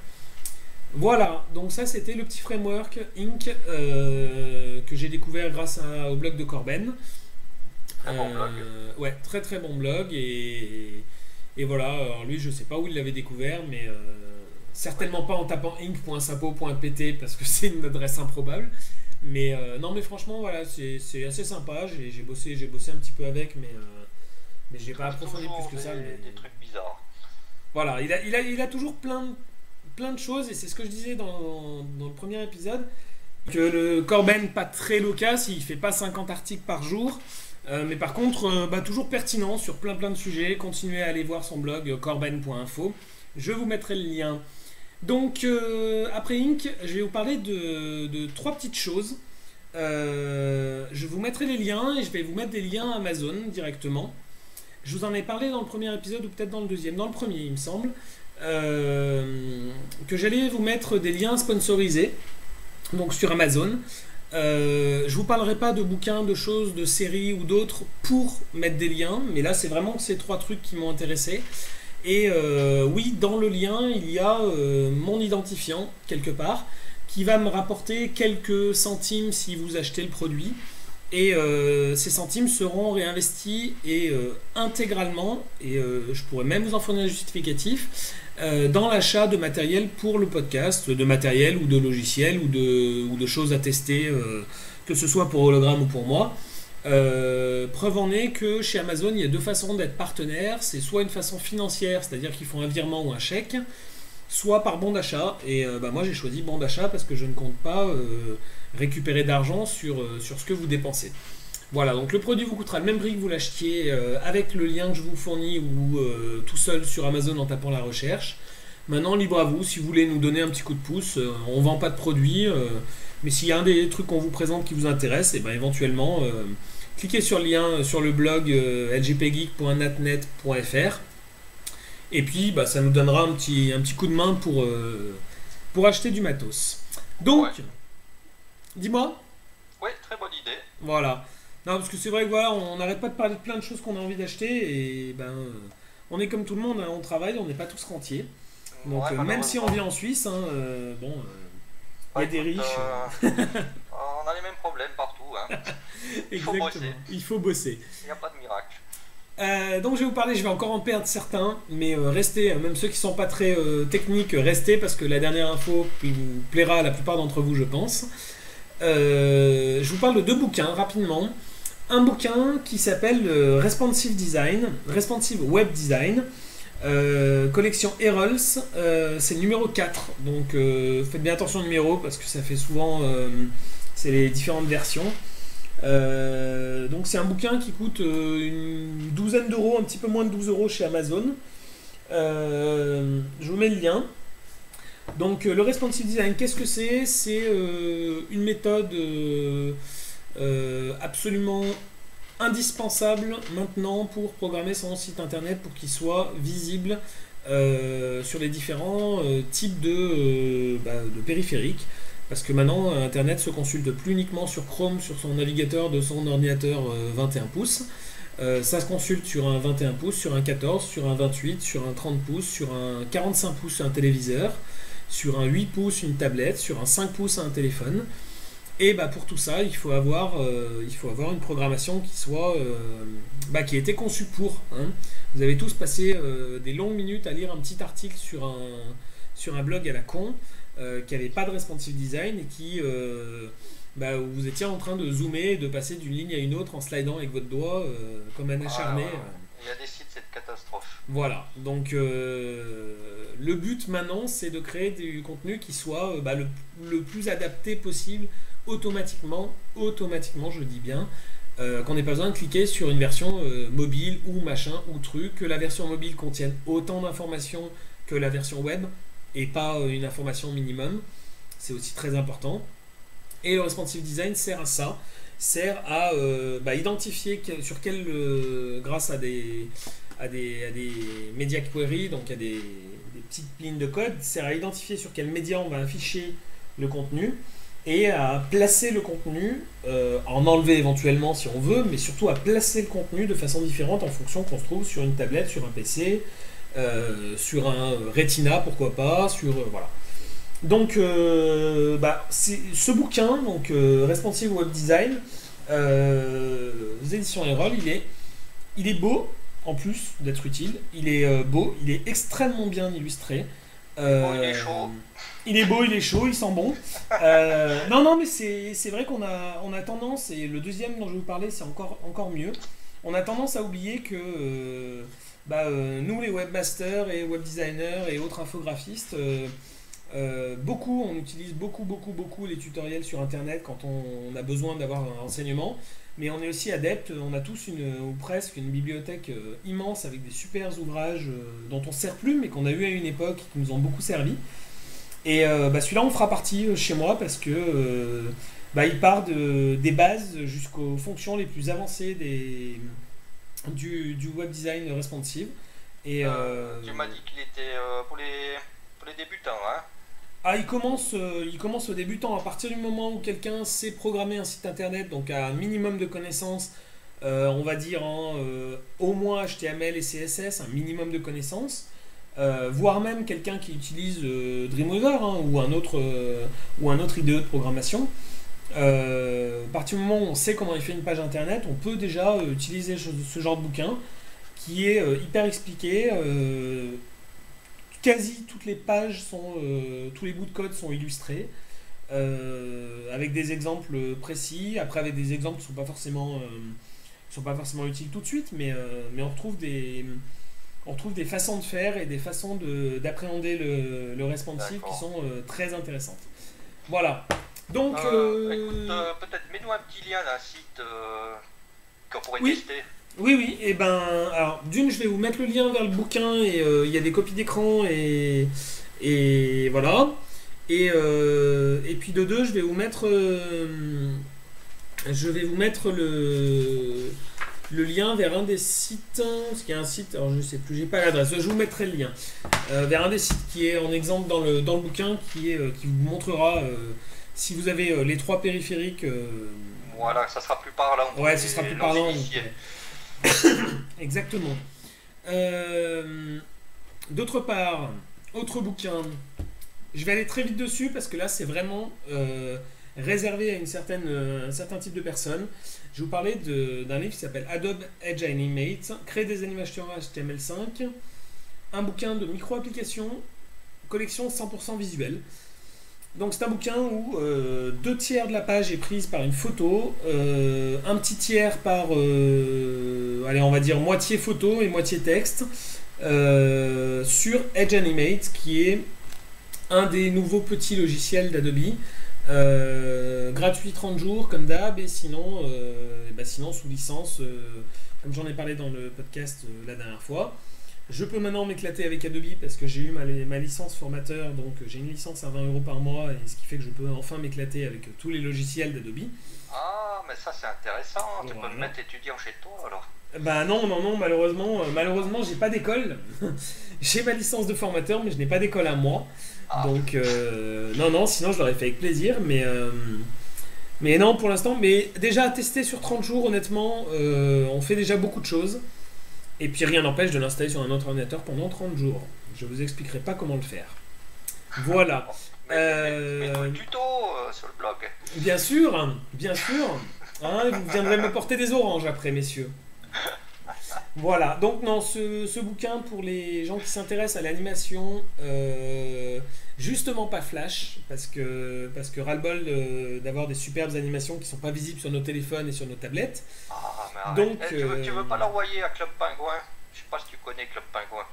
Voilà, donc ça c'était le petit framework Ink que j'ai découvert grâce au blog de Corben. Très bon blog. Ouais, très très bon blog et voilà, alors lui je sais pas où il l'avait découvert, mais certainement pas en tapant ink.sapo.pt parce que c'est une adresse improbable. Mais non, mais franchement voilà, c'est assez sympa. J'ai bossé un petit peu avec, Mais j'ai pas approfondi Toujours plus que ça. Mais... des trucs bizarres. Voilà, il a toujours plein de choses, et c'est ce que je disais dans le premier épisode, que le Corben, pas très loquace, il fait pas 50 articles par jour, mais par contre, toujours pertinent sur plein de sujets. Continuez à aller voir son blog corben.info, je vous mettrai le lien. Donc, après Inc, je vais vous parler de trois petites choses. Je vous mettrai les liens, et je vais vous mettre des liens Amazon directement. Je vous en ai parlé dans le premier épisode, ou peut-être dans le deuxième, dans le premier il me semble, que j'allais vous mettre des liens sponsorisés, donc sur Amazon. Je vous parlerai pas de bouquins, de choses, de séries ou d'autres pour mettre des liens, mais là c'est vraiment ces trois trucs qui m'ont intéressé. Et oui, dans le lien, il y a mon identifiant quelque part qui va me rapporter quelques centimes si vous achetez le produit. Et ces centimes seront réinvestis et intégralement, et je pourrais même vous en fournir un justificatif, dans l'achat de matériel pour le podcast, de matériel ou de logiciels ou de choses à tester, que ce soit pour Hologramme ou pour moi. Preuve en est que chez Amazon, il y a deux façons d'être partenaire. C'est soit une façon financière, c'est-à-dire qu'ils font un virement ou un chèque, soit par bon d'achat. Et moi j'ai choisi bon d'achat parce que je ne compte pas récupérer d'argent sur ce que vous dépensez. Voilà, donc le produit vous coûtera le même prix que vous l'achetiez avec le lien que je vous fournis ou tout seul sur Amazon en tapant la recherche. Maintenant, libre à vous, si vous voulez nous donner un petit coup de pouce, on ne vend pas de produits, mais s'il y a un des trucs qu'on vous présente qui vous intéresse, et éventuellement, cliquez sur le lien sur le blog lgpgeek.natnet.fr, et puis ça nous donnera un petit coup de main pour acheter du matos. Donc, ouais. Dis-moi. Oui, très bonne idée. Voilà. Non, parce que c'est vrai que voilà, on n'arrête pas de parler de plein de choses qu'on a envie d'acheter, et on est comme tout le monde, hein, on travaille, on n'est pas tous rentiers. Donc même si on vit en Suisse, il y a des riches. On a les mêmes problèmes partout. Hein. Il faut bosser. Il faut bosser. Il n'y a pas de miracle. Donc je vais vous parler, je vais encore en perdre certains, mais restez, même ceux qui ne sont pas très techniques, restez, parce que la dernière info vous plaira à la plupart d'entre vous, je pense. Je vous parle de deux bouquins rapidement. Un bouquin qui s'appelle Responsive Design, Responsive Web Design, collection Errols, c'est le numéro 4, donc faites bien attention au numéro parce que ça fait souvent, c'est les différentes versions. Donc c'est un bouquin qui coûte une douzaine d'euros, un petit peu moins de 12 euros chez Amazon. Je vous mets le lien. Donc le Responsive Design, qu'est-ce que c'est ? C'est une méthode absolument indispensable maintenant pour programmer son site internet pour qu'il soit visible sur les différents types de périphériques. Parce que maintenant, Internet se consulte plus uniquement sur Chrome, sur son navigateur de son ordinateur 21 pouces. Ça se consulte sur un 21 pouces, sur un 14, sur un 28, sur un 30 pouces, sur un 45 pouces un téléviseur, sur un 8 pouces une tablette, sur un 5 pouces un téléphone. Et pour tout ça, il faut avoir une programmation qui soit qui a été conçue pour. Hein. Vous avez tous passé des longues minutes à lire un petit article sur un blog à la con qui n'avait pas de responsive design et qui où vous étiez en train de zoomer et de passer d'une ligne à une autre en slidant avec votre doigt comme un acharné. Il y a des sites, c'est une catastrophe. Voilà, donc le but maintenant c'est de créer du contenu qui soit le plus adapté possible automatiquement je dis bien, qu'on n'ait pas besoin de cliquer sur une version mobile ou machin ou truc, que la version mobile contienne autant d'informations que la version web et pas une information minimum, c'est aussi très important. Et le responsive design sert à ça, sert à identifier sur quel, grâce à des media queries, donc à des petites lignes de code, sert à identifier sur quel média on va afficher le contenu et à placer le contenu, en enlever éventuellement si on veut, mais surtout à placer le contenu de façon différente en fonction qu'on se trouve sur une tablette, sur un PC, sur un Retina, pourquoi pas, voilà. Donc, ce bouquin, donc Responsive Web Design, aux éditions Errol, il est beau, en plus d'être utile. Il est beau, il est extrêmement bien illustré. Il est chaud. Il est beau, il est chaud, il sent bon. Non, mais c'est vrai qu'on a tendance, et le deuxième dont je vais vous parler, c'est encore mieux. on a tendance à oublier que nous, les webmasters et web designers et autres infographistes, on utilise beaucoup les tutoriels sur Internet quand on a besoin d'avoir un renseignement. Mais on est aussi adepte, on a tous ou presque une bibliothèque immense avec des super ouvrages dont on ne se sert plus, mais qu'on a eu à une époque qui nous ont beaucoup servi. Et celui-là, on fera partie chez moi parce que il part des bases jusqu'aux fonctions les plus avancées du web design responsive. Et, tu m'as dit qu'il était pour les débutants, hein? Ah, il commence au débutant. À partir du moment où quelqu'un sait programmer un site internet, donc a un minimum de connaissances, on va dire au moins HTML et CSS, un minimum de connaissances, voire même quelqu'un qui utilise Dreamweaver ou un autre IDE de programmation. À partir du moment où on sait comment il fait une page internet, on peut déjà utiliser ce genre de bouquin qui est hyper expliqué. Quasi toutes les pages tous les bouts de code sont illustrés avec des exemples précis. Après, avec des exemples qui sont pas forcément utiles tout de suite, mais on retrouve des façons de faire et des façons d'appréhender le responsive qui sont très intéressantes. Voilà. Donc, écoute, peut-être mets-nous un petit lien d'un site qu'on pourrait tester. Oui, et alors d'une, je vais vous mettre le lien vers le bouquin et il y a des copies d'écran et voilà. Et puis de deux, je vais vous mettre le lien vers un des sites, parce qu'il y a un site, alors je sais plus, j'ai pas l'adresse, je vous mettrai le lien vers un des sites qui est en exemple dans le bouquin qui vous montrera si vous avez les trois périphériques. Voilà, ça sera plus parlant. Ouais, ce sera plus parlant. Exactement. D'autre part, autre bouquin. Je vais aller très vite dessus parce que là, c'est vraiment réservé à un certain type de personnes. Je vais vous parler d'un livre qui s'appelle Adobe Edge Animate, créer des animations HTML5. Un bouquin de micro-applications, collection 100% visuelle. Donc c'est un bouquin où 2/3 de la page est prise par une photo, un petit tiers par, on va dire moitié photo et moitié texte, sur Edge Animate, qui est un des nouveaux petits logiciels d'Adobe, gratuit 30 jours comme d'hab, et sinon sous licence, comme j'en ai parlé dans le podcast la dernière fois. Je peux maintenant m'éclater avec Adobe parce que j'ai eu ma licence formateur, donc j'ai une licence à 20 € par mois, et ce qui fait que je peux enfin m'éclater avec tous les logiciels d'Adobe. Ah, mais ça c'est intéressant, tu peux me mettre étudiant chez toi alors. Bah non, malheureusement j'ai pas d'école. J'ai ma licence de formateur, mais je n'ai pas d'école à moi. Donc non, sinon je l'aurais fait avec plaisir, mais non pour l'instant. Mais déjà à tester sur 30 jours, honnêtement, on fait déjà beaucoup de choses. Et puis rien n'empêche de l'installer sur un autre ordinateur pendant 30 jours. Je vous expliquerai pas comment le faire. Voilà. Mais le tuto sur le blog. Bien sûr. Hein, vous viendrez me porter des oranges après, messieurs. Voilà. Donc non, ce bouquin pour les gens qui s'intéressent à l'animation, justement pas Flash, parce que ras-le-bol d'avoir des superbes animations qui sont pas visibles sur nos téléphones et sur nos tablettes. Donc, tu veux pas l'envoyer à Club Pingouin? Je sais pas si tu connais Club Pingouin.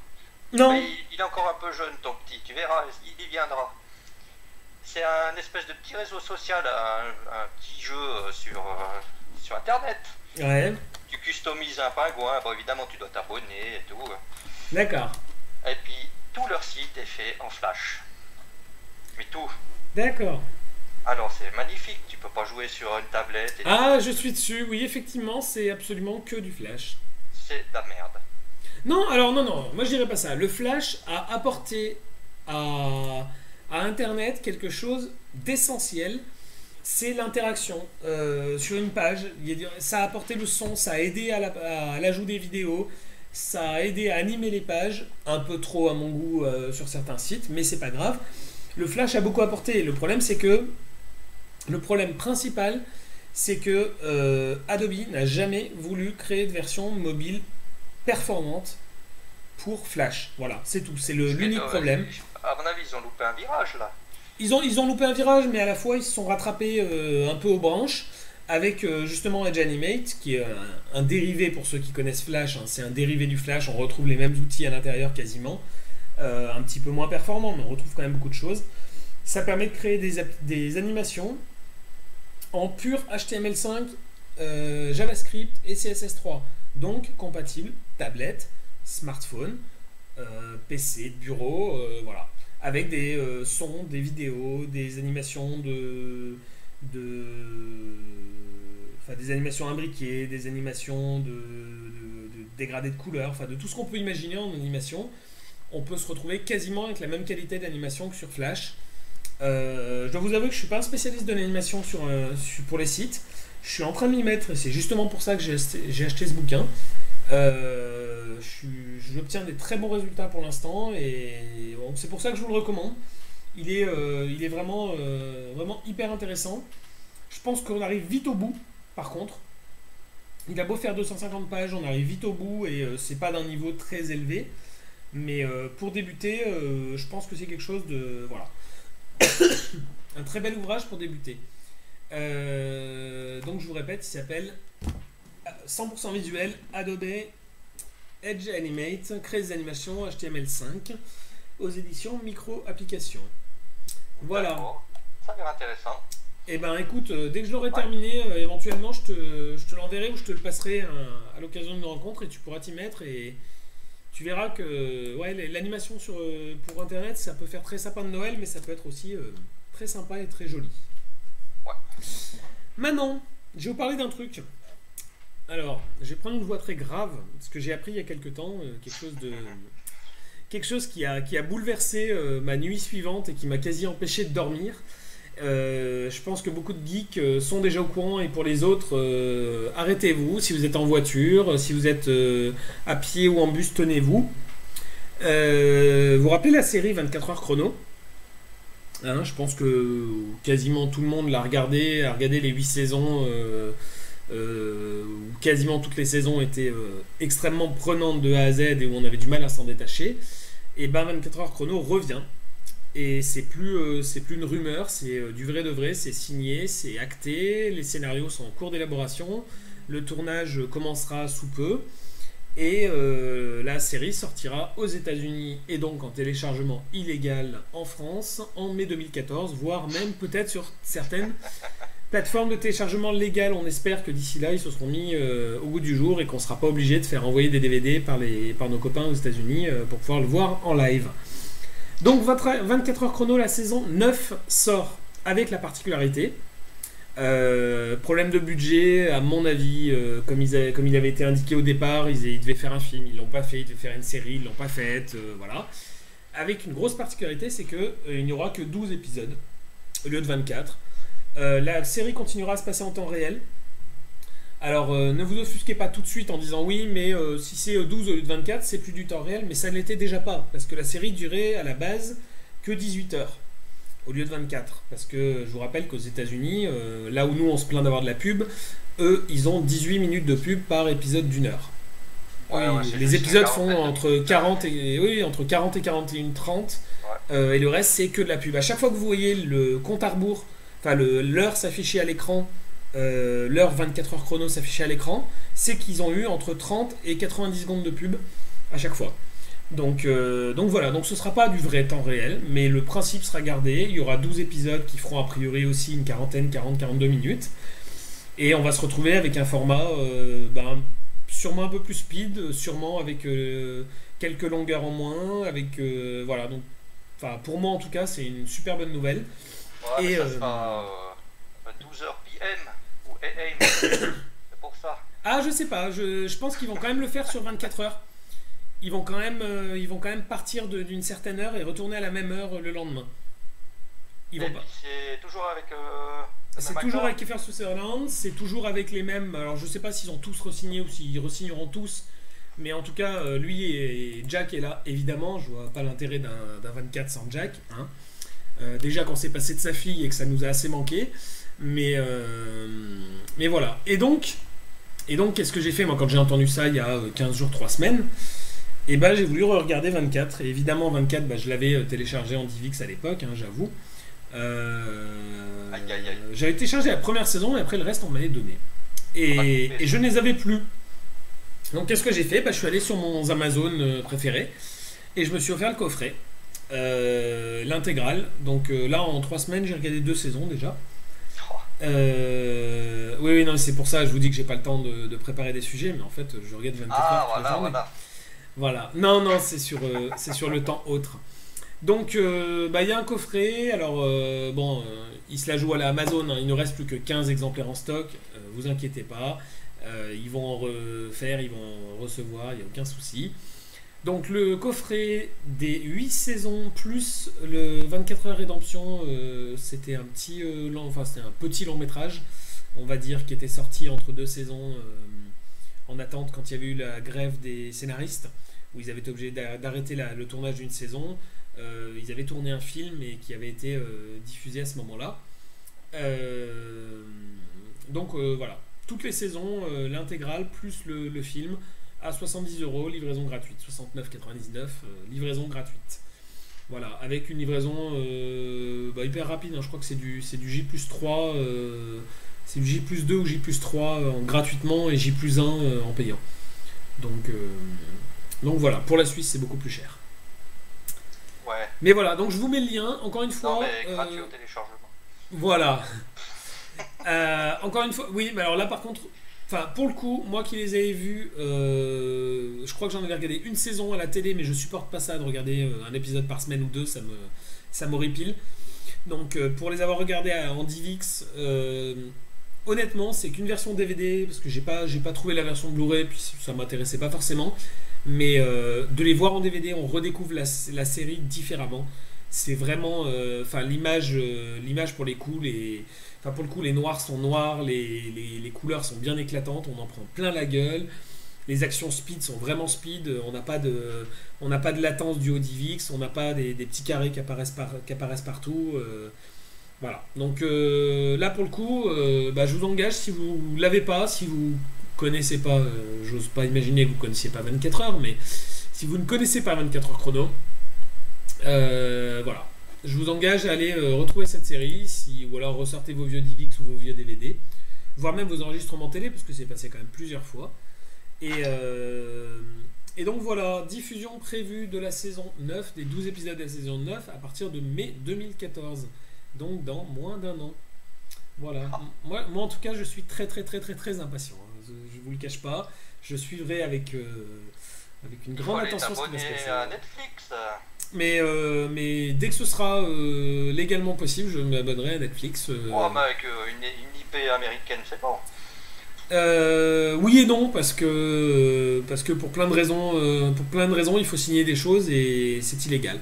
Non. Mais il est encore un peu jeune, ton petit. Tu verras, il y viendra. C'est un espèce de petit réseau social, un petit jeu sur Internet. Ouais. Tu customises un pingouin. Bon, évidemment, tu dois t'abonner et tout. D'accord. Et puis, tout leur site est fait en Flash. Mais tout. D'accord. Alors c'est magnifique, tu peux pas jouer sur une tablette. Je suis dessus, oui, effectivement, c'est absolument que du Flash. C'est de la merde. Non, alors non, moi je dirais pas ça. Le Flash a apporté à Internet quelque chose d'essentiel, c'est l'interaction sur une page. Ça a apporté le son, ça a aidé à l'ajout des vidéos, ça a aidé à animer les pages, un peu trop à mon goût sur certains sites, mais c'est pas grave. Le Flash a beaucoup apporté. Le problème principal, c'est que Adobe n'a jamais voulu créer de version mobile performante pour Flash. Voilà, c'est tout. C'est l'unique problème. À mon avis, ils ont loupé un virage là. Ils ont loupé un virage, mais à la fois ils se sont rattrapés un peu aux branches. avec justement Edge Animate, qui est un dérivé pour ceux qui connaissent Flash, hein, c'est un dérivé du Flash, on retrouve les mêmes outils à l'intérieur quasiment, un petit peu moins performant, mais on retrouve quand même beaucoup de choses. Ça permet de créer des animations en pur HTML5, JavaScript et CSS3, donc compatible tablette, smartphone, PC, de bureau, voilà, avec des sons, des vidéos, des animations enfin, des animations imbriquées, des animations de dégradés de couleurs, enfin de tout ce qu'on peut imaginer en animation. On peut se retrouver quasiment avec la même qualité d'animation que sur Flash. Je dois vous avouer que je ne suis pas un spécialiste de l'animation pour les sites. Je suis en train de m'y mettre et c'est justement pour ça que j'ai acheté ce bouquin. J'obtiens des très bons résultats pour l'instant et bon, c'est pour ça que je vous le recommande. Il est vraiment, vraiment hyper intéressant. Je pense qu'on arrive vite au bout, par contre. Il a beau faire 250 pages, on arrive vite au bout et c'est pas d'un niveau très élevé. Mais pour débuter, je pense que c'est quelque chose de... Voilà. Un très bel ouvrage pour débuter. Donc je vous répète, il s'appelle 100% visuel, Adobe Edge Animate, crée des animations HTML5 aux éditions Micro Applications. Voilà. Ça a l'air intéressant. Et ben écoute, dès que je l'aurai terminé, éventuellement je te l'enverrai ou je te le passerai à l'occasion d'une rencontre et tu pourras t'y mettre et tu verras que ouais, l'animation pour internet ça peut faire très sapin de Noël, mais ça peut être aussi très sympa et très joli. Ouais. Maintenant, je vais vous parler d'un truc. Alors, je vais prendre une voix très grave, parce que j'ai appris il y a quelques temps quelque chose qui a bouleversé ma nuit suivante et qui m'a quasi empêché de dormir. Je pense que beaucoup de geeks sont déjà au courant et pour les autres, arrêtez-vous. Si vous êtes en voiture, si vous êtes à pied ou en bus, tenez-vous. Vous vous rappelez la série 24 heures chrono? Hein, je pense que quasiment tout le monde l'a regardé, a regardé les 8 saisons. Où quasiment toutes les saisons étaient extrêmement prenantes de A à Z et où on avait du mal à s'en détacher. Et ben 24 heures chrono revient. Et c'est plus une rumeur, c'est du vrai de vrai, c'est signé, c'est acté, les scénarios sont en cours d'élaboration, le tournage commencera sous peu, et la série sortira aux États-Unis et donc en téléchargement illégal en France en mai 2014, voire même peut-être sur certaines plateformes de téléchargement légales. On espère que d'ici là ils se seront mis au bout du jour et qu'on ne sera pas obligé de faire envoyer des DVD par nos copains aux États-Unis pour pouvoir le voir en live. Donc 24 heures chrono, la saison 9 sort avec la particularité. Problème de budget, à mon avis, comme il avait été indiqué au départ, ils devaient faire un film, ils l'ont pas fait, ils devaient faire une série, ils l'ont pas faite, voilà. Avec une grosse particularité, c'est qu'il n'y aura que 12 épisodes au lieu de 24. La série continuera à se passer en temps réel. Alors ne vous offusquez pas tout de suite en disant oui, mais si c'est 12 au lieu de 24, c'est plus du temps réel, mais ça ne l'était déjà pas, parce que la série durait à la base que 18 heures au lieu de 24. Parce que je vous rappelle qu'aux États-Unis, là où nous on se plaint d'avoir de la pub, eux ils ont 18 minutes de pub par épisode d'1 heure. Ouais, les épisodes font entre 40 et 41-30, et le reste c'est que de la pub. À chaque fois que vous voyez le compte à rebours, enfin l'heure s'afficher à l'écran, l'heure 24 heures chrono s'afficher à l'écran, c'est qu'ils ont eu entre 30 et 90 secondes de pub à chaque fois. Donc voilà, donc ce sera pas du vrai temps réel, mais le principe sera gardé. Il y aura 12 épisodes qui feront a priori aussi une quarantaine, 40-42 minutes. Et on va se retrouver avec un format sûrement un peu plus speed, sûrement avec quelques longueurs en moins, avec voilà, donc pour moi en tout cas c'est une super bonne nouvelle. Ouais, et ça sera 12h PM ou AM, c'est pour ça. Ah, je sais pas, je pense qu'ils vont quand même le faire sur 24 heures. Ils vont quand même partir d'une certaine heure et retourner à la même heure le lendemain. C'est toujours avec c'est toujours avec Kiefer Sutherland, c'est toujours avec les mêmes. Alors je sais pas s'ils ont tous re-signé ou s'ils re-signeront tous, mais en tout cas lui et Jack est là évidemment. Je vois pas l'intérêt d'un 24 sans Jack, hein. Déjà qu'on s'est passé de sa fille et que ça nous a assez manqué, mais voilà. Et donc qu'est-ce que j'ai fait moi quand j'ai entendu ça il y a 15 jours, 3 semaines? Et j'ai voulu regarder 24, et évidemment 24 je l'avais téléchargé en DivX à l'époque, hein, j'avoue. Aïe, aïe, aïe. J'avais téléchargé la première saison et après le reste on m'avait donné. Et je ne les avais plus. Donc qu'est-ce que j'ai fait? Bah, je suis allé sur mon Amazon préféré et je me suis offert le coffret, l'intégrale. Donc là en 3 semaines j'ai regardé 2 saisons déjà. Oh. Oui, oui, non, c'est pour ça que je vous dis que j'ai pas le temps de préparer des sujets, mais en fait je regarde 24 heures Ah, toute la voilà, journée. voilà. Voilà. Non, non, c'est sur le temps autre. Donc, bah, il y a un coffret. Alors, bon, il se la joue à la Amazon, hein. Il ne reste plus que 15 exemplaires en stock. Vous inquiétez pas. Ils vont en refaire, ils vont en recevoir, il n'y a aucun souci. Donc, le coffret des 8 saisons plus le 24 heures rédemption, c'était un petit, enfin, c'était un petit long métrage, on va dire, qui était sorti entre 2 saisons en attente quand il y avait eu la grève des scénaristes, où ils avaient été obligés d'arrêter le tournage d'une saison. Ils avaient tourné un film et qui avait été diffusé à ce moment-là. Donc voilà, toutes les saisons, l'intégrale plus le film à 70 €, livraison gratuite, 69,99 €, livraison gratuite. Voilà, avec une livraison bah, hyper rapide, hein. Je crois que c'est du J+3, c'est du J+2 ou J+3 gratuitement et J+1 en payant. Donc voilà, pour la Suisse c'est beaucoup plus cher. Ouais. Mais voilà, donc je vous mets le lien, encore une fois. Non, mais gratuit au téléchargement. Voilà. Encore une fois, oui, mais alors là par contre, enfin pour le coup, moi qui les avais vus, je crois que j'en avais regardé une saison à la télé, mais je supporte pas ça de regarder un épisode par semaine ou deux, ça m'horripile. Donc pour les avoir regardés en DivX, honnêtement, c'est qu'une version DVD, parce que j'ai pas trouvé la version Blu-ray, puis ça m'intéressait pas forcément. Mais de les voir en DVD, on redécouvre la série différemment. C'est vraiment, enfin l'image pour les coups, pour le coup les noirs sont noirs, les couleurs sont bien éclatantes, on en prend plein la gueule. Les actions speed sont vraiment speed, on n'a pas de latence du ODVX, on n'a pas des petits carrés qui apparaissent partout. Voilà. Donc là pour le coup, bah, je vous engage, si vous l'avez pas, si vous connaissez pas, j'ose pas imaginer que vous connaissiez pas 24 heures, mais si vous ne connaissez pas 24 heures chrono, voilà, je vous engage à aller retrouver cette série, ou alors ressortez vos vieux DivX ou vos vieux DVD, voire même vos enregistrements télé, parce que c'est passé quand même plusieurs fois. Et donc voilà, diffusion prévue de la saison 9, des 12 épisodes de la saison 9 à partir de mai 2014, donc dans moins d'1 an. Voilà. Moi en tout cas je suis très très très très très impatient, hein. Je vous le cache pas, je suivrai avec une grande attention ce qui va se passer. À Netflix. Mais dès que ce sera légalement possible, je m'abonnerai à Netflix. Oh, mais avec une IP américaine, c'est bon. Oui et non, parce que pour plein de raisons, il faut signer des choses et c'est illégal.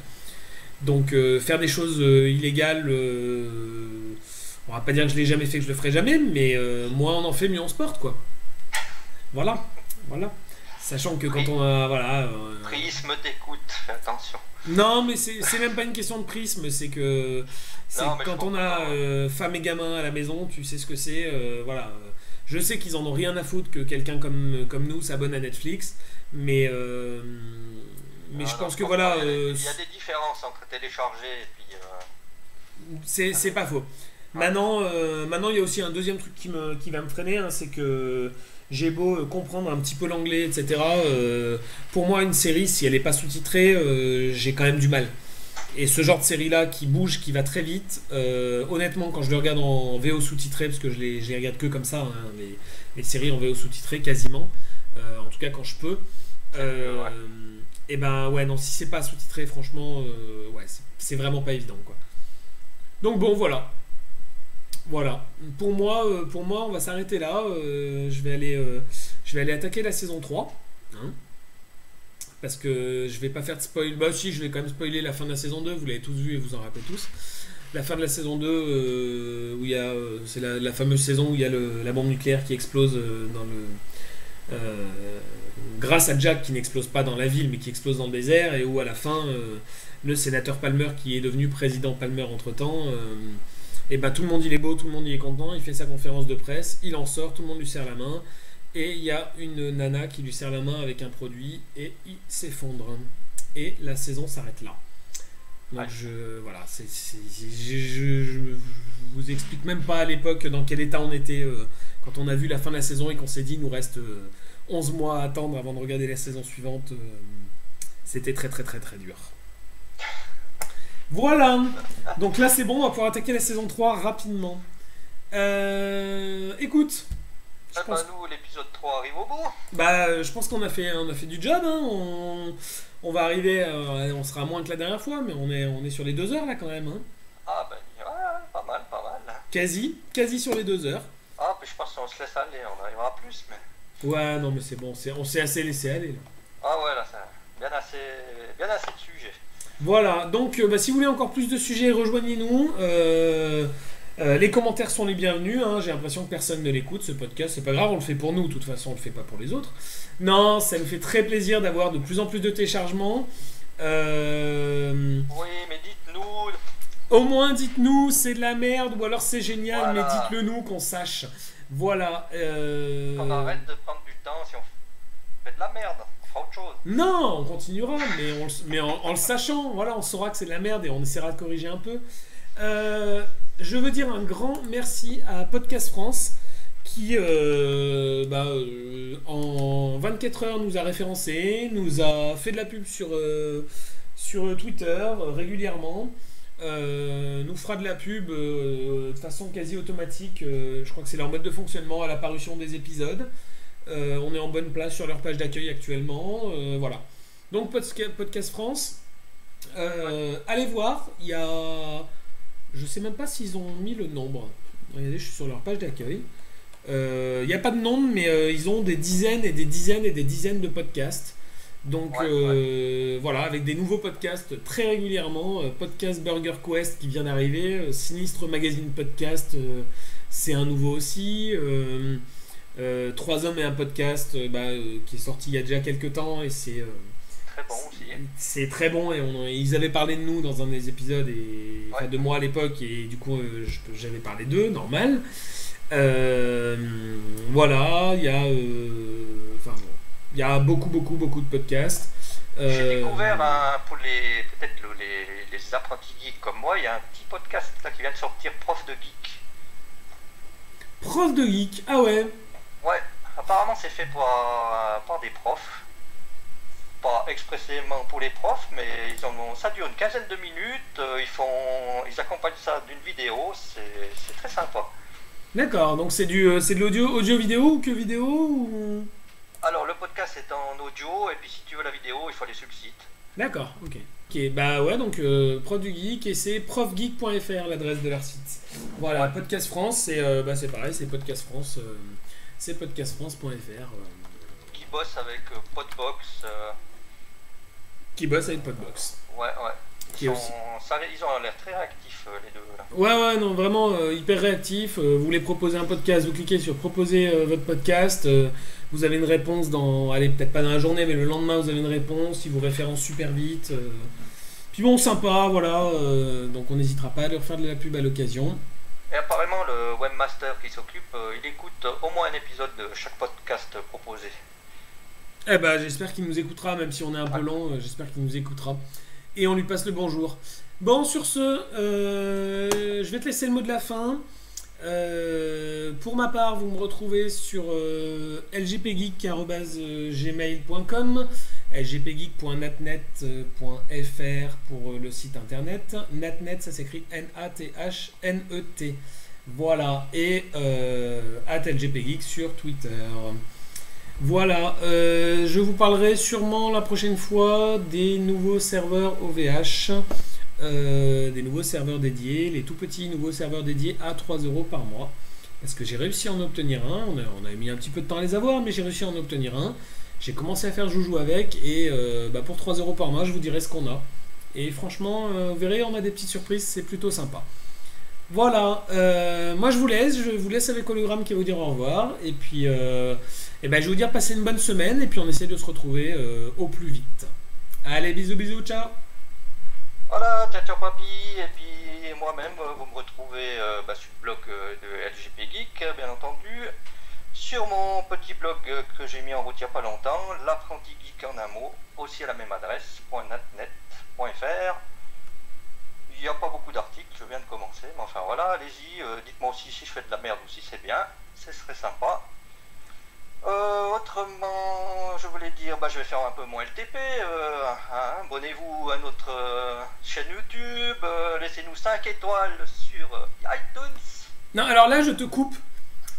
Donc faire des choses illégales, on va pas dire que je l'ai jamais fait, que je le ferai jamais, mais moins on en fait, mieux on se porte, quoi. Voilà. Sachant que quand on a, voilà. Prisme t'écoute, fais attention. Non, mais c'est même pas une question de prisme, c'est que quand on a femme et gamin à la maison, tu sais ce que c'est, voilà. Je sais qu'ils en ont rien à foutre que quelqu'un comme nous s'abonne à Netflix, mais je pense que voilà. Il y a des différences entre télécharger et puis. C'est pas faux. Maintenant, il y a aussi un deuxième truc qui va me freiner, hein, c'est que j'ai beau comprendre un petit peu l'anglais, etc. Pour moi, une série, si elle n'est pas sous-titrée, j'ai quand même du mal. Et ce genre de série-là qui bouge, qui va très vite, honnêtement, quand je le regarde en VO sous-titré, parce que je les regarde que comme ça, hein, les séries en VO sous-titré quasiment, en tout cas quand je peux, et ben ouais, non, si c'est pas sous-titré, franchement, ouais, c'est vraiment pas évident, quoi. Donc bon, voilà. Voilà. Pour moi, on va s'arrêter là. Je vais aller attaquer la saison 3. Hein, parce que je vais pas faire de spoil. Bah si, je vais quand même spoiler la fin de la saison 2. Vous l'avez tous vu et vous en rappelez tous. La fin de la saison 2, où il y a, c'est la fameuse saison où il y a la bombe nucléaire qui explose grâce à Jack qui n'explose pas dans la ville mais qui explose dans le désert, et où à la fin le sénateur Palmer, qui est devenu président Palmer entre temps, et bah tout le monde il est beau, tout le monde il est content, il fait sa conférence de presse, il en sort, tout le monde lui serre la main, et il y a une nana qui lui serre la main avec un produit et il s'effondre, et la saison s'arrête là. Donc voilà, je vous explique même pas à l'époque dans quel état on était quand on a vu la fin de la saison et qu'on s'est dit il nous reste 11 mois à attendre avant de regarder la saison suivante. C'était très très très très dur. Voilà, donc là c'est bon, on va pouvoir attaquer la saison 3 rapidement. Écoute, nous l'épisode 3 arrive au bout. Je pense qu'on a fait du job, hein. On va arriver, on sera moins que la dernière fois, mais on est sur les 2 heures là quand même, hein. Ah pas mal. Quasi sur les 2 heures. Ah, je pense qu'on se laisse aller, on arrivera à plus, mais... Ouais, non mais c'est bon, on s'est assez laissé aller là. Ah ouais, là, ça bien assez de sujets. Voilà, donc si vous voulez encore plus de sujets, rejoignez-nous. Les commentaires sont les bienvenus, hein. J'ai l'impression que personne ne l'écoute, ce podcast. C'est pas grave, on le fait pour nous, de toute façon, on le fait pas pour les autres. Non, ça nous fait très plaisir d'avoir de plus en plus de téléchargements. Oui, mais dites-nous... Au moins, dites-nous, c'est de la merde, ou alors c'est génial, voilà. Mais dites-le nous, qu'on sache. Voilà. On arrête de prendre du temps si on fait de la merde. On fera autre chose. Non, on continuera, mais en le sachant, voilà, on saura que c'est de la merde et on essaiera de corriger un peu. Je veux dire un grand merci à Podcast France qui, en 24 heures, nous a référencé, nous a fait de la pub sur Twitter régulièrement. Nous fera de la pub de façon quasi automatique. Je crois que c'est leur mode de fonctionnement à la parution des épisodes. On est en bonne place sur leur page d'accueil actuellement. Voilà. Donc Podcast France, allez voir. Il y a, je sais même pas s'ils ont mis le nombre. Regardez, je suis sur leur page d'accueil. Il n'y a pas de nombre, mais ils ont des dizaines et des dizaines et des dizaines de podcasts. Donc voilà, avec des nouveaux podcasts très régulièrement. Podcast Burger Quest qui vient d'arriver, Sinistre Magazine Podcast, c'est un nouveau aussi. 3 hommes et un podcast qui est sorti il y a déjà quelques temps et c'est très bon aussi. C'est très bon et ils avaient parlé de nous dans un des épisodes et de moi à l'époque et du coup j'avais parlé d'eux, normal. Voilà, il y a beaucoup de podcasts. J'ai découvert pour peut-être les apprentis geeks comme moi, il y a un petit podcast là, qui vient de sortir, Prof de Geek. Prof de Geek, ah ouais. Ouais, apparemment c'est fait par des profs. Pas expressément pour les profs, mais ça dure une quinzaine de minutes. Ils accompagnent ça d'une vidéo, c'est très sympa. D'accord, donc c'est de l'audio, audio-vidéo ou que vidéo ou... Alors le podcast est en audio et puis si tu veux la vidéo, il faut aller sur le site. D'accord, ok. Donc Prof du Geek et c'est profgeek.fr l'adresse de leur site. Voilà, ouais. Podcast France, c'est pareil, c'est Podcast France, c'est podcastfrance.fr. Qui bosse avec Podbox. Qui bosse avec Podbox. Ouais. Ils ont l'air très réactifs les deux là. Ouais, non, vraiment hyper réactifs. Vous voulez proposer un podcast, vous cliquez sur proposer votre podcast. Vous avez une réponse peut-être pas dans la journée, mais le lendemain vous avez une réponse. Ils vous référencent super vite. Puis bon, sympa, voilà. Donc on n'hésitera pas à leur faire de la pub à l'occasion. Et apparemment le webmaster qui s'occupe, il écoute au moins un épisode de chaque podcast proposé. Eh ben, j'espère qu'il nous écoutera, même si on est un peu lent. J'espère qu'il nous écoutera. Et on lui passe le bonjour. Bon, sur ce, je vais te laisser le mot de la fin. Pour ma part, vous me retrouvez sur lgpgeek@gmail.com, lgpgeek.natnet.fr pour le site internet. Natnet, ça s'écrit N-A-T-H-N-E-T. Voilà. Et @lgpgeek sur Twitter. Voilà, je vous parlerai sûrement la prochaine fois des nouveaux serveurs OVH, des nouveaux serveurs dédiés, les tout petits nouveaux serveurs dédiés à 3 € par mois. Parce que j'ai réussi à en obtenir un, on a mis un petit peu de temps à les avoir, mais j'ai réussi à en obtenir un. J'ai commencé à faire joujou avec et pour 3 € par mois, je vous dirai ce qu'on a. Et franchement, vous verrez, on a des petites surprises, c'est plutôt sympa. Voilà, moi je vous laisse avec Hologramme qui va vous dire au revoir. Et puis, je vais vous dire passez une bonne semaine et puis on essaie de se retrouver au plus vite. Allez, bisous, ciao. Voilà, ciao papy. Et puis moi-même, vous me retrouvez sur le blog de LGP Geek, bien entendu. Sur mon petit blog que j'ai mis en route il n'y a pas longtemps, l'apprenti geek en un mot, aussi à la même adresse, .natnet.fr. serait sympa. Autrement, je voulais dire, je vais faire un peu mon LTP. Abonnez-vous à notre chaîne YouTube. Laissez-nous 5 étoiles sur iTunes. Non, alors là, je te coupe.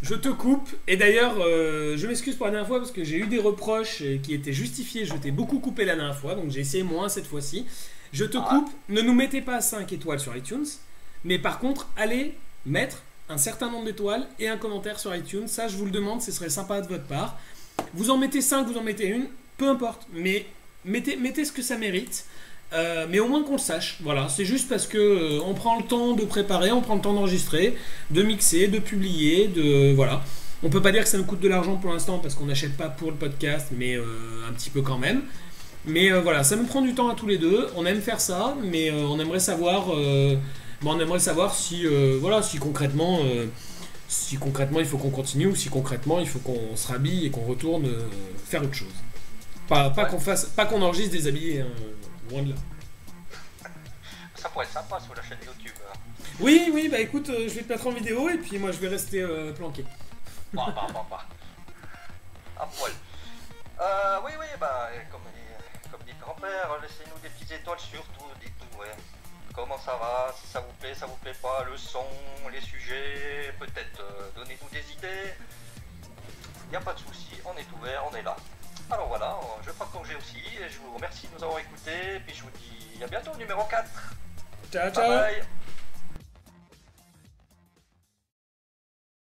Je te coupe. Et d'ailleurs, je m'excuse pour la dernière fois parce que j'ai eu des reproches qui étaient justifiés. Je t'ai beaucoup coupé la dernière fois, donc j'ai essayé moins cette fois-ci. Je te coupe. Ne nous mettez pas 5 étoiles sur iTunes. Mais par contre, allez mettre un certain nombre d'étoiles et un commentaire sur iTunes. Ça, je vous le demande, ce serait sympa de votre part. Vous en mettez 5, vous en mettez une, peu importe. Mais mettez ce que ça mérite. Mais au moins qu'on le sache. Voilà, c'est juste parce que on prend le temps de préparer, on prend le temps d'enregistrer, de mixer, de publier, voilà. On peut pas dire que ça nous coûte de l'argent pour l'instant parce qu'on n'achète pas pour le podcast, mais un petit peu quand même. Mais voilà, ça nous prend du temps à tous les deux. On aime faire ça, mais on aimerait savoir, si, voilà, si concrètement, il faut qu'on continue ou si concrètement il faut qu'on se rhabille et qu'on retourne faire autre chose. Pas qu'on enregistre des habillés. Hein. Loin de là. Ça pourrait être sympa sur la chaîne YouTube. Oui, écoute, je vais te mettre en vidéo et puis moi je vais rester planqué. À poil. Oui, comme dit grand-père, laissez-nous des petites étoiles surtout, dites-nous, comment ça va, si ça vous plaît pas, le son, les sujets, peut-être donnez-nous des idées. Y a pas de souci, on est ouvert, on est là. Alors voilà, je prends congé aussi et je vous remercie de nous avoir écoutés et puis je vous dis à bientôt, numéro 4. Ciao, ciao. Bye bye.